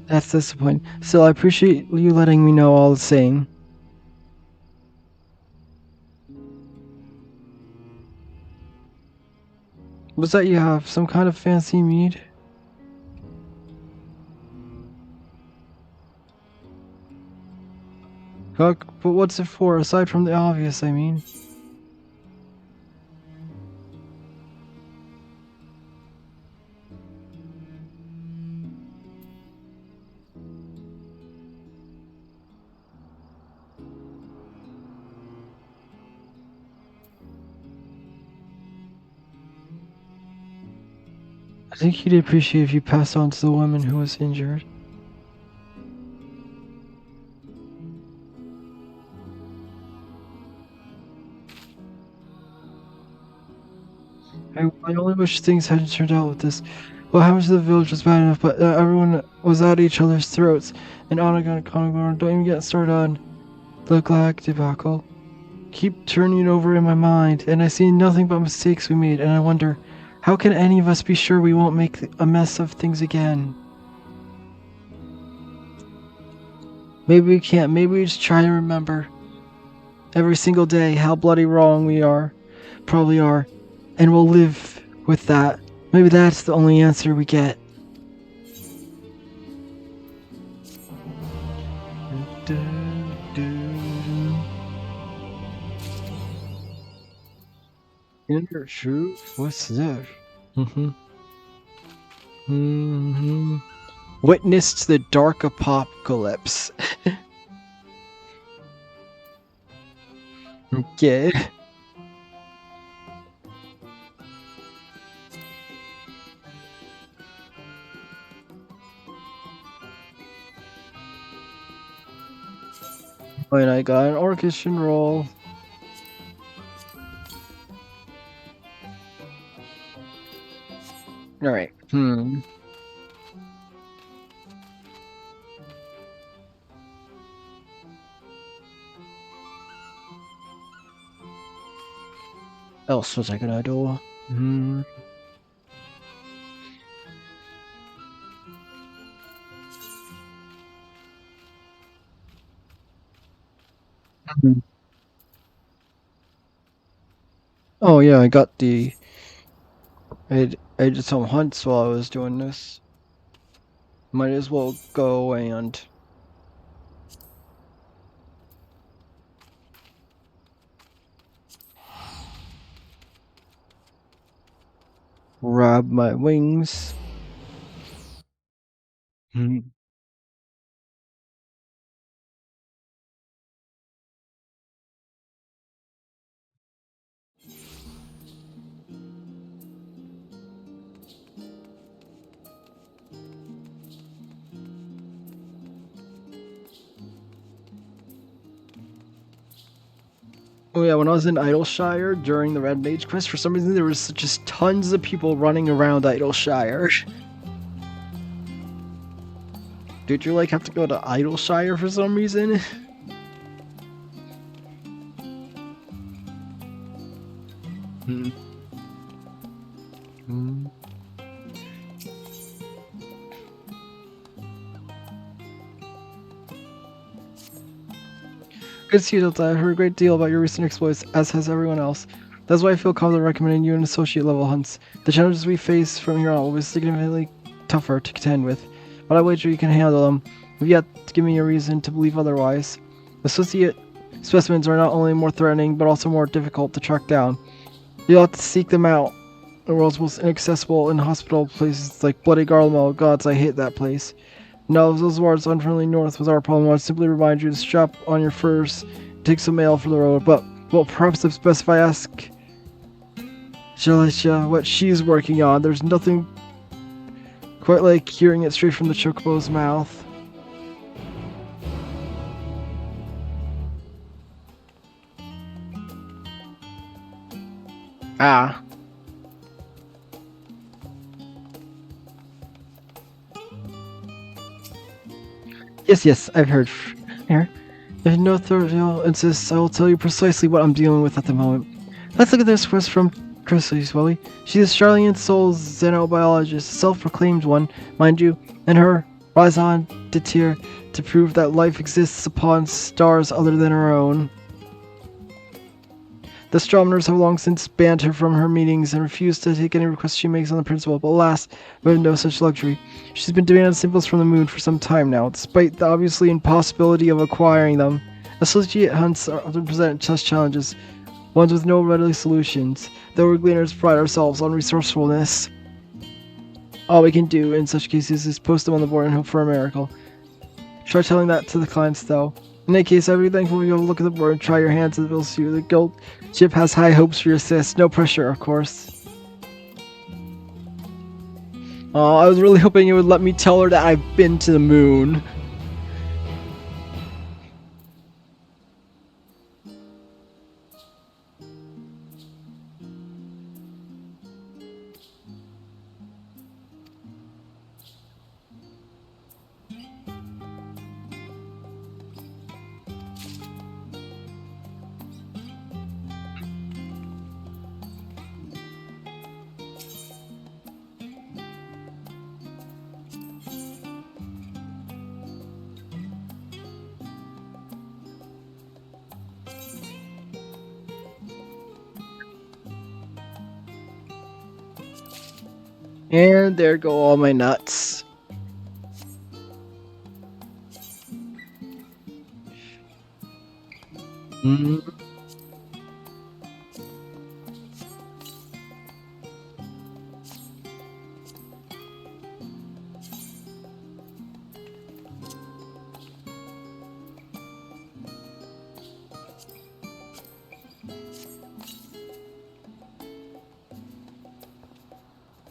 A: That's disappointing. Still, I appreciate you letting me know all the same. Was that you have? Some kind of fancy mead? Huck, but what's it for, aside from the obvious, I mean? I think he'd appreciate if you passed on to the woman who was injured. I only wish things hadn't turned out with this. What happened to the village was bad enough, but everyone was at each other's throats. And Onagon and Conagorn, don't even get started on the Glag debacle. Keep turning it over in my mind, and I see nothing but mistakes we made, and I wonder, how can any of us be sure we won't make a mess of things again? Maybe we can't. Maybe we just try to remember every single day how bloody wrong we are. Probably are. And we'll live with that. Maybe that's the only answer we get. Inner truth? What's this? Witnessed the dark apocalypse. Okay. Wait, I got an orchestra roll. Alright. Else was I gonna do? Oh yeah, I got the. I did some hunts while I was doing this. Might as well go and grab my wings. Oh yeah, when I was in Idleshire during the Red Mage quest, for some reason there was just tons of people running around Idleshire. Did you like have to go to Idleshire for some reason? Hmm. Hmm. Good to see you, Delta. I've heard a great deal about your recent exploits, as has everyone else. That's why I feel confident recommending you an associate level hunts. The challenges we face from here on will be significantly tougher to contend with, but I wager you can handle them. You've yet to give me a reason to believe otherwise. Associate specimens are not only more threatening, but also more difficult to track down. You'll have to seek them out. The world's most inaccessible and hospitable places like Bloody Garlemald. Gods, I hate that place. Now, if those wards unfriendly north was our problem, I'd simply remind you to strap on your furs and take some mail for the road. But, well, perhaps it's best if I ask Jalisha what she's working on. There's nothing quite like hearing it straight from the chocobo's mouth. Ah. Yes, I've heard. Here. If no authority insists, I will tell you precisely what I'm dealing with at the moment. Let's look at this quest from Chrysalis, shall we? She's a Charlian Soul xenobiologist, a self-proclaimed one, mind you, and her raison d'etre to prove that life exists upon stars other than her own. The astronomers have long since banned her from her meetings and refused to take any requests she makes on the principle, but alas, we have no such luxury. She's been demanding samples from the moon for some time now, despite the obviously impossibility of acquiring them. Associate hunts are often present such challenges, ones with no readily solutions, though we gleaners pride ourselves on resourcefulness. All we can do in such cases is post them on the board and hope for a miracle. Try telling that to the clients, though. In any case, I'd be thankful if you'll look at the board and try your hands at the bill suit. The guild ship has high hopes for your assist. No pressure, of course. Oh, I was really hoping it would let me tell her that I've been to the moon. And there go all my nuts.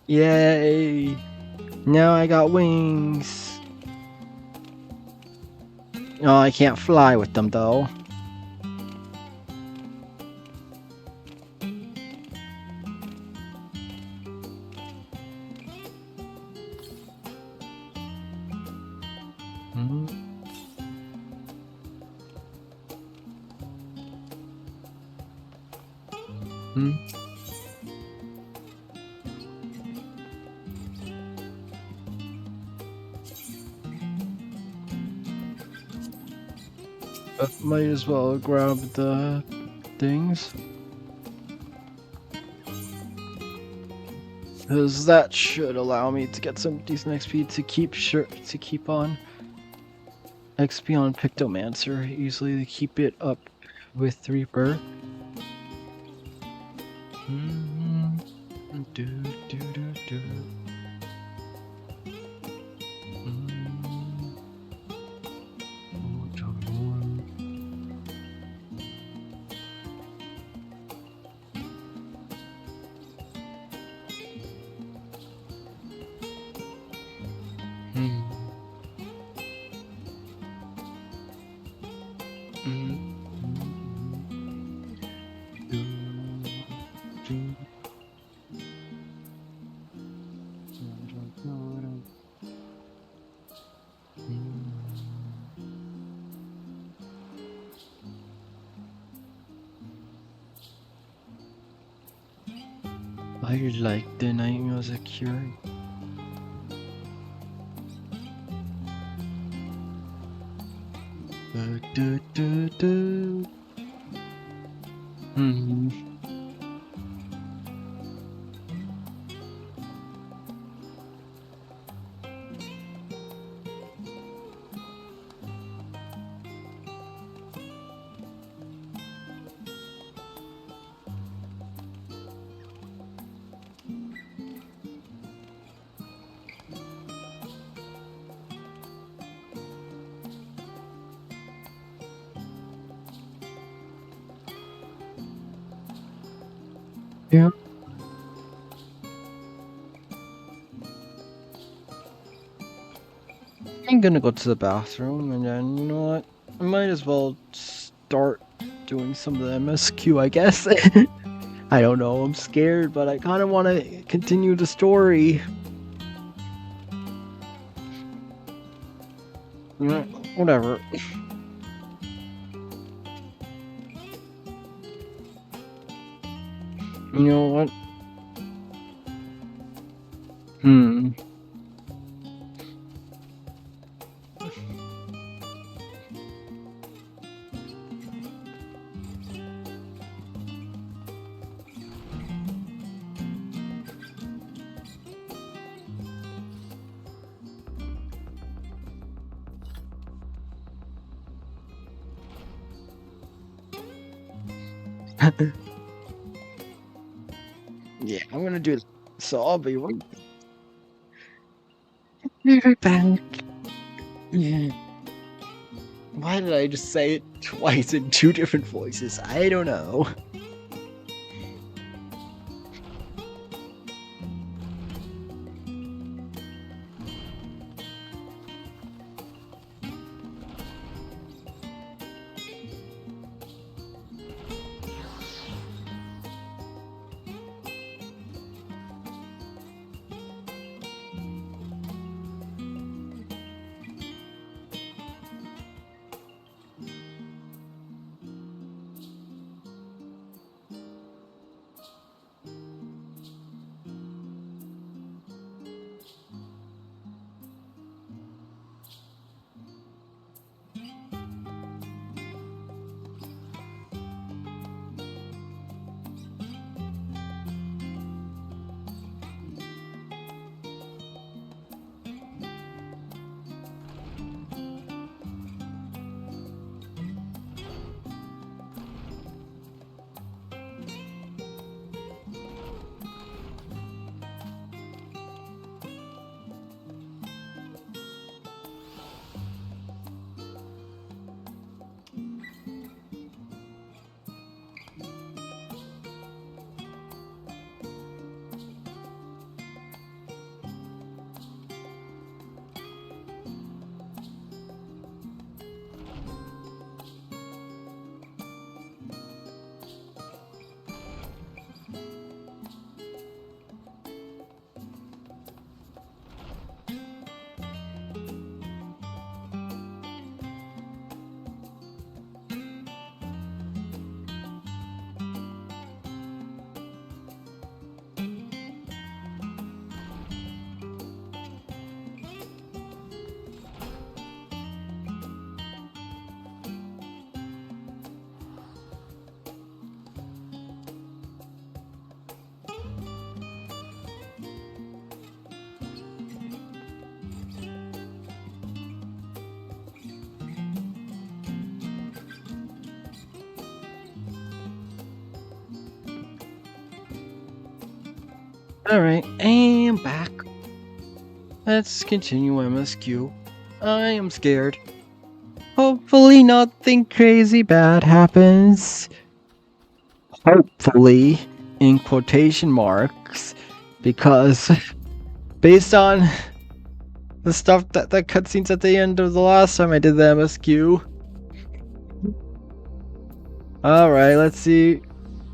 A: Yay! Now I got wings. Oh, I can't fly with them though. Might as well grab the things. Because that should allow me to get some decent XP to keep on. XP on Pictomancer, easily to keep it up with 3 per. I like the night music here. Hmm. Yeah. I'm gonna go to the bathroom and then, you know what? I might as well start doing some of the MSQ, I guess. I don't know, I'm scared, but I kind of want to continue the story. Yeah, whatever. You know what? Hmm. Yeah, I'm gonna do this. So I'll be right back. Yeah. Why did I just say it twice in two different voices? I don't know. Alright, I am back. Let's continue MSQ. I am scared. Hopefully nothing crazy bad happens. Hopefully, in quotation marks, because based on the stuff that cutscenes at the end of the last time I did the MSQ. Alright, let's see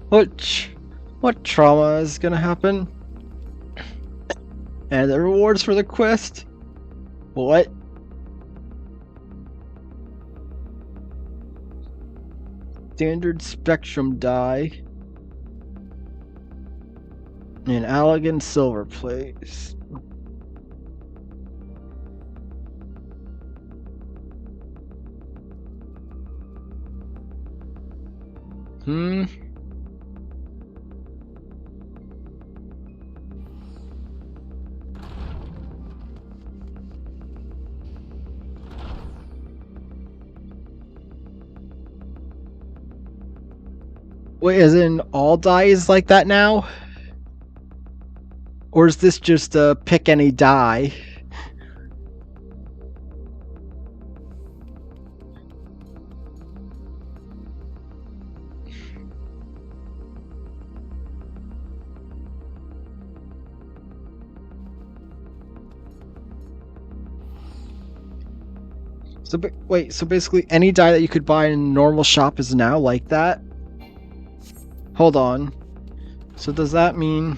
A: what trauma is gonna happen. And the rewards for the quest. What? Standard spectrum die. An elegant silver plate. Hmm. Wait, is in all dies like that now? Or is this just a pick any die? So wait, so basically any die that you could buy in a normal shop is now like that? Hold on. So does that mean...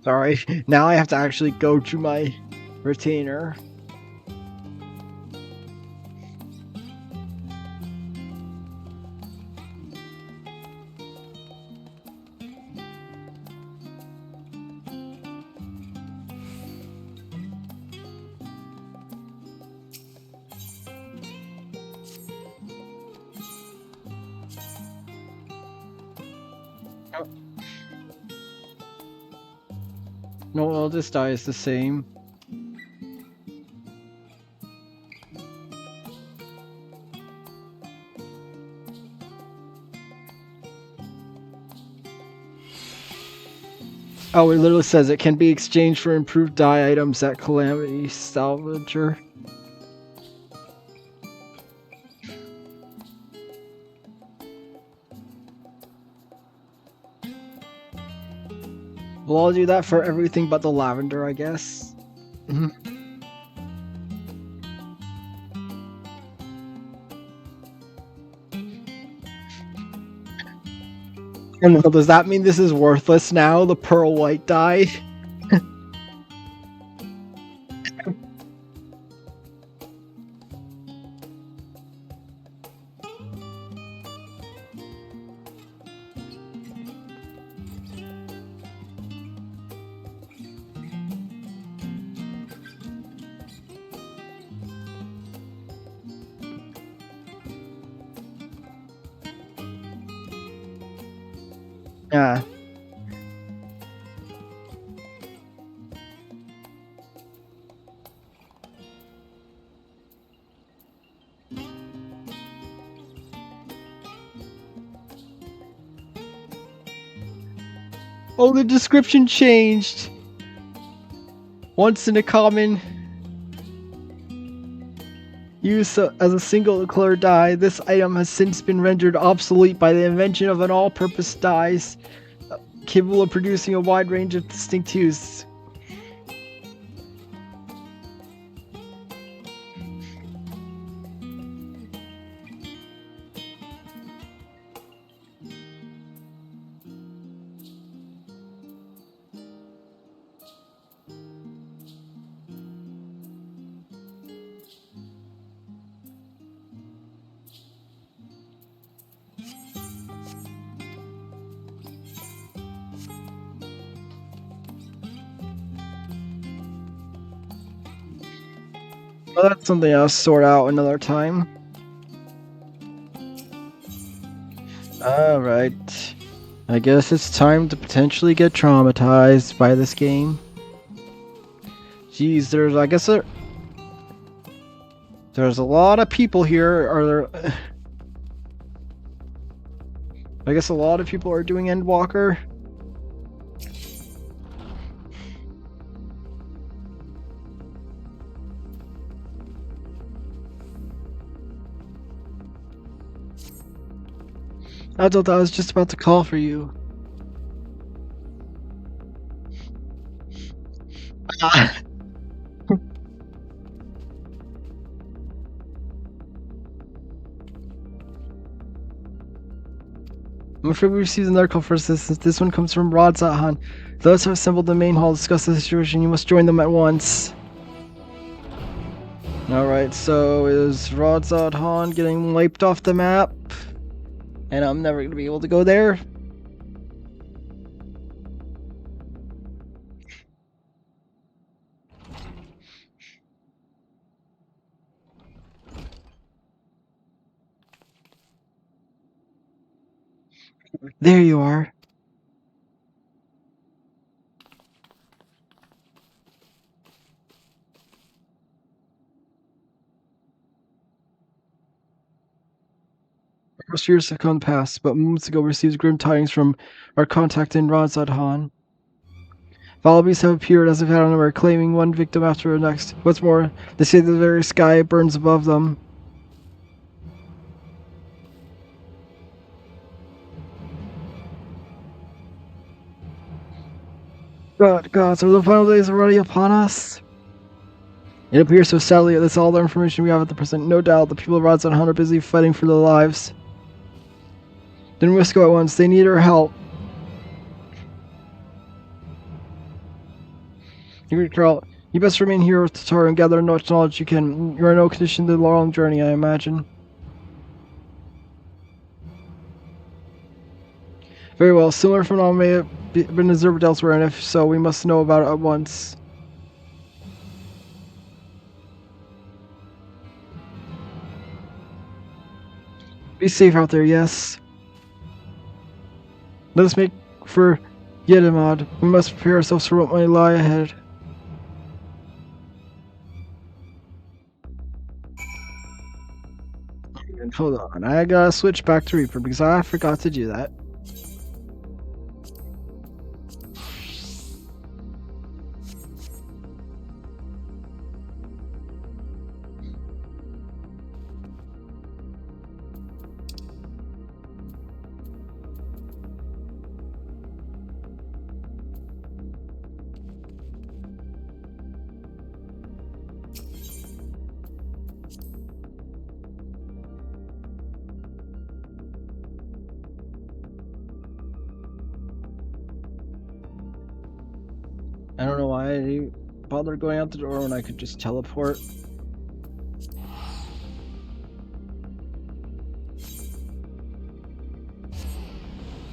A: Sorry, now I have to actually go to my retainer. No, well, this die is the same. Oh, it literally says it can be exchanged for improved die items at Calamity Salvager. Well, I'll do that for everything but the lavender, I guess. And does that mean this is worthless now, the pearl white dye? Yeah. Oh, the description changed! Once in a common use as a single color dye, this item has since been rendered obsolete by the invention of an all-purpose dyes capable of producing a wide range of distinct hues. Well, that's something I'll sort out another time. Alright. I guess it's time to potentially get traumatized by this game. Jeez, there's a lot of people here. I guess a lot of people are doing Endwalker. I thought I was just about to call for you. I'm afraid we received another call for assistance. This one comes from Rodzat-Han. Those have assembled the main hall to discuss the situation. You must join them at once. Alright, so is Rodzat-Han getting wiped off the map? And I'm never going to be able to go there? There you are. Most years have come past, but moments ago we received grim tidings from our contact in Rodzat-Han. Wallabies have appeared as if out of nowhere, claiming one victim after the next. What's more, they say the very sky burns above them. God, so the final days are already upon us? It appears so. Sadly, that's all the information we have at the present. No doubt, the people of Rodzat-Han are busy fighting for their lives. Then we must go at once. They need our help. Carl, you best remain here with Tatar and gather as much knowledge you can. You are in no condition to the long journey, I imagine. Very well. Similar phenomenon may have been observed elsewhere, and if so, we must know about it at once. Be safe out there, yes. Let us make for Yedimad. We must prepare ourselves for what may lie ahead. And hold on, I gotta switch back to Reaper because I forgot to do that. I don't know why I bothered going out the door when I could just teleport.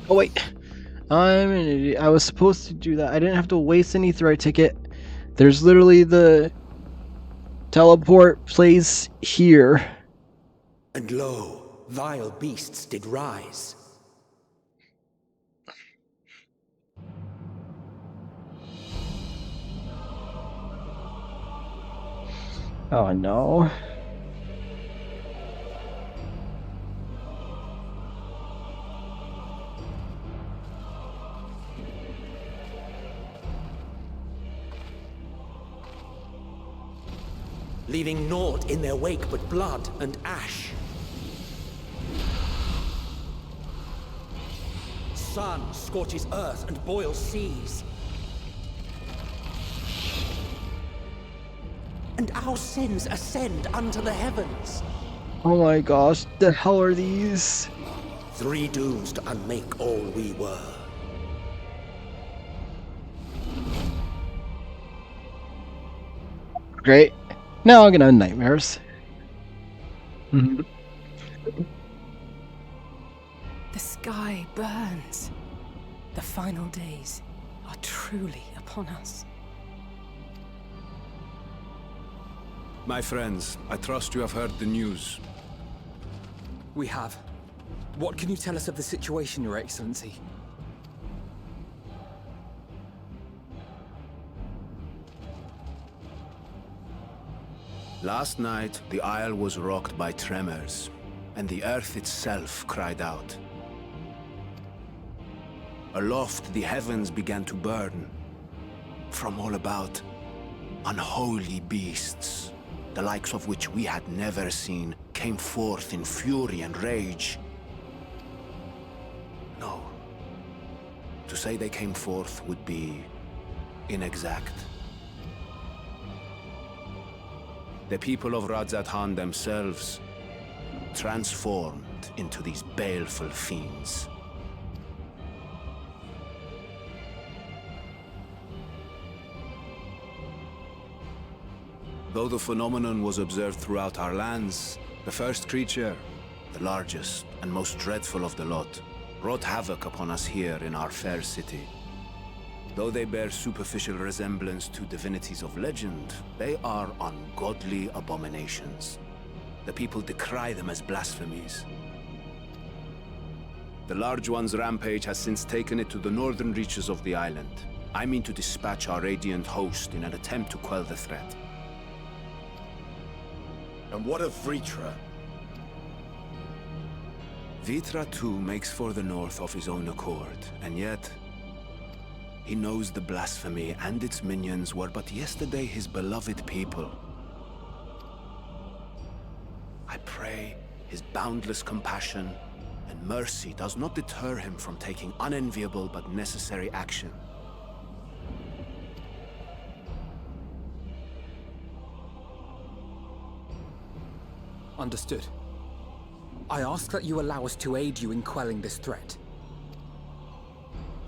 A: Oh wait, I'm an idiot. I was supposed to do that. I didn't have to waste any threat ticket. There's literally the teleport place here.
D: And lo, vile beasts did rise.
A: Oh no.
D: Leaving naught in their wake but blood and ash. Sun scorches earth and boils seas. And our sins ascend unto the heavens.
A: Oh my gosh, the hell are these?
D: 3 dooms to unmake all we were.
A: Great. Now I'm gonna have nightmares.
E: The sky burns. The final days are truly upon us.
F: My friends, I trust you have heard the news.
G: We have. What can you tell us of the situation, Your Excellency?
F: Last night, the isle was rocked by tremors, and the earth itself cried out. Aloft, the heavens began to burn. From all about, unholy beasts, the likes of which we had never seen, came forth in fury and rage. No. To say they came forth would be inexact. The people of Rodzat-Han themselves transformed into these baleful fiends. Though the phenomenon was observed throughout our lands, the first creature, the largest and most dreadful of the lot, wrought havoc upon us here in our fair city. Though they bear superficial resemblance to divinities of legend, they are ungodly abominations. The people decry them as blasphemies. The Large One's rampage has since taken it to the northern reaches of the island. I mean to dispatch our radiant host in an attempt to quell the threat.
D: And what of Vritra?
F: Vritra too makes for the north of his own accord, and yet he knows the blasphemy and its minions were but yesterday his beloved people. I pray his boundless compassion and mercy does not deter him from taking unenviable but necessary action.
G: Understood. I ask that you allow us to aid you in quelling this threat.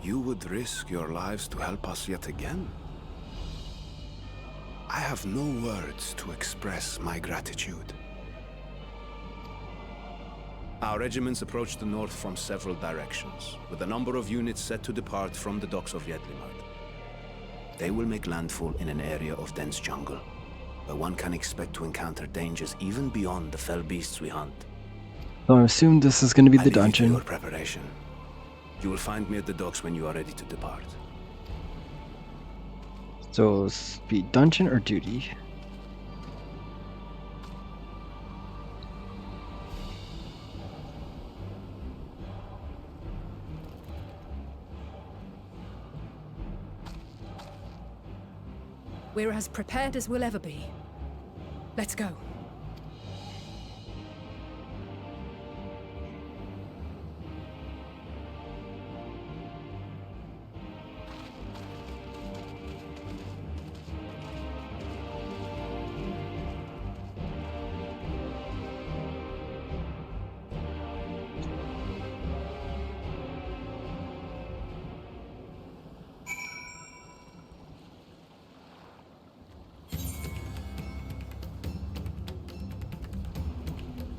F: You would risk your lives to help us yet again? I have no words to express my gratitude. Our regiments approach the north from several directions, with a number of units set to depart from the docks of Yedlimard. They will make landfall in an area of dense jungle, where one can expect to encounter dangers even beyond the fell beasts we hunt.
A: So I assume this is going to be
F: I
A: the
F: leave you to
A: dungeon.
F: your preparation. You will find me at the docks when you are ready to depart.
A: So this be dungeon or duty?
E: We're as prepared as we'll ever be. Let's go.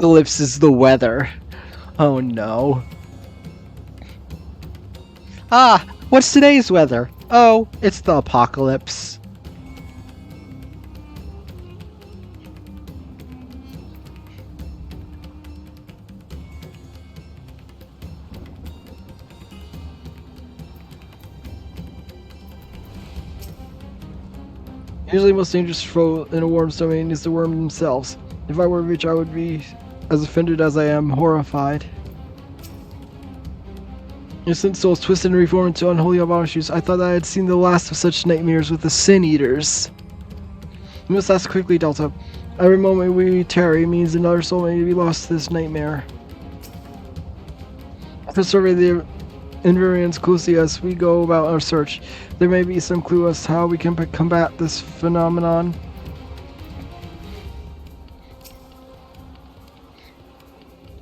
A: Ellipse is the weather. Oh no. Ah, what's today's weather? Oh, it's the apocalypse. Usually the most dangerous foe in a worm's domain is the worm themselves. If I were rich, I would be as offended as I am horrified. Innocent souls twisted and reformed into unholy abominations. I thought that I had seen the last of such nightmares with the Sin Eaters. We must act quickly, Delta. Every moment we tarry means another soul may be lost to this nightmare. To survey the environs closely as we go about our search. There may be some clue as to how we can combat this phenomenon.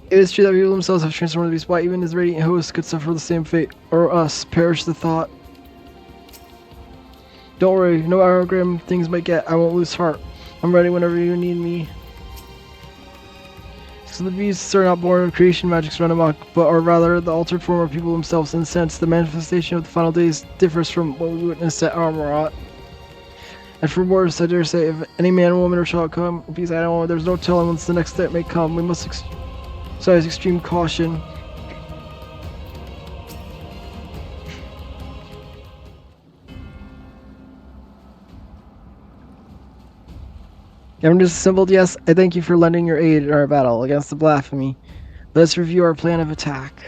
A: It is true that people themselves have transformed to beasts. Why even his radiant host could suffer the same fate, or us, perish the thought. Don't worry, no matter how grim things might get, I won't lose heart. I'm ready whenever you need me. So the beasts are not born of creation magics run amok, but are rather the altered form of people themselves. In a sense, the manifestation of the final days differs from what we witnessed at Armorot. And for worse, I dare say, if any man, woman, or child come, because I don't know, there's no telling whence the next step may come. We must exercise extreme caution. Government is assembled. Yes, I thank you for lending your aid in our battle against the blasphemy. Let's review our plan of attack.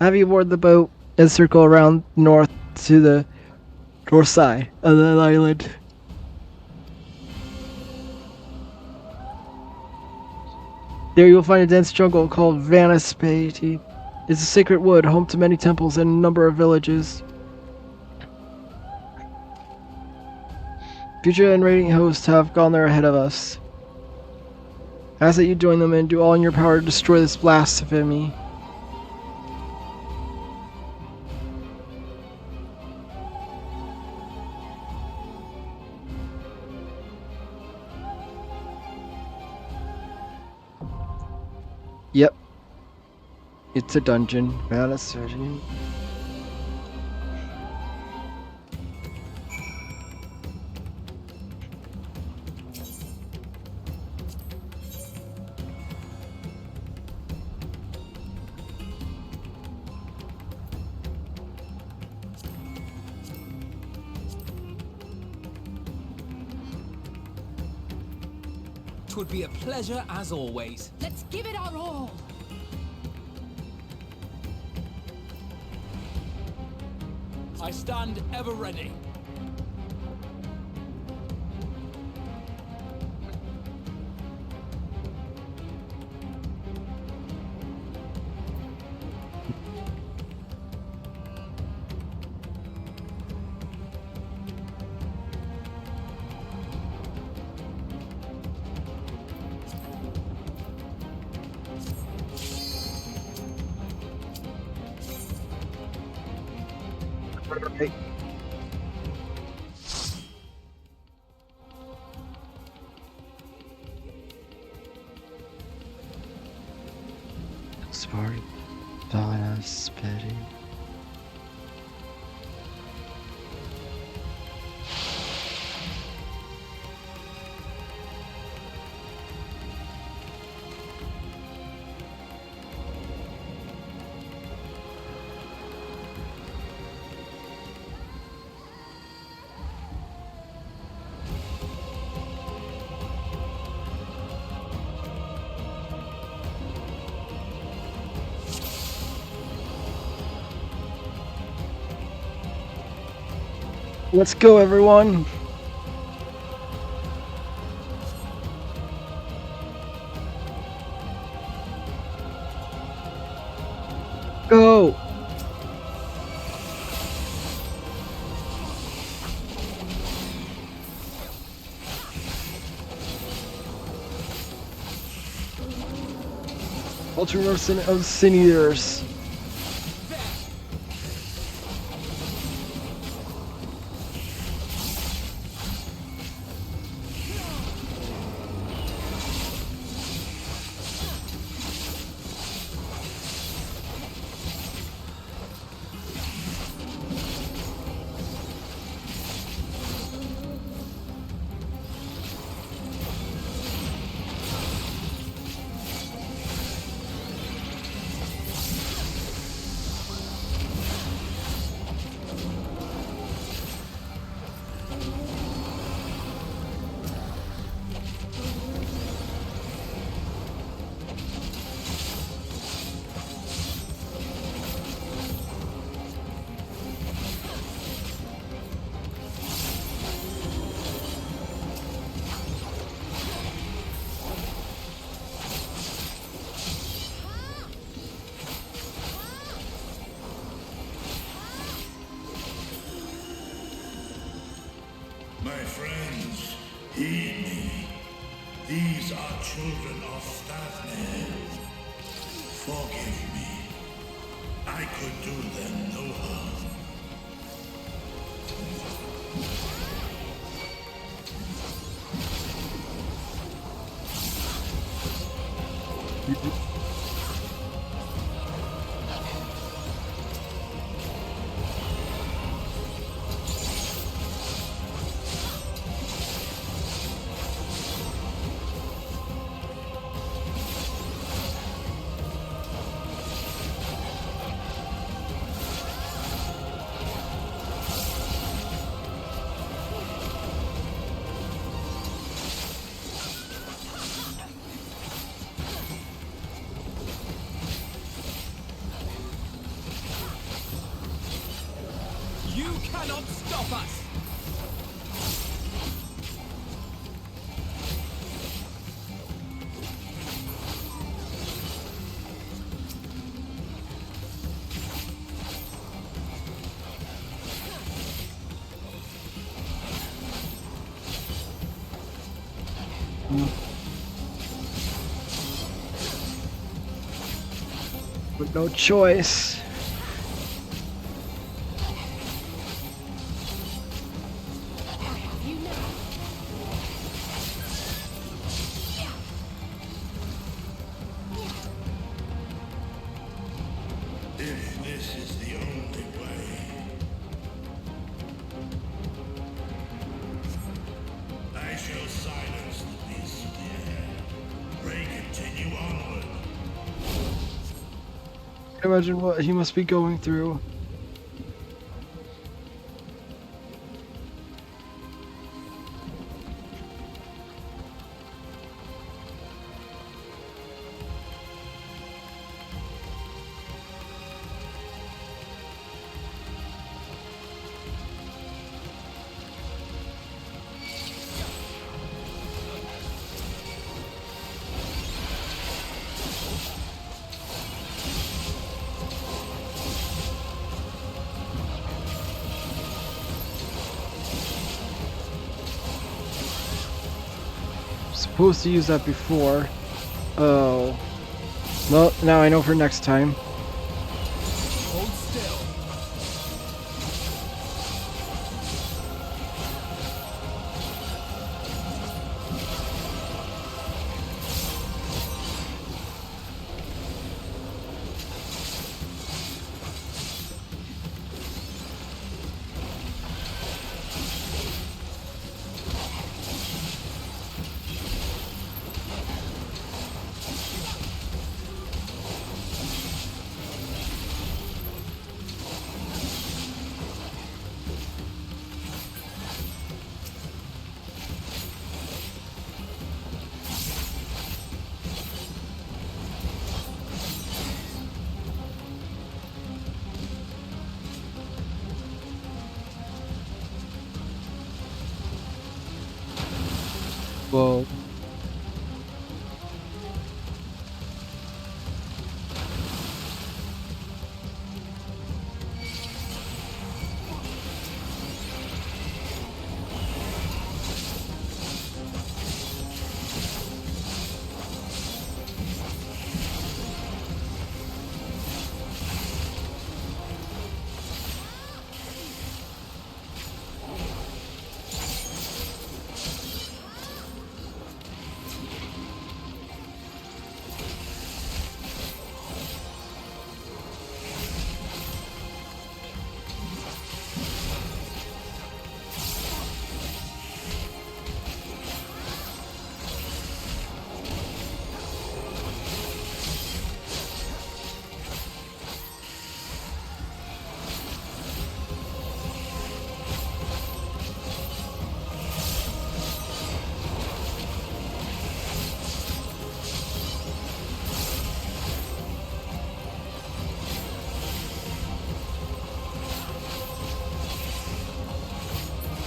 A: Have you board the boat and circle around north to the north side of the island. There you will find a dense jungle called Vanispati. It's a sacred wood, home to many temples and a number of villages. Future and raiding hosts have gone there ahead of us. I ask that you join them and do all in your power to destroy this blasphemy. Yep. It's a dungeon. Not a surgeon.
G: Twould be a pleasure as always.
E: Let's give it our all.
G: I stand ever ready.
A: Right. Spark, Donna, Spitty. Let's go, everyone. Go. Ultramarine of Cineators.
H: My friends, heed me. These are children of Daphne. Forgive me. I could do them no harm.
G: You cannot stop us!
A: With no choice.
H: This is the only way. I shall silence the beasts of the air. Pray continue onward.
A: Imagine what he must be going through. Supposed to use that before. Oh. Well, now I know for next time.
G: Hold still.
A: Whoa.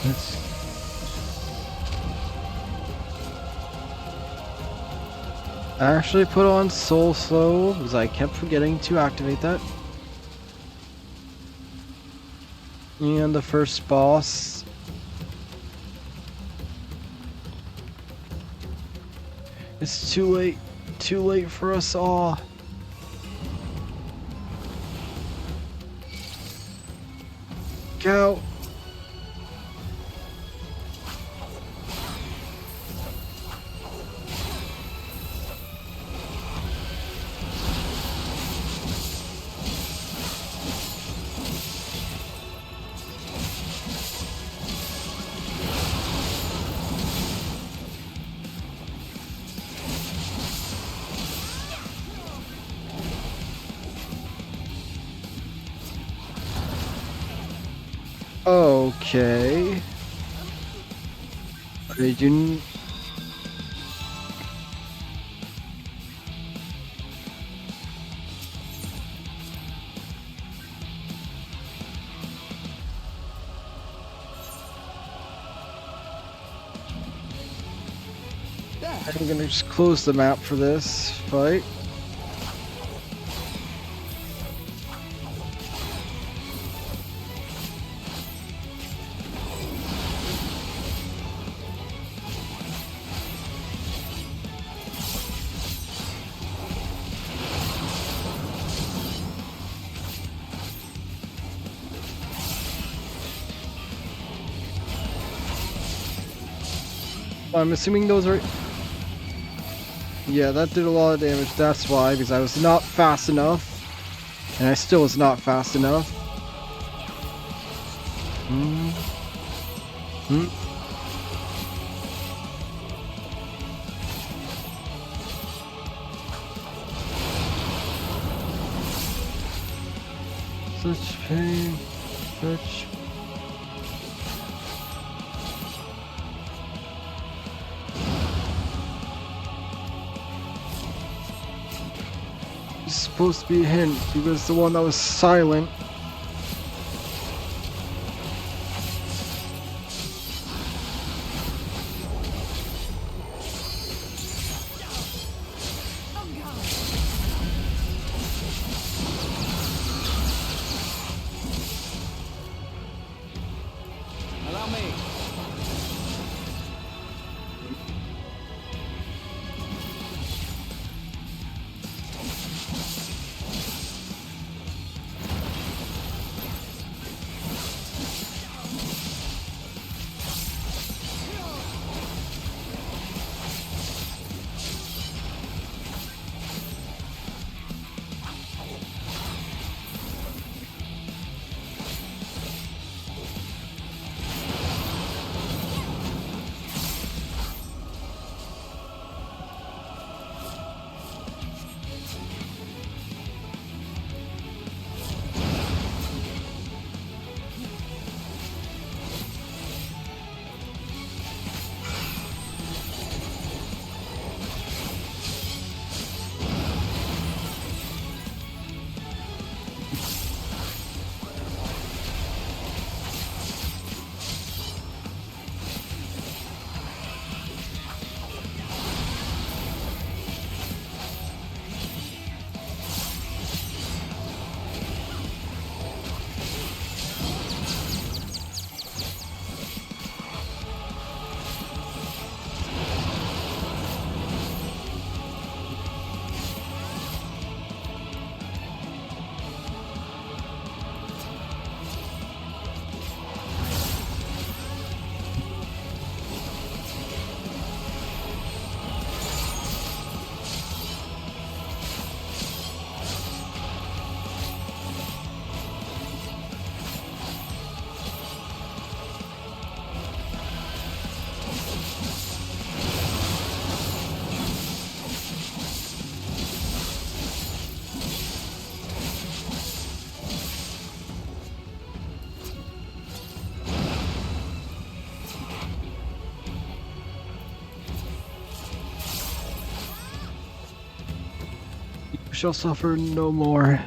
A: Let's... I actually put on Soul Slow because I kept forgetting to activate that. And the first boss. It's too late for us all. Go. Okay. I didn't. I'm gonna just close the map for this fight. I'm assuming those are... Yeah, that did a lot of damage, that's why, because I was not fast enough. And I still was not fast enough. Hmm. Such pain. Such. It's supposed to be a hint because the one that was silent.
G: Allow me.
A: You shall suffer no more.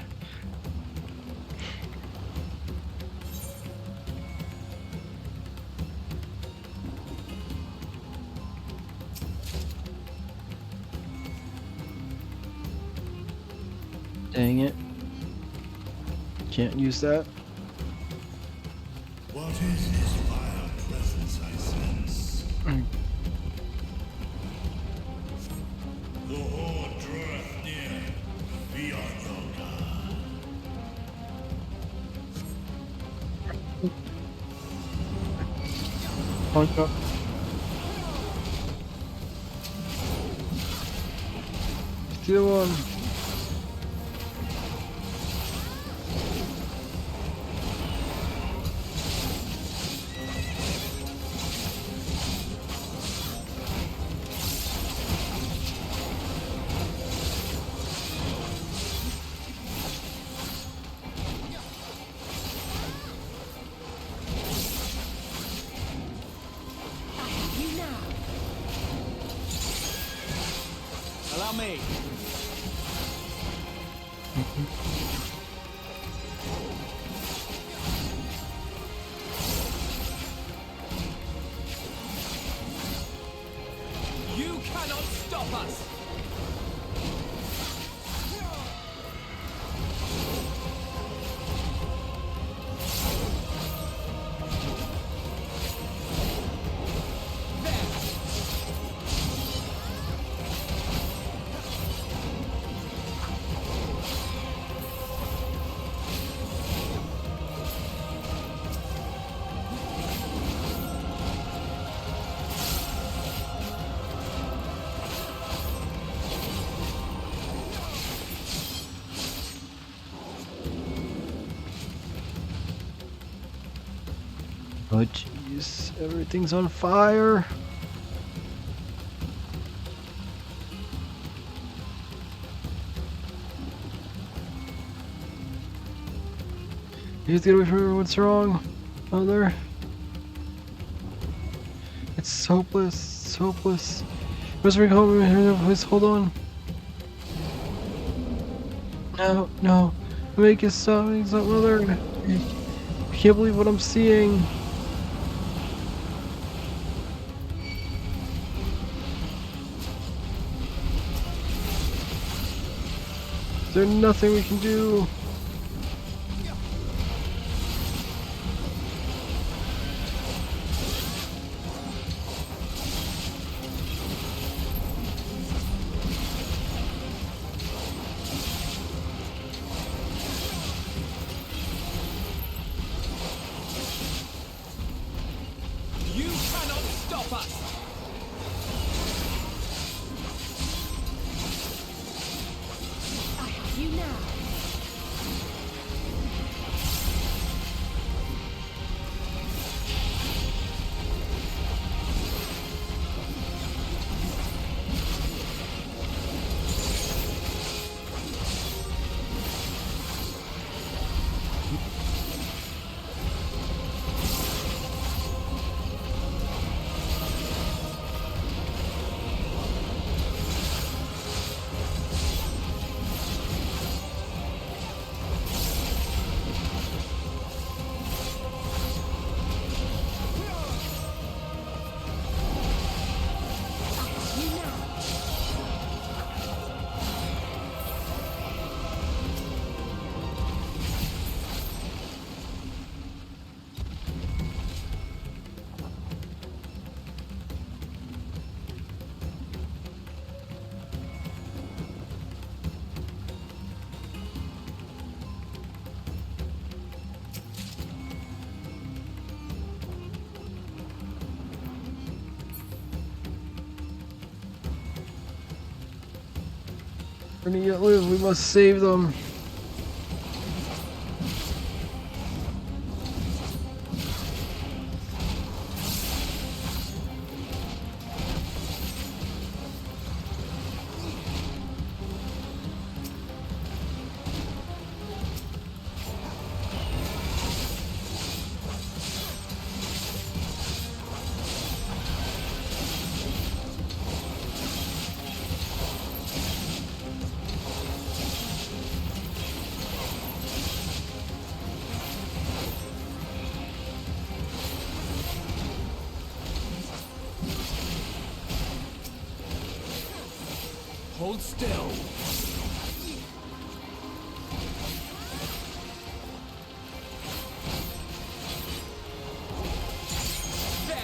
A: Dang it. Can't use that.
H: What is this vile presence I sense? The horde draweth near. Be on your guard.
A: Punch up. Steal one.
G: Allow me. You cannot stop us.
A: Oh jeez, everything's on fire. You have to get away from everyone. What's wrong? Mother? It's hopeless. It's hopeless. Must bring home. Please hold on. No, no. Make it stop. Make it stop, Mother. I can't believe what I'm seeing. Is there nothing we can do?
G: You cannot stop us!
E: I have you now.
A: We're gonna yet live. We must save them.
G: Hold still. There!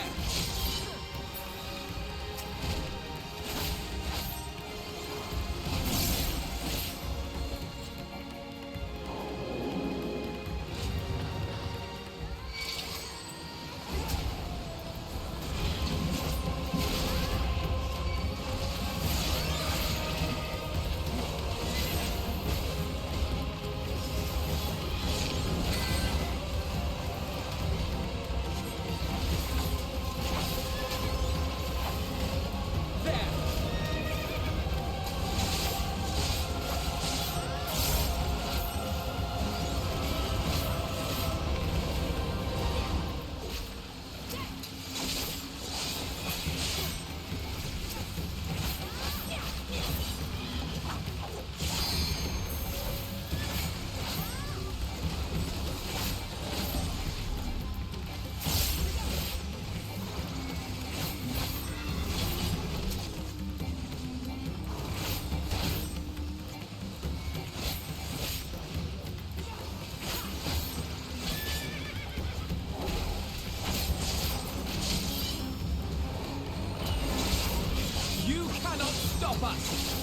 G: You cannot stop us!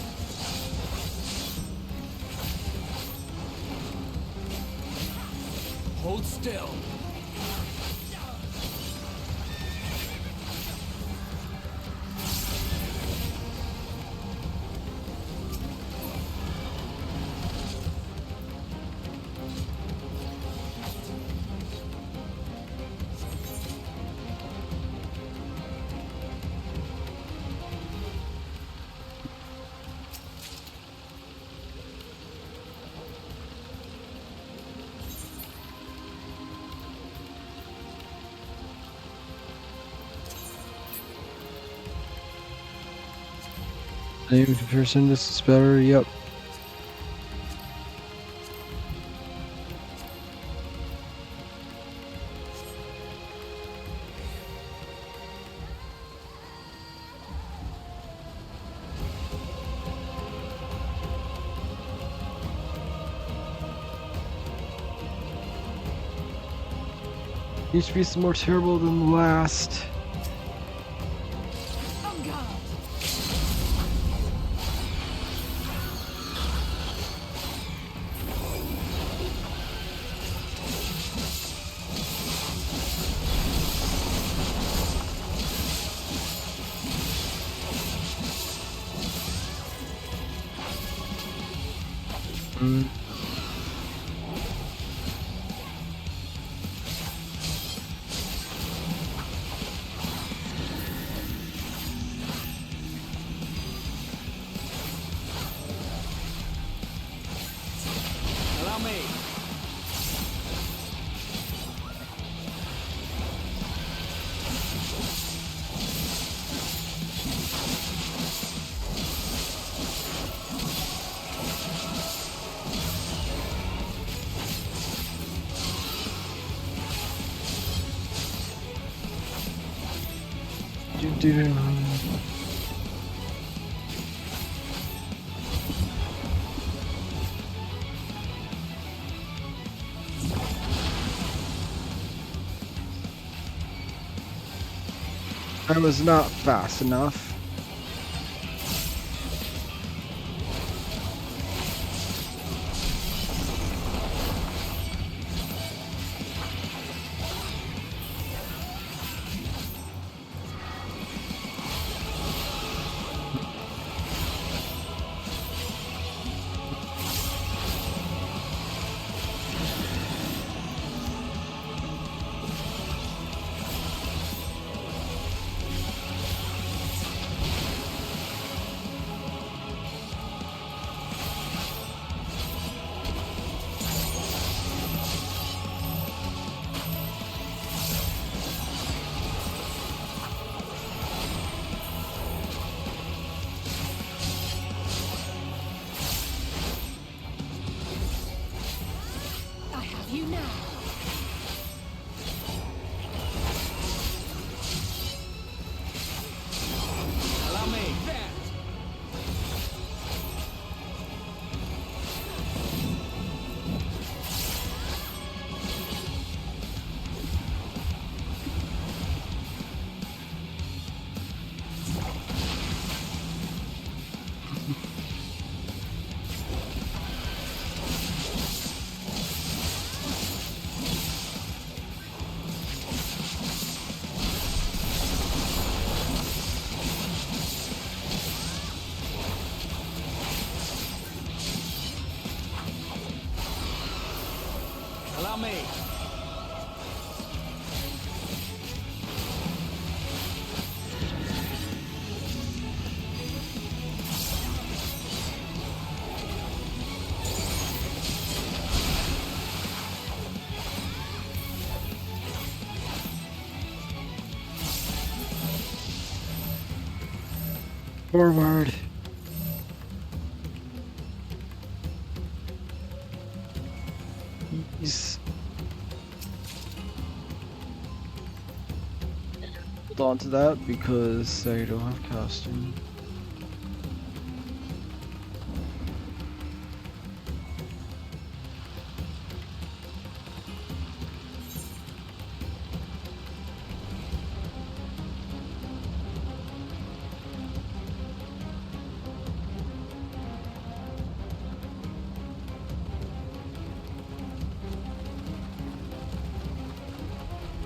G: Hold still.
A: Name comparison, this is better, yep. Needs to be some more terrible than the last.
E: On guard.
A: Mm.
G: Allow me.
A: Do-do-do. I was not fast enough.
E: I have you now.
G: Allow me. Allow me.
A: Forward. Please. Hold on to that because I don't have costume.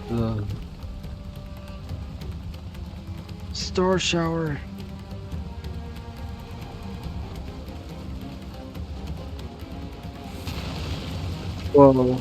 A: The star shower. Whoa.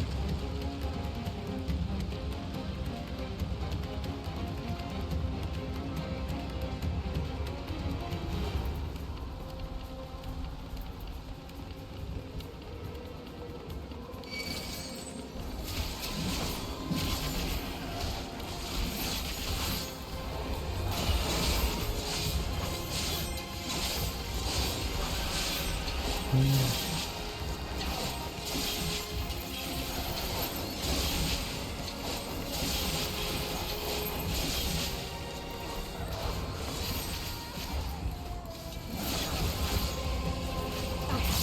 E: I have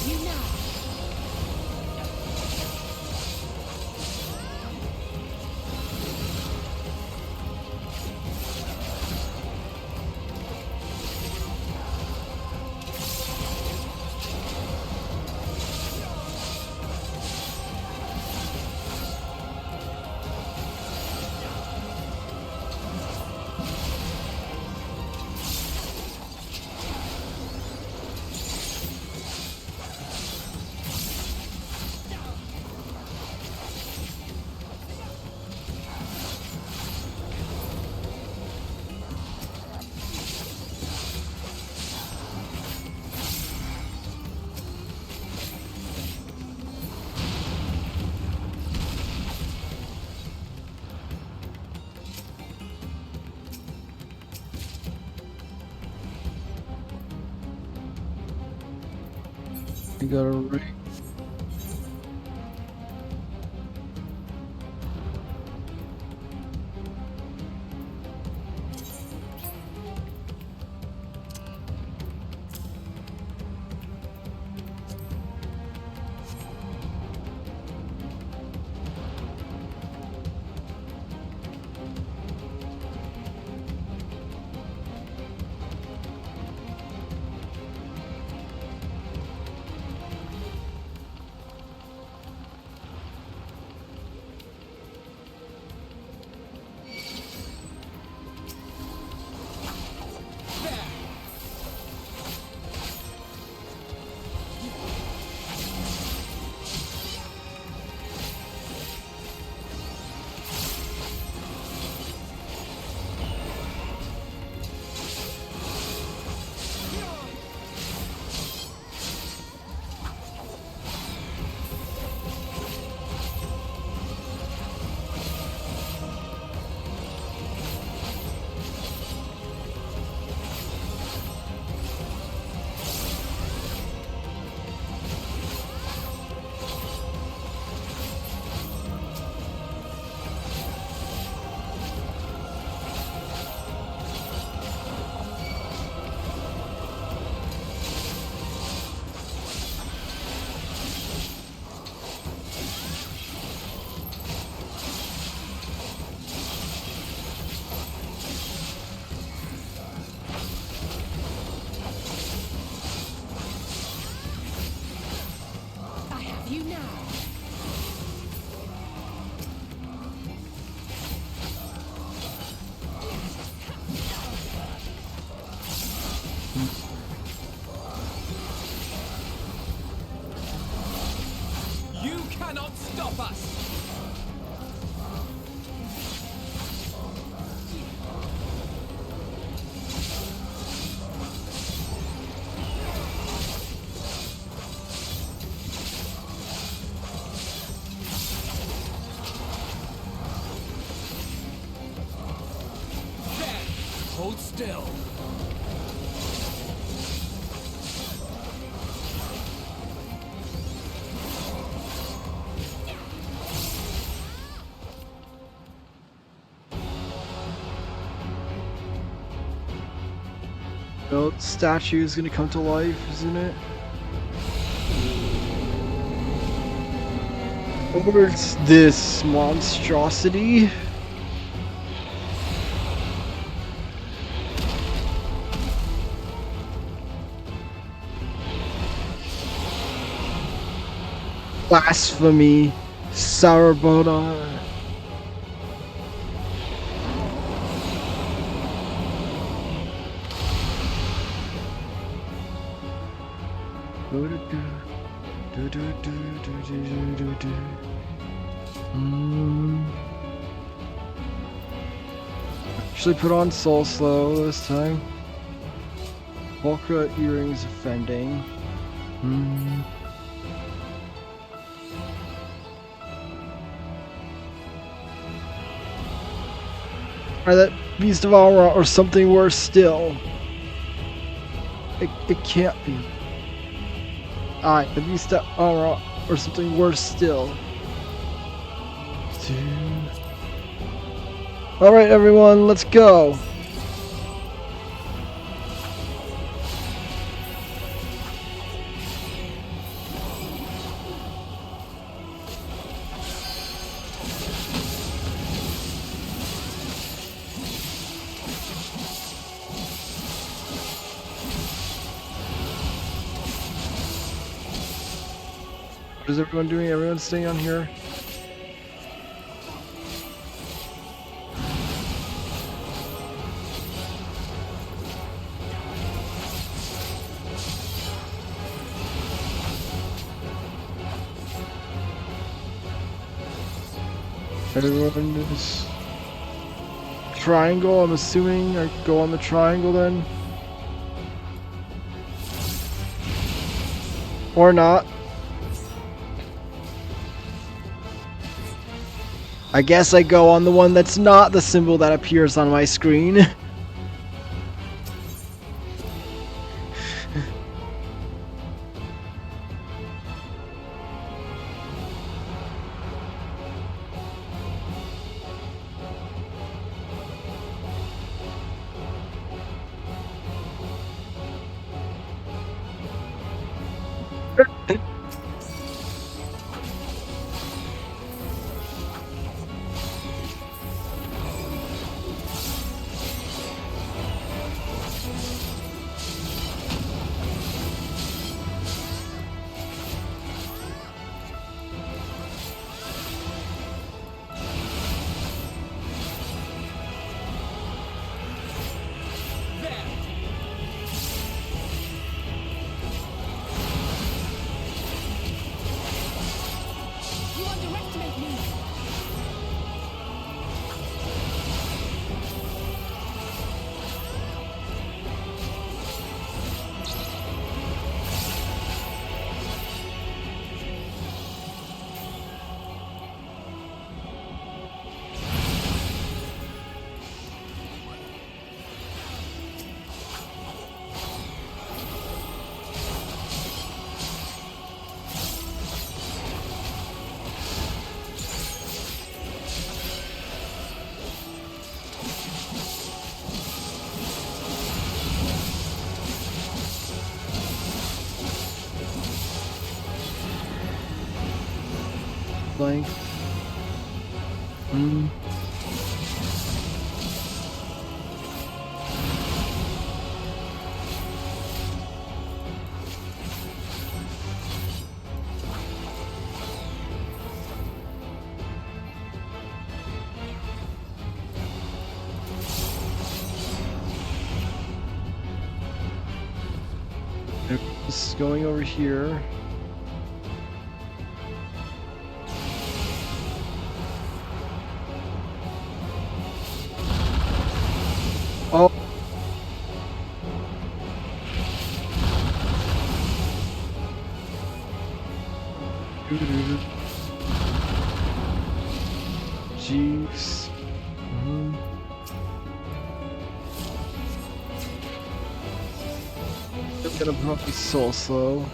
E: you now.
A: You got a ring.
E: I have you now.
G: You cannot stop us! There! Hold still!
A: No, the statue is gonna come to life, isn't it? Or it's this monstrosity? Blasphemy, Sarabona. Actually put on Soul Slow this time. Volcra earrings offending. Try that Beast of Aura or something worse still. It can't be. The beast that or something worse still. Alright everyone, let's go! What is everyone doing? Everyone's staying on here? Everyone is triangle, I'm assuming. I go on the triangle then. Or not. I guess I go on the one that's not the symbol that appears on my screen.
E: You underestimate me.
A: Blank. This is going over here. Oh. Jeez. I'm gonna probably soul slow.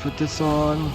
A: Put this on.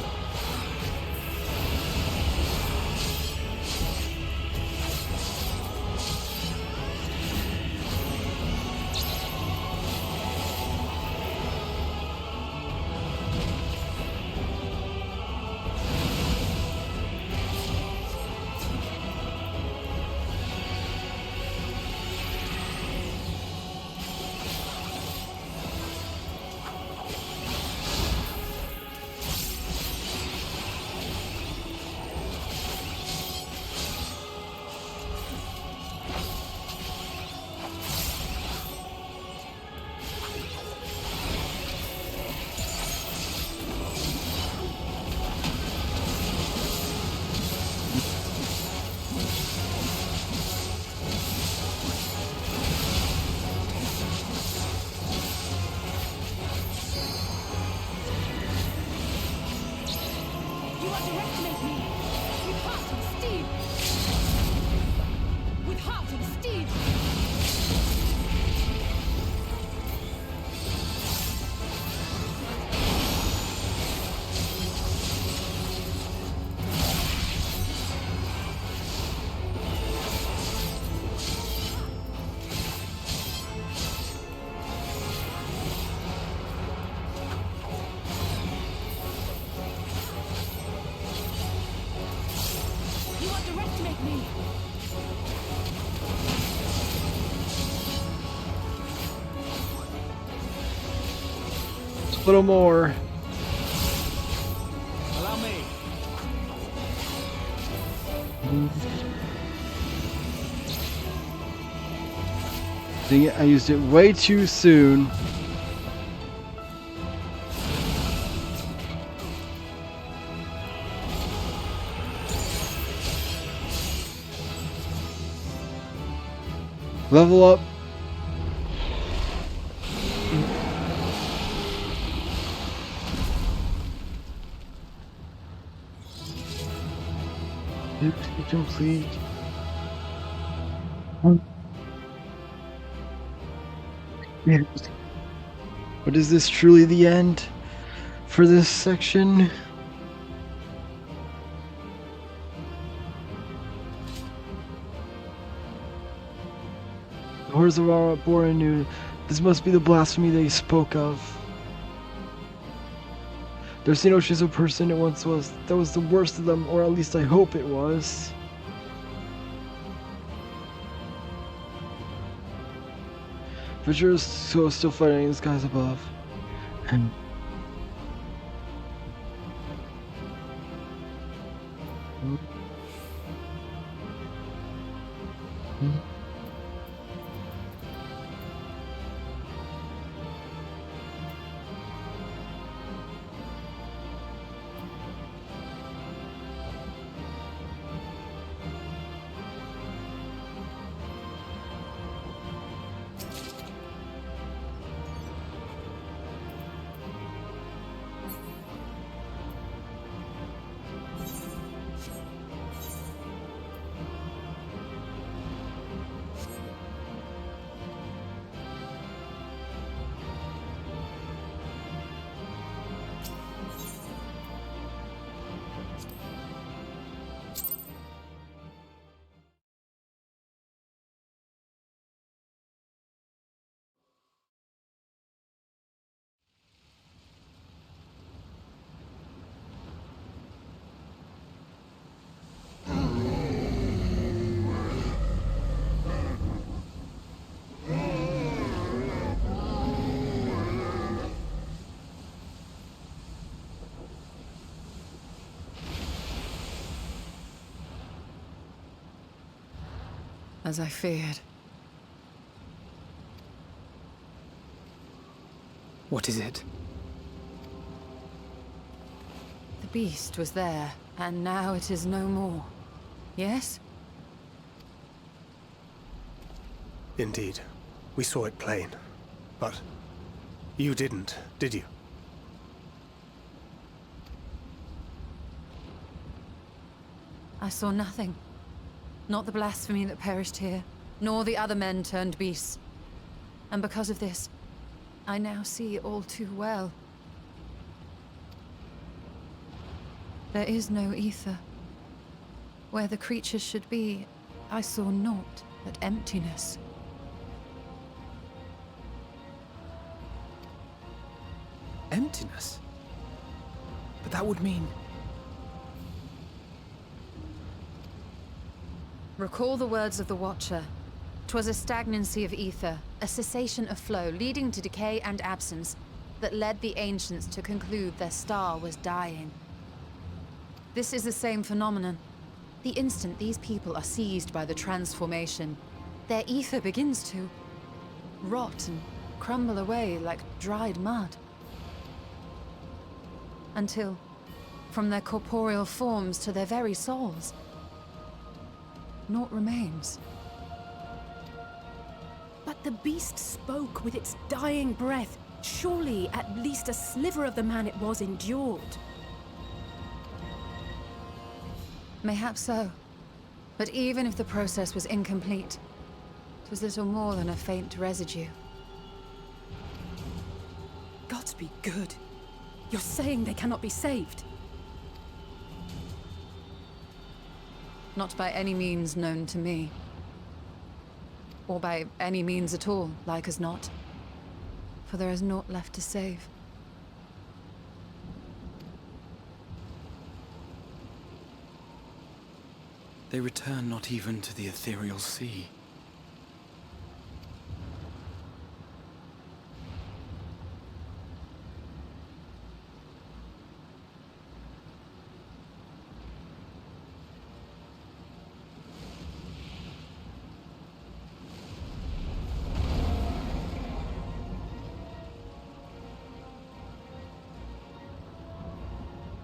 E: You underestimate me. You can't steal. need me.
A: A little more.
F: Allow me.
A: Dang it, I used it way too soon. Level up. Complete. But is this truly the end for this section? The horrors of our Boranu. This must be the blasphemy they spoke of. There's no Shizu person it once was. That was the worst of them, or at least I hope it was. Fisher is still fighting in the skies above. And
I: As I feared.
G: What is it?
I: The beast was there, and now it is no more. Yes?
J: Indeed. We saw it plain. But you didn't, did you?
I: I saw nothing. Not the blasphemy that perished here, nor the other men turned beasts. And because of this, I now see all too well. There is no ether. Where the creatures should be, I saw naught but emptiness.
G: Emptiness? But that would mean...
I: Recall the words of the Watcher. 'Twas a stagnancy of ether, a cessation of flow, leading to decay and absence, that led the ancients to conclude their star was dying. This is the same phenomenon. The instant these people are seized by the transformation, their ether begins to rot and crumble away like dried mud. Until, from their corporeal forms to their very souls, naught remains.
E: But the beast spoke with its dying breath. Surely at least a sliver of the man it was endured.
I: Mayhap so. But even if the process was incomplete, it was little more than a faint residue.
E: Gods be good. You're saying they cannot be saved?
I: Not by any means known to me. Or by any means at all, like as not. For there is naught left to save.
G: They return not even to the ethereal sea.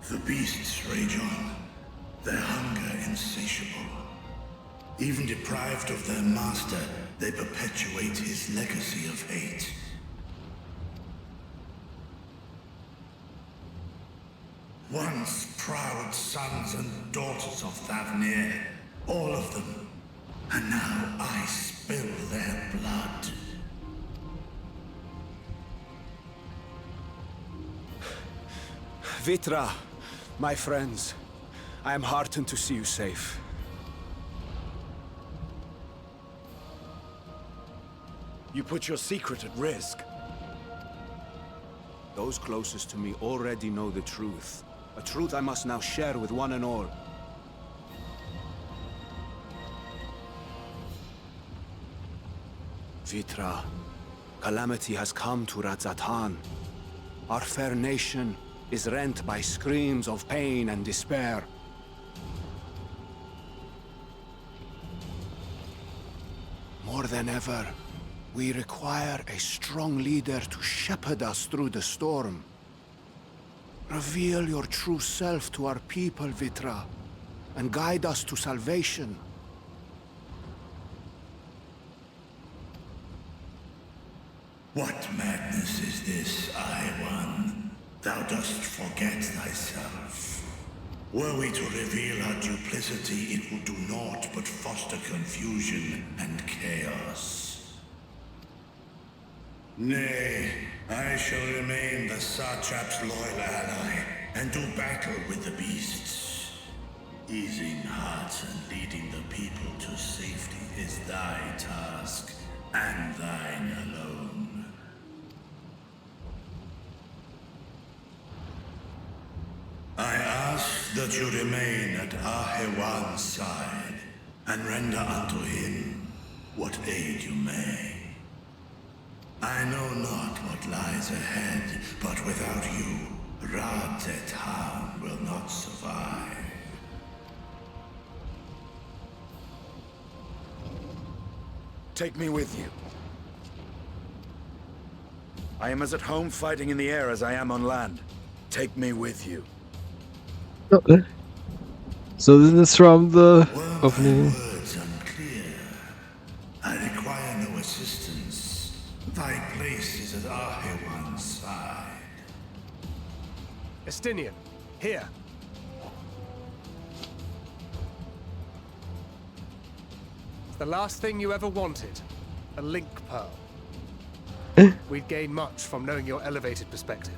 H: The beasts rage on, their hunger insatiable. Even deprived of their master, they perpetuate his legacy of hate. Once proud sons and daughters of Thavnir, all of them, and now I spill their blood.
F: Vitra, my friends, I am heartened to see you safe.
K: You put your secret at risk.
F: Those closest to me already know the truth. A truth I must now share with one and all. Vitra, calamity has come to Radzatan. Our fair nation is rent by screams of pain and despair. More than ever, we require a strong leader to shepherd us through the storm. Reveal your true self to our people, Vitra, and guide us to salvation.
H: What madness is this, One? Thou dost forget thyself. Were we to reveal our duplicity, it would do naught but foster confusion and chaos. Nay, I shall remain the Satrap's loyal ally, and do battle with the beasts. Easing hearts and leading the people to safety is thy task, and thine alone. I ask that you remain at Ahewan's side, and render unto him what aid you may. I know not what lies ahead, but without you, Radzatan will not survive.
K: Take me with you. I am as at home fighting in the air as I am on land. Take me with you.
A: So this is from the opening.
H: Words unclear. I require no assistance. Thy place is at Ahewan's side.
J: Estinian, here. It's the last thing you ever wanted. A link pearl. We'd gain much from knowing your elevated perspective.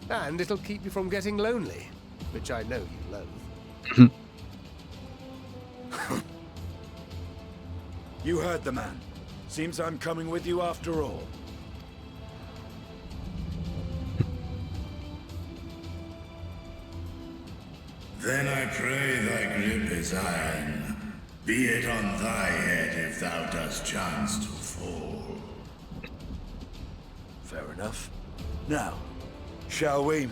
J: And it'll keep you from getting lonely, which I know you loathe.
K: You heard the man. Seems I'm coming with you after all.
H: Then I pray thy grip is iron. Be it on thy head if thou dost chance to fall.
K: Fair enough. Now, shall we?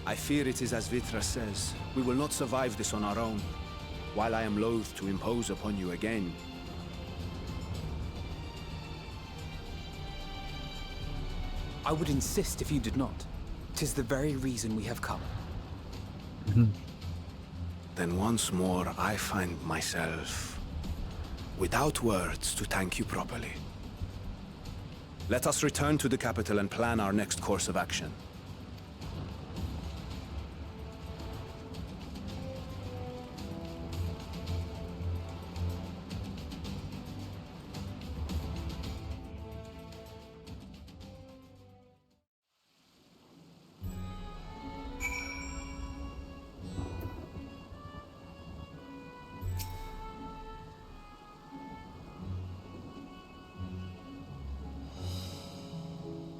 F: I fear it is as Vitra says. We will not survive this on our own. While I am loath to impose upon you again,
G: I would insist if you did not. 'Tis the very reason we have come.
F: then once more I find myself without words to thank you properly. Let us return to the capital and plan our next course of action.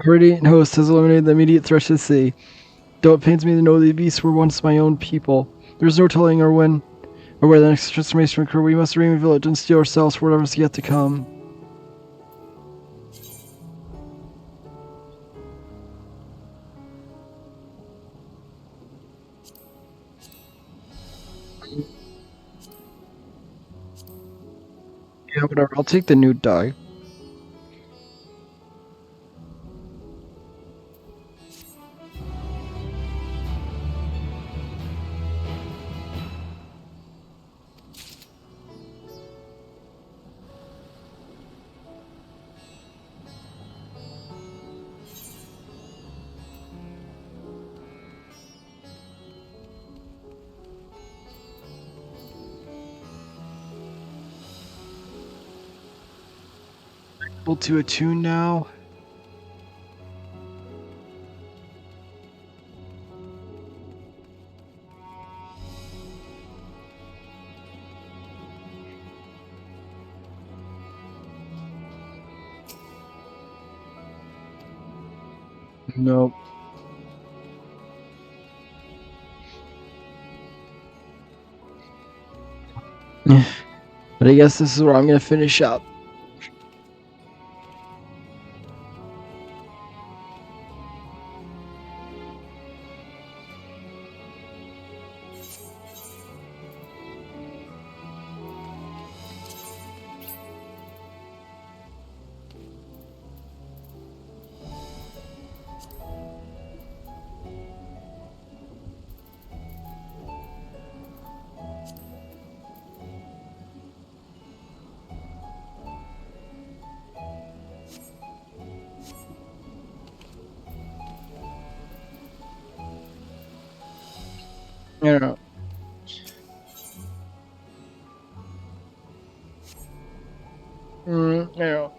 A: radiant host has eliminated the immediate threat to the city. Though it pains me to know these beasts were once my own people. There's no telling or when or where the next transformation will occur. We must remain vigilant and steel ourselves for whatever's yet to come. Yeah, whatever. I'll take the new die. Able to attune now. Nope. But I guess this is where I'm gonna finish up. Yeah. Yeah.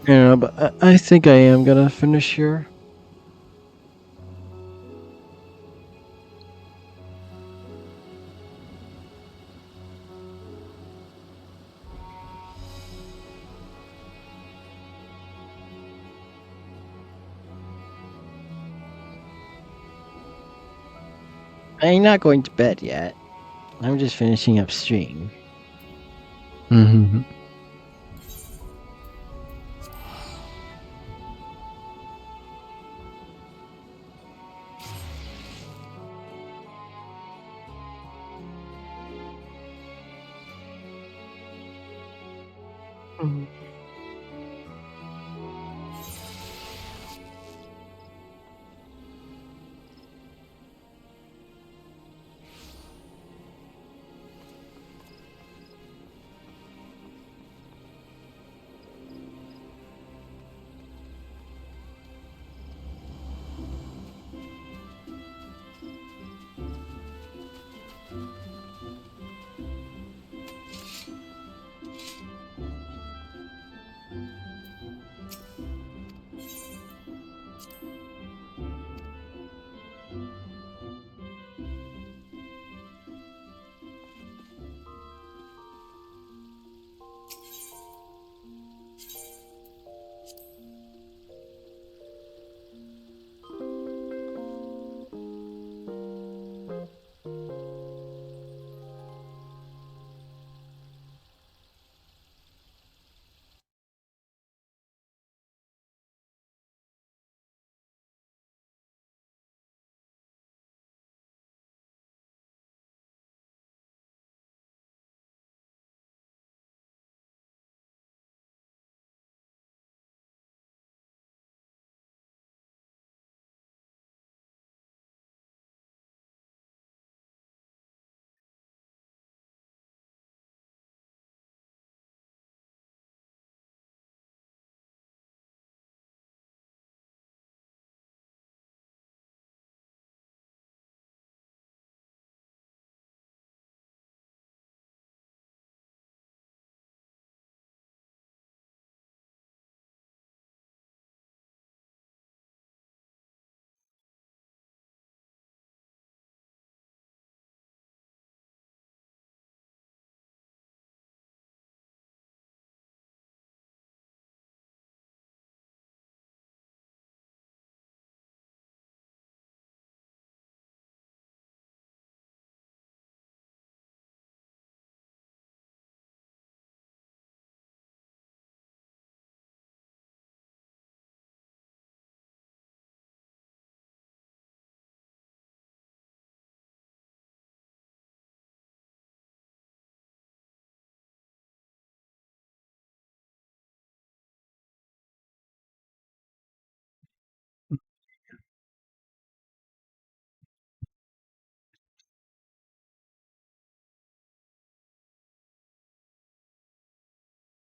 A: Yeah, but I think I am gonna finish here. I'm not going to bed yet. I'm just finishing up stream. Mm-hmm. Mm-hmm.